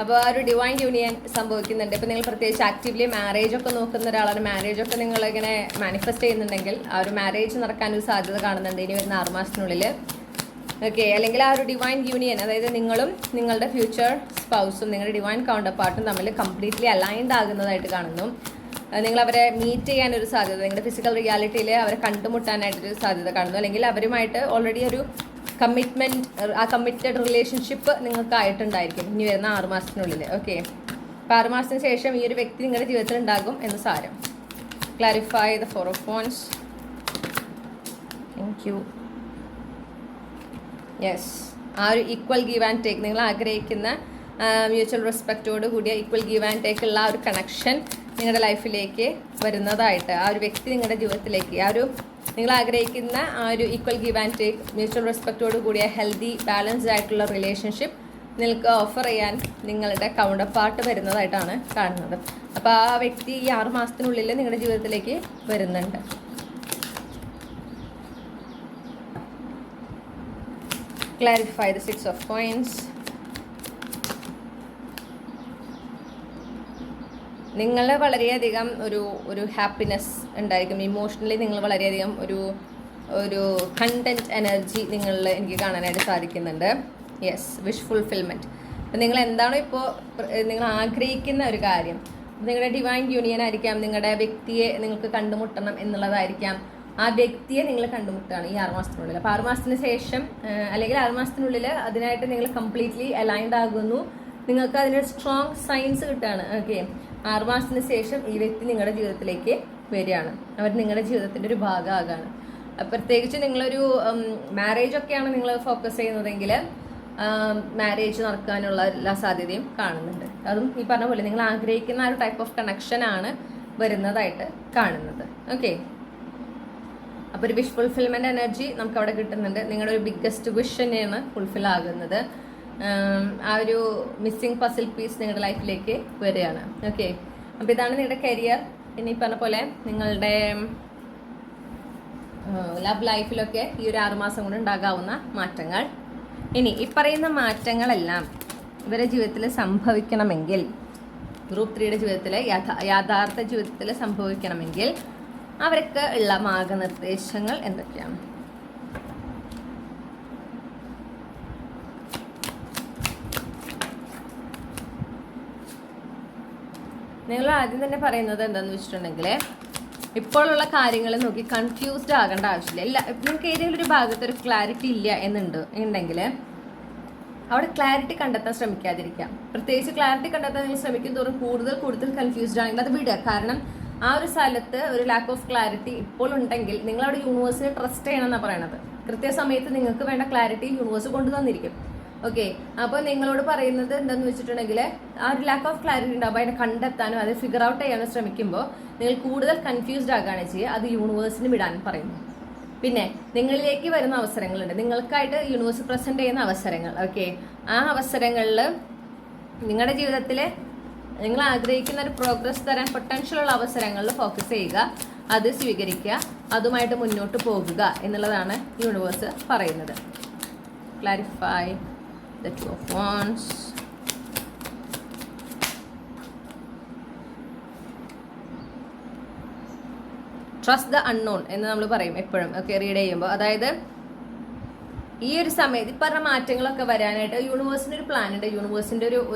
അപ്പോൾ ആ ഒരു ഡിവൈൻ യൂണിയൻ സംഭവിക്കുന്നുണ്ട്. ഇപ്പോൾ നിങ്ങൾ പ്രത്യേകിച്ച് ആക്റ്റീവ്ലി മാരേജ് ഒക്കെ നോക്കുന്ന ഒരാളാണ്, മാരേജ് ഒക്കെ നിങ്ങൾ ഇങ്ങനെ മാനിഫെസ്റ്റ് ചെയ്യുന്നുണ്ടെങ്കിൽ ആ ഒരു മാരേജ് നടക്കാനൊരു സാധ്യത കാണുന്നുണ്ട് ഇനി വരുന്ന 6 മാസത്തിനുള്ളിൽ. ഓക്കെ, അല്ലെങ്കിൽ ആ ഒരു ഡിവൈൻ യൂണിയൻ, അതായത് നിങ്ങളും നിങ്ങളുടെ ഫ്യൂച്ചർ സ്പൗസും നിങ്ങളുടെ ഡിവൈൻ കൗണ്ടർ പാർട്ടും തമ്മിൽ കംപ്ലീറ്റ്ലി അലൈൻഡ് ആകുന്നതായിട്ട് കാണുന്നു. നിങ്ങൾ അവരെ മീറ്റ് ചെയ്യാനൊരു സാധ്യത, നിങ്ങളുടെ ഫിസിക്കൽ റിയാലിറ്റിയിൽ അവരെ കണ്ടുമുട്ടാനായിട്ടൊരു സാധ്യത കാണുന്നു. അല്ലെങ്കിൽ അവരുമായിട്ട് ഓൾറെഡി ഒരു ആ കമ്മിറ്റഡ് റിലേഷൻഷിപ്പ് നിങ്ങൾക്കായിട്ടുണ്ടായിരിക്കും ഇനി വരുന്ന 6 മാസത്തിനുള്ളിൽ. ഓക്കെ, അപ്പോൾ 6 മാസത്തിന് ശേഷം ഈ ഒരു വ്യക്തി നിങ്ങളുടെ ജീവിതത്തിൽ ഉണ്ടാകും എന്ന് സാരം. Clarify the 4 of ones. Thank you. Yes, ആ ഒരു ഈക്വൽ ഗീവ് ആൻഡ് ടേക്ക്, നിങ്ങൾ ആഗ്രഹിക്കുന്ന മ്യൂച്വൽ റെസ്പെക്റ്റോട് കൂടിയ ഈക്വൽ ഗീവ് ആൻഡ് ടേക്ക് ഉള്ള ആ ഒരു കണക്ഷൻ നിങ്ങളുടെ ലൈഫിലേക്ക് വരുന്നതായിട്ട്, ആ ഒരു വ്യക്തി നിങ്ങളുടെ ജീവിതത്തിലേക്ക്, ആ ഒരു നിങ്ങൾ ആഗ്രഹിക്കുന്ന ആ ഒരു equal give and take, mutual റെസ്പെക്റ്റോട് കൂടിയ ഹെൽത്തി ബാലൻസ്ഡ് ആയിട്ടുള്ള റിലേഷൻഷിപ്പ് നിങ്ങൾക്ക് ഓഫർ ചെയ്യാൻ നിങ്ങളുടെ കൗണ്ടർ പാർട്ട് വരുന്നതായിട്ടാണ് കാണുന്നത്. അപ്പോൾ ആ വ്യക്തി ഈ 6 മാസത്തിനുള്ളിൽ നിങ്ങളുടെ ജീവിതത്തിലേക്ക് വരുന്നുണ്ട്. Clarify the 6 of coins. നിങ്ങൾ വളരെയധികം ഒരു ഹാപ്പിനെസ് ഉണ്ടായിരിക്കും. ഇമോഷണലി നിങ്ങൾ വളരെയധികം ഒരു കണ്ടന്റ് എനർജി നിങ്ങളിൽ എനിക്ക് കാണാനായിട്ട് സാധിക്കുന്നുണ്ട്. Yes, wish fulfilment. അപ്പം നിങ്ങൾ എന്താണോ ഇപ്പോൾ നിങ്ങൾ ആഗ്രഹിക്കുന്ന ഒരു കാര്യം, നിങ്ങളുടെ ഡിവൈൻ യൂണിയൻ ആയിരിക്കാം, നിങ്ങളുടെ വ്യക്തിയെ നിങ്ങൾക്ക് കണ്ടുമുട്ടണം എന്നുള്ളതായിരിക്കാം. ആ വ്യക്തിയെ നിങ്ങൾ കണ്ടുമുട്ടുകയാണ് ഈ 6 മാസത്തിനുള്ളിൽ. അപ്പോൾ 6 മാസത്തിന് ശേഷം അല്ലെങ്കിൽ 6 മാസത്തിനുള്ളിൽ അതിനായിട്ട് നിങ്ങൾ കംപ്ലീറ്റ്ലി അലൈൻഡ് ആകുന്നു. നിങ്ങൾക്ക് അതിനൊരു സ്ട്രോങ് സൈൻസ് കിട്ടുകയാണ്. ഓക്കെ, 6 മാസത്തിന് ശേഷം ഈ വ്യക്തി നിങ്ങളുടെ ജീവിതത്തിലേക്ക് വരികയാണ്. അവർ നിങ്ങളുടെ ജീവിതത്തിൻ്റെ ഒരു ഭാഗമാകാണ്. പ്രത്യേകിച്ച് നിങ്ങളൊരു മാരേജ് ഒക്കെയാണ് നിങ്ങൾ ഫോക്കസ് ചെയ്യുന്നതെങ്കിൽ മാരേജ് നടക്കാനുള്ള എല്ലാ സാധ്യതയും കാണുന്നുണ്ട്. അതും ഈ പറഞ്ഞ പോലെ നിങ്ങൾ ആഗ്രഹിക്കുന്ന ആ ഒരു ടൈപ്പ് ഓഫ് കണക്ഷനാണ് വരുന്നതായിട്ട് കാണുന്നത്. ഓക്കെ, അപ്പോൾ ഒരു വിഷ് ഫുൾഫിൽമെൻ്റ് എനർജി നമുക്ക് അവിടെ കിട്ടുന്നുണ്ട്. നിങ്ങളുടെ ഒരു ബിഗ്ഗസ്റ്റ് വിഷ് തന്നെയാണ് ഫുൾഫിൽ ആകുന്നത്. ആ ഒരു മിസ്സിങ് പസിൽ പീസ് നിങ്ങളുടെ ലൈഫിലേക്ക് വരികയാണ്. ഓക്കെ, അപ്പോൾ ഇതാണ് നിങ്ങളുടെ കരിയർ. പിന്നെ ഈ പറഞ്ഞ പോലെ നിങ്ങളുടെ ലവ് ലൈഫിലൊക്കെ ഈ ഒരു 6 മാസം കൊണ്ട് ഉണ്ടാകാവുന്ന മാറ്റങ്ങൾ. ഇനി ഈ പറയുന്ന മാറ്റങ്ങളെല്ലാം ഇവരുടെ ജീവിതത്തിൽ സംഭവിക്കണമെങ്കിൽ, ഗ്രൂപ്പ് 3യുടെ ജീവിതത്തിൽ യഥാർത്ഥ ജീവിതത്തിൽ സംഭവിക്കണമെങ്കിൽ അവർക്ക് ഉള്ള മാർഗനിർദ്ദേശങ്ങൾ എന്തൊക്കെയാണ്? നിങ്ങൾ ആദ്യം തന്നെ പറയുന്നത് എന്താണെന്ന് വെച്ചിട്ടുണ്ടെങ്കിൽ, ഇപ്പോഴുള്ള കാര്യങ്ങൾ നോക്കി കൺഫ്യൂസ്ഡ് ആകേണ്ട ആവശ്യമില്ല. നിങ്ങൾക്ക് ഏതെങ്കിലും ഒരു ഭാഗത്ത് ഒരു ക്ലാരിറ്റി ഇല്ല എന്നുണ്ടെങ്കിൽ അവിടെ ക്ലാരിറ്റി കണ്ടെത്താൻ ശ്രമിക്കാതിരിക്കാം. പ്രത്യേകിച്ച് ക്ലാരിറ്റി കണ്ടെത്താൻ നിങ്ങൾ ശ്രമിക്കും തോറും കൂടുതൽ കൺഫ്യൂസ്ഡ് ആണെങ്കിൽ അത് വിടുക. കാരണം ആ ഒരു സ്ഥലത്ത് ഒരു ലാക്ക് ഓഫ് ക്ലാരിറ്റി ഇപ്പോൾ ഉണ്ടെങ്കിൽ നിങ്ങൾ അവിടെ യൂണിവേഴ്സിനെ ട്രസ്റ്റ് ചെയ്യണം എന്നാണ് പറയണത്. കൃത്യസമയത്ത് നിങ്ങൾക്ക് വേണ്ട ക്ലാരിറ്റി യൂണിവേഴ്സ് കൊണ്ടുതന്നിരിക്കും. ഓക്കെ, അപ്പോൾ നിങ്ങളോട് പറയുന്നത് എന്താണെന്ന് വെച്ചിട്ടുണ്ടെങ്കിൽ, ആ ഒരു ലാക്ക് ഓഫ് ക്ലാരിറ്റി ഉണ്ടാകുമ്പോൾ അതിനെ കണ്ടെത്താനും അത് ഫിഗർ ഔട്ട് ചെയ്യാനും ശ്രമിക്കുമ്പോൾ നിങ്ങൾ കൂടുതൽ കൺഫ്യൂസ്ഡ് ആകുകയാണ് ചെയ്യുക. അത് യൂണിവേഴ്സിന് വിടാനും പറയുന്നു. പിന്നെ നിങ്ങളിലേക്ക് വരുന്ന അവസരങ്ങളുണ്ട്, നിങ്ങൾക്കായിട്ട് യൂണിവേഴ്സ് പ്രസന്റ് ചെയ്യുന്ന അവസരങ്ങൾ. ഓക്കെ, ആ അവസരങ്ങളിൽ നിങ്ങളുടെ ജീവിതത്തിൽ നിങ്ങൾ ആഗ്രഹിക്കുന്ന ഒരു പ്രോഗ്രസ് തരാൻ പൊട്ടൻഷ്യൽ ഉള്ള അവസരങ്ങളിൽ ഫോക്കസ് ചെയ്യുക, അത് സ്വീകരിക്കുക, അതുമായിട്ട് മുന്നോട്ട് പോകുക എന്നുള്ളതാണ് യൂണിവേഴ്സ് പറയുന്നത്. Clarify the 2 of wands. Trust the unknown എന്ന് നമ്മൾ പറയും എപ്പോഴും. ഓക്കെ, റീഡ് ചെയ്യുമ്പോൾ, അതായത് ഈ ഒരു സമയത്ത് ഈ പറഞ്ഞ മാറ്റങ്ങളൊക്കെ വരാനായിട്ട് യൂണിവേഴ്സിൻ്റെ ഒരു പ്ലാൻ ഉണ്ട്, യൂണിവേഴ്സിൻ്റെ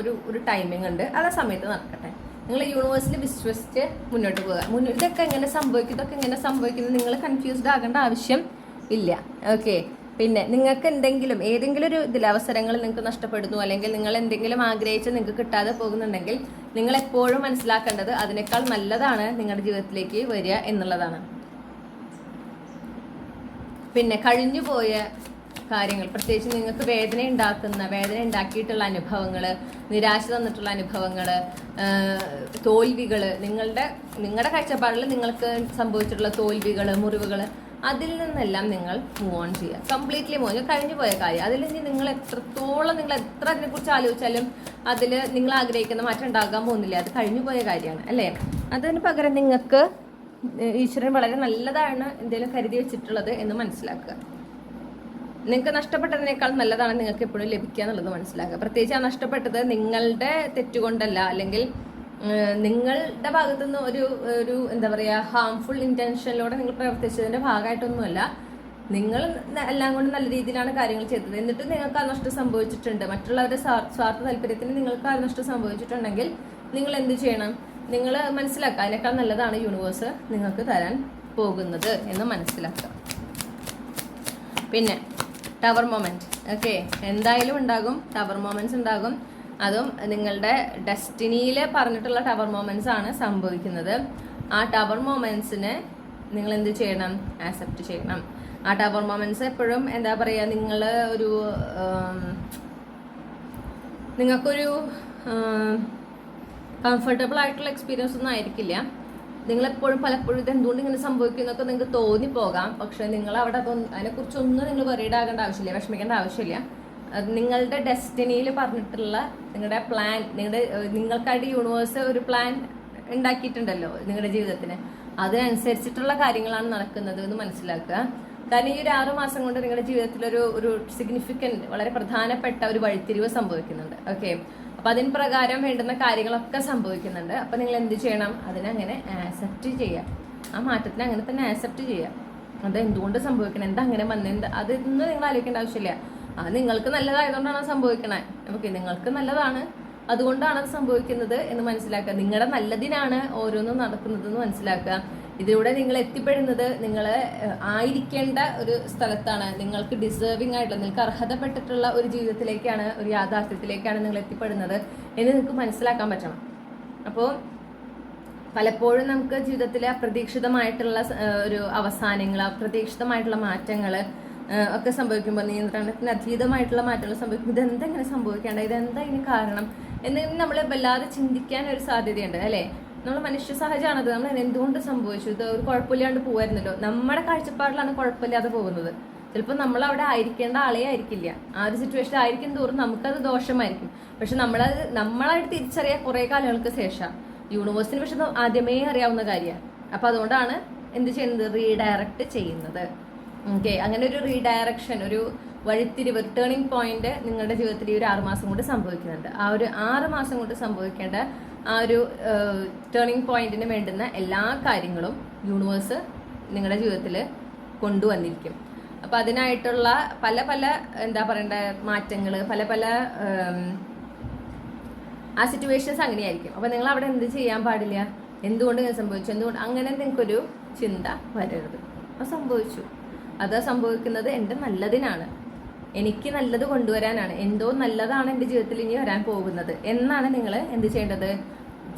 ഒരു ടൈമിംഗ് ഉണ്ട്. അത് ആ സമയത്ത് നടക്കട്ടെ. നിങ്ങൾ യൂണിവേഴ്സിൽ വിശ്വസിച്ച് മുന്നോട്ട് പോകുക. ഇതൊക്കെ എങ്ങനെ സംഭവിക്കുന്നു നിങ്ങൾ കൺഫ്യൂസ്ഡ് ആകേണ്ട ആവശ്യം ഇല്ല. ഓക്കെ, പിന്നെ നിങ്ങൾക്ക് ഏതെങ്കിലും ഒരു ഇതിൽ അവസരങ്ങൾ നിങ്ങൾക്ക് നഷ്ടപ്പെടുന്നു, അല്ലെങ്കിൽ നിങ്ങൾ എന്തെങ്കിലും ആഗ്രഹിച്ച് നിങ്ങൾക്ക് കിട്ടാതെ പോകുന്നുണ്ടെങ്കിൽ നിങ്ങൾ എപ്പോഴും മനസ്സിലാക്കേണ്ടത് അതിനേക്കാൾ നല്ലതാണ് നിങ്ങളുടെ ജീവിതത്തിലേക്ക് വരിക എന്നുള്ളതാണ്. പിന്നെ കഴിഞ്ഞു പോയ കാര്യങ്ങൾ, പ്രത്യേകിച്ച് നിങ്ങൾക്ക് വേദന ഉണ്ടാക്കിയിട്ടുള്ള അനുഭവങ്ങൾ, നിരാശ തന്നിട്ടുള്ള അനുഭവങ്ങൾ, തോൽവികൾ, നിങ്ങളുടെ കാഴ്ചപ്പാടിൽ നിങ്ങൾക്ക് സംഭവിച്ചിട്ടുള്ള തോൽവികൾ, മുറിവുകൾ, അതിൽ നിന്നെല്ലാം നിങ്ങൾ മൂവ് ഓൺ ചെയ്യുക. Completely move on. കഴിഞ്ഞു പോയ കാര്യം അതിൽ ഇനി നിങ്ങൾ എത്ര അതിനെക്കുറിച്ച് ആലോചിച്ചാലും അതിൽ നിങ്ങൾ ആഗ്രഹിക്കുന്ന മാറ്റം ഉണ്ടാകാൻ പോകുന്നില്ല. അത് കഴിഞ്ഞു പോയ കാര്യമാണ് അല്ലേ. അതിന് പകരം നിങ്ങൾക്ക് ഈശ്വരൻ വളരെ നല്ലതാണ് എന്തെങ്കിലും കരുതി വെച്ചിട്ടുള്ളത് എന്ന് മനസ്സിലാക്കുക. നിങ്ങൾക്ക് നഷ്ടപ്പെട്ടതിനേക്കാൾ നല്ലതാണ് നിങ്ങൾക്ക് എപ്പോഴും ലഭിക്കുക എന്നുള്ളത് മനസ്സിലാക്കുക. പ്രത്യേകിച്ച് ആ നഷ്ടപ്പെട്ടത് നിങ്ങളുടെ തെറ്റുകൊണ്ടല്ല, അല്ലെങ്കിൽ നിങ്ങളുടെ ഭാഗത്തുനിന്ന് ഒരു എന്താ പറയുക ഹാംഫുൾ ഇന്റൻഷനിലൂടെ നിങ്ങൾ പ്രവർത്തിച്ചതിന്റെ ഭാഗമായിട്ടൊന്നുമല്ല. നിങ്ങൾ എല്ലാം കൊണ്ട് നല്ല രീതിയിലാണ് കാര്യങ്ങൾ ചെയ്തത്, എന്നിട്ട് നിങ്ങൾക്ക് ആ നഷ്ടം സംഭവിച്ചിട്ടുണ്ട്. മറ്റുള്ളവരുടെ സ്വാർത്ഥ താല്പര്യത്തിന് നിങ്ങൾക്ക് ആ നഷ്ടം സംഭവിച്ചിട്ടുണ്ടെങ്കിൽ നിങ്ങൾ എന്ത് ചെയ്യണം? നിങ്ങൾ മനസ്സിലാക്കുക അതിനേക്കാൾ നല്ലതാണ് യൂണിവേഴ്സ് നിങ്ങൾക്ക് തരാൻ പോകുന്നത് എന്ന് മനസ്സിലാക്കുക. പിന്നെ ടവർ മൊമെന്റ്, ഓക്കെ, എന്തായാലും ഉണ്ടാകും, ടവർ മൊമെന്റ്സ് ഉണ്ടാകും. അതും നിങ്ങളുടെ ഡെസ്റ്റിനിയിൽ പറഞ്ഞിട്ടുള്ള ടവർ മൊമെന്റ്സ് ആണ് സംഭവിക്കുന്നത്. ആ ടവർ മൊമെന്റ്സിനെ നിങ്ങൾ എന്ത് ചെയ്യണം? ആക്സെപ്റ്റ് ചെയ്യണം. ആ ടവർ മൊമെന്റ്സ് എപ്പോഴും എന്താ പറയുക, നിങ്ങൾക്കൊരു കംഫർട്ടബിൾ ആയിട്ടുള്ള എക്സ്പീരിയൻസ് ഒന്നും ആയിരിക്കില്ല. പലപ്പോഴും ഇത് എന്തുകൊണ്ട് ഇങ്ങനെ സംഭവിക്കുന്നൊക്കെ നിങ്ങൾക്ക് തോന്നിപ്പോകാം. പക്ഷെ നിങ്ങൾ അവിടെ അതിനെക്കുറിച്ചൊന്നും നിങ്ങൾ വറീഡ് ആകേണ്ട ആവശ്യമില്ല, വിഷമിക്കേണ്ട ആവശ്യമില്ല. നിങ്ങളുടെ ഡെസ്റ്റിനിയിൽ പറഞ്ഞിട്ടുള്ള നിങ്ങളുടെ പ്ലാൻ, നിങ്ങൾക്കായിട്ട് യൂണിവേഴ്സ് ഒരു പ്ലാൻ ഉണ്ടാക്കിയിട്ടുണ്ടല്ലോ നിങ്ങളുടെ ജീവിതത്തിന്, അതിനനുസരിച്ചിട്ടുള്ള കാര്യങ്ങളാണ് നടക്കുന്നത് എന്ന് മനസ്സിലാക്കുക. കാരണം ഈ ഒരു 6 മാസം കൊണ്ട് നിങ്ങളുടെ ജീവിതത്തിൽ ഒരു സിഗ്നിഫിക്കൻറ്റ്, വളരെ പ്രധാനപ്പെട്ട ഒരു വഴിത്തിരിവ് സംഭവിക്കുന്നുണ്ട്. ഓക്കെ, അപ്പൊ അതിന് പ്രകാരം വേണ്ടുന്ന കാര്യങ്ങളൊക്കെ സംഭവിക്കുന്നുണ്ട്. അപ്പൊ നിങ്ങൾ എന്ത് ചെയ്യണം? അതിനങ്ങനെ ആക്സെപ്റ്റ് ചെയ്യാം. ആ മാറ്റത്തിന് അങ്ങനെ തന്നെ ആക്സെപ്റ്റ് ചെയ്യാം. അത് എന്തുകൊണ്ട് സംഭവിക്കണം, എന്താ അങ്ങനെ വന്നത്, അതൊന്നും നിങ്ങൾ ആലോചിക്കേണ്ട ആവശ്യമില്ല. അത് നിങ്ങൾക്ക് നല്ലതായതുകൊണ്ടാണ് അത് സംഭവിക്കണേ. ഓക്കെ, നിങ്ങൾക്ക് നല്ലതാണ്, അതുകൊണ്ടാണ് അത് സംഭവിക്കുന്നത് എന്ന് മനസ്സിലാക്കുക. നിങ്ങളുടെ നല്ലതിനാണ് ഓരോന്നും നടക്കുന്നത് എന്ന് മനസ്സിലാക്കുക. ഇതിലൂടെ നിങ്ങൾ എത്തിപ്പെടുന്നത് നിങ്ങൾ ആയിരിക്കേണ്ട ഒരു സ്ഥലത്താണ്. നിങ്ങൾക്ക് ഡിസേർവിംഗ് ആയിട്ടുള്ള, നിങ്ങൾക്ക് അർഹതപ്പെട്ടിട്ടുള്ള ഒരു ജീവിതത്തിലേക്കാണ്, ഒരു യാഥാർത്ഥ്യത്തിലേക്കാണ് നിങ്ങൾ എത്തിപ്പെടുന്നത് എന്ന് നിങ്ങൾക്ക് മനസ്സിലാക്കാൻ പറ്റണം. അപ്പോൾ പലപ്പോഴും നമുക്ക് ജീവിതത്തിലെ അപ്രതീക്ഷിതമായിട്ടുള്ള ഒരു അവസാനങ്ങൾ, അപ്രതീക്ഷിതമായിട്ടുള്ള മാറ്റങ്ങൾ ഒക്കെ സംഭവിക്കുമ്പോൾ, നിയന്ത്രണത്തിന് അതീതമായിട്ടുള്ള മാറ്റങ്ങൾ സംഭവിക്കുമ്പോൾ ഇതെന്താ ഇങ്ങനെ സംഭവിക്കേണ്ട, ഇതെന്താ ഇതിന് കാരണം എന്ന് നമ്മൾ വല്ലാതെ ചിന്തിക്കാൻ ഒരു സാധ്യതയുണ്ട് അല്ലേ. നമ്മൾ മനുഷ്യ സഹജമാണത്. നമ്മൾ എന്തുകൊണ്ട് സംഭവിച്ചു, ഇത് ഒരു കുഴപ്പമില്ലാണ്ട് പോകുമായിരുന്നല്ലോ. നമ്മുടെ കാഴ്ചപ്പാടിലാണ് കുഴപ്പമില്ലാതെ പോകുന്നത്. ചിലപ്പോൾ നമ്മൾ അവിടെ ആയിരിക്കേണ്ട ആളെ ആയിരിക്കില്ല, ആ ഒരു സിറ്റുവേഷൻ ആയിരിക്കും തോറും നമുക്കത് ദോഷമായിരിക്കും. പക്ഷെ നമ്മളായിട്ട് തിരിച്ചറിയാൻ കുറേ കാലങ്ങൾക്ക് ശേഷം. യൂണിവേഴ്സിന് പക്ഷെ ആദ്യമേ അറിയാവുന്ന കാര്യമാണ്. അപ്പൊ അതുകൊണ്ടാണ് എന്ത് ചെയ്യുന്നത്? റീഡയറക്റ്റ് ചെയ്യുന്നത്. ഓക്കെ, അങ്ങനെ ഒരു റീഡയറക്ഷൻ, ഒരു വഴിത്തിരിവ്, ടേണിംഗ് പോയിന്റ് നിങ്ങളുടെ ജീവിതത്തിൽ ഈ ഒരു 6 മാസം കൊണ്ട് സംഭവിക്കുന്നുണ്ട്. ആ ഒരു 6 മാസം കൊണ്ട് സംഭവിക്കേണ്ട ആ ഒരു ടേണിംഗ് പോയിന്റിന് വേണ്ടുന്ന എല്ലാ കാര്യങ്ങളും യൂണിവേഴ്സ് നിങ്ങളുടെ ജീവിതത്തിൽ കൊണ്ടുവന്നിരിക്കും. അപ്പം അതിനായിട്ടുള്ള പല എന്താ പറയണ്ട മാറ്റങ്ങൾ, പല ആ സിറ്റുവേഷൻസ് അങ്ങനെയായിരിക്കും. അപ്പം നിങ്ങൾ അവിടെ എന്ത് ചെയ്യാൻ പാടില്ല? എന്തുകൊണ്ട് ഇങ്ങനെ സംഭവിച്ചു, എന്തുകൊണ്ട് അങ്ങനെ നിങ്ങൾക്കൊരു ചിന്ത വരരുത്. അത് സംഭവിച്ചു, അത് സംഭവിക്കുന്നത് എൻ്റെ നല്ലതിനാണ്, എനിക്ക് നല്ലത് കൊണ്ടുവരാനാണ്, എന്തോ നല്ലതാണ് എൻ്റെ ജീവിതത്തിൽ ഇനി വരാൻ പോകുന്നത് എന്നാണ് നിങ്ങൾ എന്ത് ചെയ്യേണ്ടത്?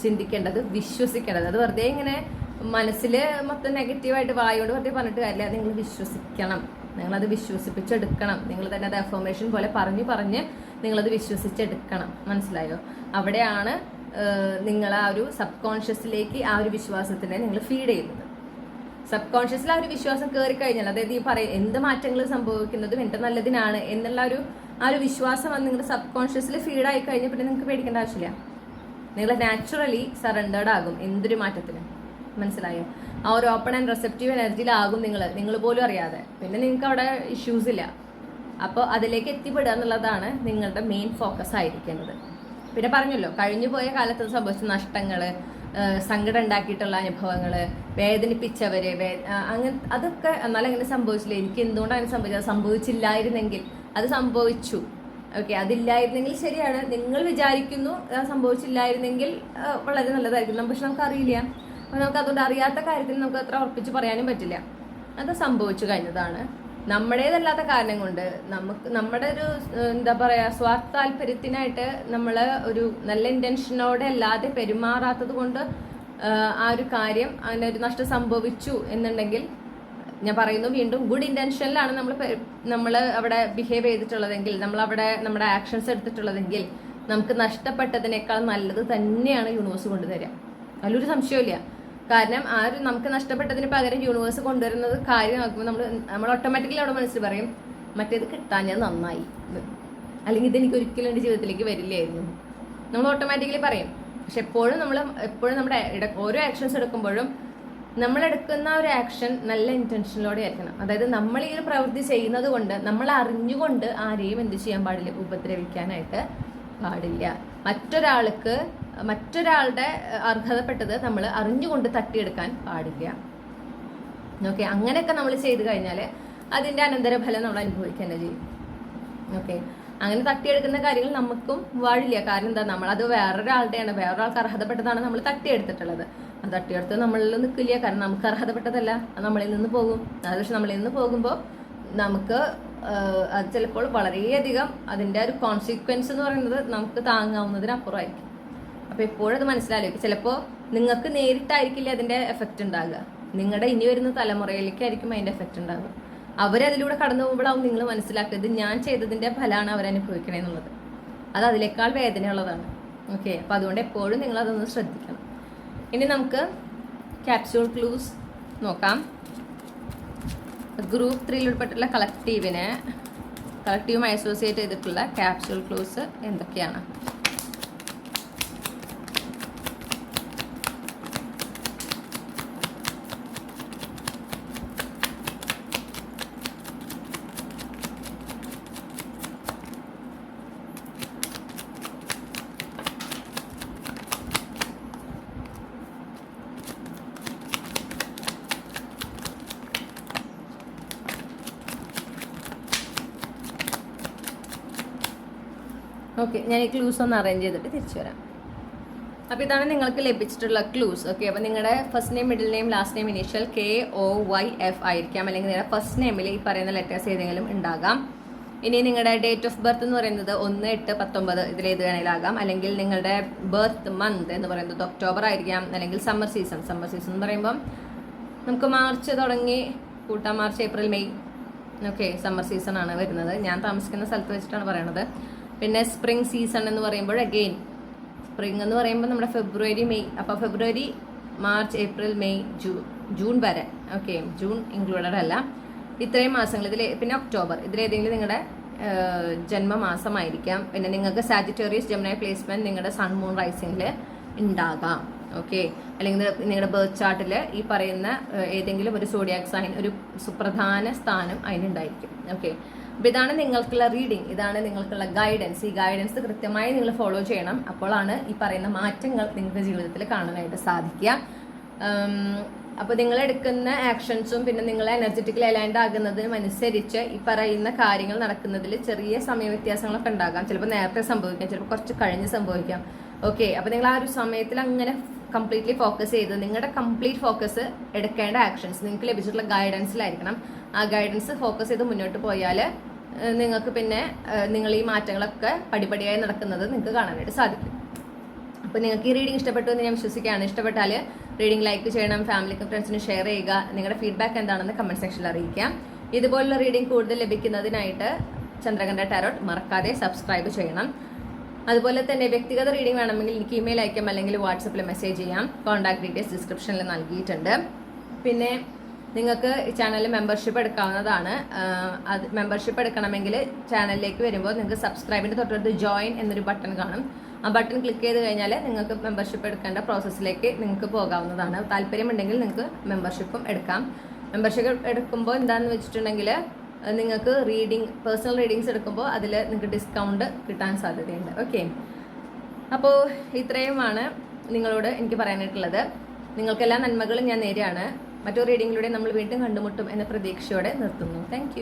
ചിന്തിക്കേണ്ടത്, വിശ്വസിക്കേണ്ടത്. അത് വെറുതെ ഇങ്ങനെ മനസ്സിൽ മൊത്തം നെഗറ്റീവായിട്ട് വായോട് വെറുതെ പറഞ്ഞിട്ട് കാര്യമില്ല. നിങ്ങൾ വിശ്വസിക്കണം, നിങ്ങളത് വിശ്വസിപ്പിച്ചെടുക്കണം. നിങ്ങൾ തന്നെ അത് അഫർമേഷൻ പോലെ പറഞ്ഞ് നിങ്ങളത് വിശ്വസിച്ചെടുക്കണം. മനസ്സിലായോ? അവിടെയാണ് നിങ്ങൾ ആ ഒരു സബ് കോൺഷ്യസിലേക്ക് ആ ഒരു വിശ്വാസത്തിനെ നിങ്ങൾ ഫീഡ് ചെയ്യുന്നത്. സബ് കോൺഷ്യസിൽ ആ ഒരു വിശ്വാസം കയറി കഴിഞ്ഞാൽ, അതായത് ഈ എന്ത് മാറ്റങ്ങൾ സംഭവിക്കുന്നതും എൻ്റെ നല്ലതിനാണ് എന്നുള്ള ആ ഒരു വിശ്വാസം അത് നിങ്ങളുടെ സബ് കോൺഷ്യസിൽ ഫീഡായി കഴിഞ്ഞാൽ പിന്നെ നിങ്ങൾക്ക് പേടിക്കേണ്ട ആവശ്യമില്ല. നിങ്ങൾ നാച്ചുറലി സറണ്ടേർഡ് ആകും എന്തൊരു മാറ്റത്തിനും. മനസ്സിലായോ? ആ ഒരു ഓപ്പൺ ആൻഡ് റിസെപ്റ്റീവ് എനർജിയിലാകും നിങ്ങൾ പോലും അറിയാതെ. പിന്നെ നിങ്ങൾക്ക് അവിടെ ഇഷ്യൂസ് ഇല്ല. അപ്പോൾ അതിലേക്ക് എത്തിപ്പെടുക എന്നുള്ളതാണ് നിങ്ങളുടെ മെയിൻ ഫോക്കസ് ആയിരിക്കേണ്ടത്. പിന്നെ പറഞ്ഞല്ലോ, കഴിഞ്ഞു പോയ കാലത്ത് സംഭവിച്ച നഷ്ടങ്ങൾ, സങ്കടം ഉണ്ടാക്കിയിട്ടുള്ള അനുഭവങ്ങൾ, വേദനിപ്പിച്ചവര്, അങ്ങനെ അതൊക്കെ എന്നാലും അങ്ങനെ സംഭവിച്ചില്ല, എനിക്ക് എന്തുകൊണ്ടാണ് അങ്ങനെ സംഭവിച്ചത്, സംഭവിച്ചില്ലായിരുന്നെങ്കിൽ, അത് സംഭവിച്ചു. ഓക്കെ, അതില്ലായിരുന്നെങ്കിൽ ശരിയാണ്, നിങ്ങൾ വിചാരിക്കുന്നു സംഭവിച്ചില്ലായിരുന്നെങ്കിൽ വളരെ നല്ലതായിരിക്കും. പക്ഷെ നമുക്കറിയില്ല. അപ്പോൾ നമുക്ക് അതുകൊണ്ട് അറിയാത്ത കാര്യത്തിൽ നമുക്ക് അത്ര ഉറപ്പിച്ച് പറയാനും പറ്റില്ല. അത് സംഭവിച്ചു കഴിഞ്ഞതാണ്. നമ്മുടേതല്ലാത്ത കാരണം കൊണ്ട് നമ്മുടെ ഒരു എന്താ പറയുക സ്വാർത്ഥ താല്പര്യത്തിനായിട്ട് നമ്മൾ ഒരു നല്ല ഇൻറ്റൻഷനോടെ അല്ലാതെ പെരുമാറാത്തത് കൊണ്ട് ആ ഒരു കാര്യം അതിനൊരു നഷ്ടം സംഭവിച്ചു എന്നുണ്ടെങ്കിൽ, ഞാൻ പറയുന്നു വീണ്ടും, ഗുഡ് ഇൻറ്റൻഷനിലാണ് നമ്മൾ അവിടെ ബിഹേവ് ചെയ്തിട്ടുള്ളതെങ്കിൽ, നമ്മളവിടെ നമ്മുടെ ആക്ഷൻസ് എടുത്തിട്ടുള്ളതെങ്കിൽ നമുക്ക് നഷ്ടപ്പെട്ടതിനേക്കാൾ നല്ലത് തന്നെയാണ് യൂണിവേഴ്സ് കൊണ്ടുതരിക. അതിലൊരു സംശയമില്ല. കാരണം നമുക്ക് നഷ്ടപ്പെട്ടതിന് പകരം യൂണിവേഴ്സ് കൊണ്ടുവരുന്നത് കാര്യം നോക്കുമ്പോൾ നമ്മൾ ഓട്ടോമാറ്റിക്കലി അവിടെ മനസ്സിൽ പറയും മറ്റേത് കിട്ടാഞ്ഞത് നന്നായി, അല്ലെങ്കിൽ ഇതെനിക്ക് ഒരിക്കലും എൻ്റെ ജീവിതത്തിലേക്ക് വരില്ലായിരുന്നു, നമ്മൾ ഓട്ടോമാറ്റിക്കലി പറയും. പക്ഷെ എപ്പോഴും നമ്മുടെ ഓരോ ആക്ഷൻസ് എടുക്കുമ്പോഴും നമ്മളെടുക്കുന്ന ഒരു ആക്ഷൻ നല്ല ഇന്റൻഷനിലൂടെ ആയിരിക്കണം. അതായത് നമ്മൾ ഈ ഒരു പ്രവൃത്തി ചെയ്യുന്നത് കൊണ്ട് നമ്മൾ അറിഞ്ഞുകൊണ്ട് ആരെയും എന്ത് ചെയ്യാൻ പാടില്ല, ഉപദ്രവിക്കാനായിട്ട് പാടില്ല. മറ്റൊരാളുടെ അർഹതപ്പെട്ടത് നമ്മൾ അറിഞ്ഞുകൊണ്ട് തട്ടിയെടുക്കാൻ പാടില്ല. ഓക്കെ, അങ്ങനെയൊക്കെ നമ്മൾ ചെയ്തു കഴിഞ്ഞാൽ അതിൻ്റെ അനന്തരഫലം നമ്മൾ അനുഭവിക്കുക തന്നെ ചെയ്യും. ഓക്കെ, അങ്ങനെ തട്ടിയെടുക്കുന്ന കാര്യങ്ങൾ നമുക്കും വാഴില്ല. കാരണം എന്താ, നമ്മളത് വേറൊരാൾക്ക് അർഹതപ്പെട്ടതാണ് നമ്മൾ തട്ടിയെടുത്തിട്ടുള്ളത്. അത് തട്ടിയെടുത്ത് നമ്മളിൽ നിൽക്കില്ല. കാരണം നമുക്ക് അർഹതപ്പെട്ടതല്ല, അത് നമ്മളിൽ നിന്ന് പോകും. അത് പക്ഷെ നമ്മളിൽ നിന്ന് പോകുമ്പോൾ നമുക്ക് അത് ചിലപ്പോൾ വളരെയധികം അതിൻ്റെ ഒരു കോൺസിക്വൻസ് എന്ന് പറയുന്നത് നമുക്ക് താങ്ങാവുന്നതിനപ്പുറമായിരിക്കും. അപ്പോൾ എപ്പോഴും അത് മനസ്സിലാലോചിക്കും. ചിലപ്പോൾ നിങ്ങൾക്ക് നേരിട്ടായിരിക്കില്ല അതിൻ്റെ എഫക്റ്റ് ഉണ്ടാകുക, നിങ്ങളുടെ ഇനി വരുന്ന തലമുറയിലേക്കായിരിക്കും അതിൻ്റെ എഫക്റ്റ് ഉണ്ടാകുക. അവരതിലൂടെ കടന്നു പോകുമ്പോഴാവും നിങ്ങൾ മനസ്സിലാക്കിയത് ഞാൻ ചെയ്തതിൻ്റെ ഫലമാണ് അവരനുഭവിക്കണേ എന്നുള്ളത്. അത് അതിനേക്കാൾ വേദനയുള്ളതാണ്. ഓക്കെ, അപ്പം അതുകൊണ്ട് എപ്പോഴും നിങ്ങൾ അതൊന്ന് ശ്രദ്ധിക്കണം. ഇനി നമുക്ക് ക്യാപ്സ്യൂൾ ക്ലൂസ് നോക്കാം. ഗ്രൂപ്പ് 3 ഉൾപ്പെട്ടുള്ള കളക്റ്റീവുമായി അസോസിയേറ്റ് ചെയ്തിട്ടുള്ള ക്യാപ്സ്യൂൾ ക്ലൂസ് എന്തൊക്കെയാണ്? ഓക്കെ, ഞാൻ ഈ ക്ലൂസ് ഒന്ന് അറേഞ്ച് ചെയ്തിട്ട് തിരിച്ചു വരാം. അപ്പോൾ ഇതാണ് നിങ്ങൾക്ക് ലഭിച്ചിട്ടുള്ള ക്ലൂസ്. ഓക്കെ, അപ്പോൾ നിങ്ങളുടെ first name, middle name, last name initial KOYF ആയിരിക്കാം. അല്ലെങ്കിൽ നിങ്ങളുടെ ഫസ്റ്റ് നെയിമിൽ ഈ പറയുന്ന ലെറ്റേഴ്സ് ഏതെങ്കിലും ഉണ്ടാകാം. ഇനി നിങ്ങളുടെ ഡേറ്റ് ഓഫ് ബർത്ത് എന്ന് പറയുന്നത് 1/8/19 ഇതിലേത് വേണേലാകാം. അല്ലെങ്കിൽ നിങ്ങളുടെ ബർത്ത് മന്ത് എന്ന് പറയുന്നത് ഒക്ടോബർ ആയിരിക്കാം. അല്ലെങ്കിൽ സമ്മർ സീസൺ എന്ന് പറയുമ്പം നമുക്ക് മാർച്ച് തുടങ്ങി കൂട്ടാം, March, April, May. Okay, summer season ആണ് വരുന്നത്. ഞാൻ താമസിക്കുന്ന സ്ഥലത്ത് വെച്ചിട്ടാണ് പറയണത്. പിന്നെ സ്പ്രിംഗ് സീസൺ എന്ന് പറയുമ്പോൾ അഗെയിൻ സ്പ്രിംഗ് എന്ന് പറയുമ്പോൾ നമ്മുടെ ഫെബ്രുവരി, മെയ്. അപ്പോൾ ഫെബ്രുവരി, മാർച്ച്, ഏപ്രിൽ, മെയ്, ജൂൺ വരെ. ഓക്കെ, ജൂൺ ഇൻക്ലൂഡഡ് അല്ല. ഇത്രയും മാസങ്ങൾ പിന്നെ ഒക്ടോബർ ഇതിലേതെങ്കിലും നിങ്ങളുടെ ജന്മമാസമായിരിക്കാം. പിന്നെ നിങ്ങൾക്ക് സാജിറ്റേറിയസ് ജെമിനി പ്ലേസ്മെന്റ് നിങ്ങളുടെ സൺ മൂൺ റൈസിംഗിൽ ഉണ്ടാകാം. ഓക്കെ, അല്ലെങ്കിൽ നിങ്ങളുടെ ബർത്ത് ചാർട്ടിൽ ഈ പറയുന്ന ഏതെങ്കിലും ഒരു സോഡിയാക് സൈൻ ഒരു സുപ്രധാന സ്ഥാനം അതിനുണ്ടായിരിക്കും. ഓക്കെ, അപ്പോൾ ഇതാണ് നിങ്ങൾക്കുള്ള റീഡിംഗ്, ഇതാണ് നിങ്ങൾക്കുള്ള ഗൈഡൻസ്. ഈ ഗൈഡൻസ് കൃത്യമായി നിങ്ങൾ ഫോളോ ചെയ്യണം. അപ്പോഴാണ് ഈ പറയുന്ന മാറ്റങ്ങൾ നിങ്ങൾക്ക് ജീവിതത്തിൽ കാണാനായിട്ട് സാധിക്കുക. അപ്പോൾ നിങ്ങൾ എടുക്കുന്ന ആക്ഷൻസും പിന്നെ നിങ്ങൾ എനർജറ്റിക്കലി അലൈൻഡ് ആകുന്നതിനും അനുസരിച്ച് ഈ പറയുന്ന കാര്യങ്ങൾ നടക്കുന്നതിൽ ചെറിയ സമയ വ്യത്യാസങ്ങളൊക്കെ ഉണ്ടാകാം. ചിലപ്പോൾ നേരത്തെ സംഭവിക്കാം, ചിലപ്പോൾ കുറച്ച് കഴിഞ്ഞ് സംഭവിക്കാം. ഓക്കെ, അപ്പോൾ നിങ്ങൾ ആ ഒരു സമയത്തിൽ അങ്ങനെ കംപ്ലീറ്റ്ലി ഫോക്കസ് ചെയ്ത് നിങ്ങളുടെ കംപ്ലീറ്റ് ഫോക്കസ് എടുക്കേണ്ട ആക്ഷൻസ് നിങ്ങൾക്ക് ലഭിച്ചിട്ടുള്ള ഗൈഡൻസിലായിരിക്കണം. ആ ഗൈഡൻസ് ഫോക്കസ് ചെയ്ത് മുന്നോട്ട് പോയാൽ നിങ്ങൾക്ക് പിന്നെ നിങ്ങൾ ഈ മാറ്റങ്ങളൊക്കെ പടിപടിയായി നടക്കുന്നത് നിങ്ങൾക്ക് കാണാനായിട്ട് സാധിക്കും. അപ്പോൾ നിങ്ങൾക്ക് ഈ റീഡിംഗ് ഇഷ്ടപ്പെട്ടു എന്ന് ഞാൻ വിശ്വസിക്കുകയാണ്. ഇഷ്ടപ്പെട്ടാൽ റീഡിംഗ് ലൈക്ക് ചെയ്യണം, ഫാമിലിക്കും ഫ്രണ്ട്സിനും ഷെയർ ചെയ്യുക. നിങ്ങളുടെ ഫീഡ്ബാക്ക് എന്താണെന്ന് കമൻറ്റ് സെക്ഷനിൽ അറിയിക്കാം. ഇതുപോലുള്ള റീഡിംഗ് കൂടുതൽ ലഭിക്കുന്നതിനായിട്ട് ചന്ദ്രകണ്ഠ ടാരോട്ട് മറക്കാതെ സബ്സ്ക്രൈബ് ചെയ്യണം. അതുപോലെ തന്നെ വ്യക്തിഗത റീഡിംഗ് വേണമെങ്കിൽ എനിക്ക് ഇമെയിൽ അയക്കാം, അല്ലെങ്കിൽ വാട്സപ്പിൽ മെസ്സേജ് ചെയ്യാം. കോൺടാക്ട് ഡീറ്റെയിൽസ് ഡിസ്ക്രിപ്ഷനിൽ നൽകിയിട്ടുണ്ട്. പിന്നെ നിങ്ങൾക്ക് ഈ ചാനലിൽ മെമ്പർഷിപ്പ് എടുക്കാവുന്നതാണ്. അത് മെമ്പർഷിപ്പ് എടുക്കണമെങ്കിൽ ചാനലിലേക്ക് വരുമ്പോൾ നിങ്ങൾക്ക് സബ്സ്ക്രൈബിൻ്റെ തൊട്ടടുത്ത് ജോയിൻ എന്നൊരു ബട്ടൺ കാണും. ആ ബട്ടൺ ക്ലിക്ക് ചെയ്ത് കഴിഞ്ഞാൽ നിങ്ങൾക്ക് മെമ്പർഷിപ്പ് എടുക്കേണ്ട പ്രോസസ്സിലേക്ക് നിങ്ങൾക്ക് പോകാവുന്നതാണ്. താല്പര്യമുണ്ടെങ്കിൽ നിങ്ങൾക്ക് മെമ്പർഷിപ്പും എടുക്കാം. മെമ്പർഷിപ്പ് എടുക്കുമ്പോൾ എന്താണെന്ന് വെച്ചിട്ടുണ്ടെങ്കിൽ നിങ്ങൾക്ക് പേഴ്സണൽ റീഡിങ്സ് എടുക്കുമ്പോൾ അതിൽ നിങ്ങൾക്ക് ഡിസ്കൗണ്ട് കിട്ടാൻ സാധ്യതയുണ്ട്. ഓക്കെ, അപ്പോൾ ഇത്രയുമാണ് നിങ്ങളോട് എനിക്ക് പറയാനായിട്ടുള്ളത്. നിങ്ങൾക്കെല്ലാ നന്മകളും ഞാൻ നേരെയാണ്. മറ്റൊരു റീഡിങ്ങിലൂടെ നമ്മൾ വീണ്ടും കണ്ടുമുട്ടും എന്ന പ്രതീക്ഷയോടെ നിർത്തുന്നു. താങ്ക്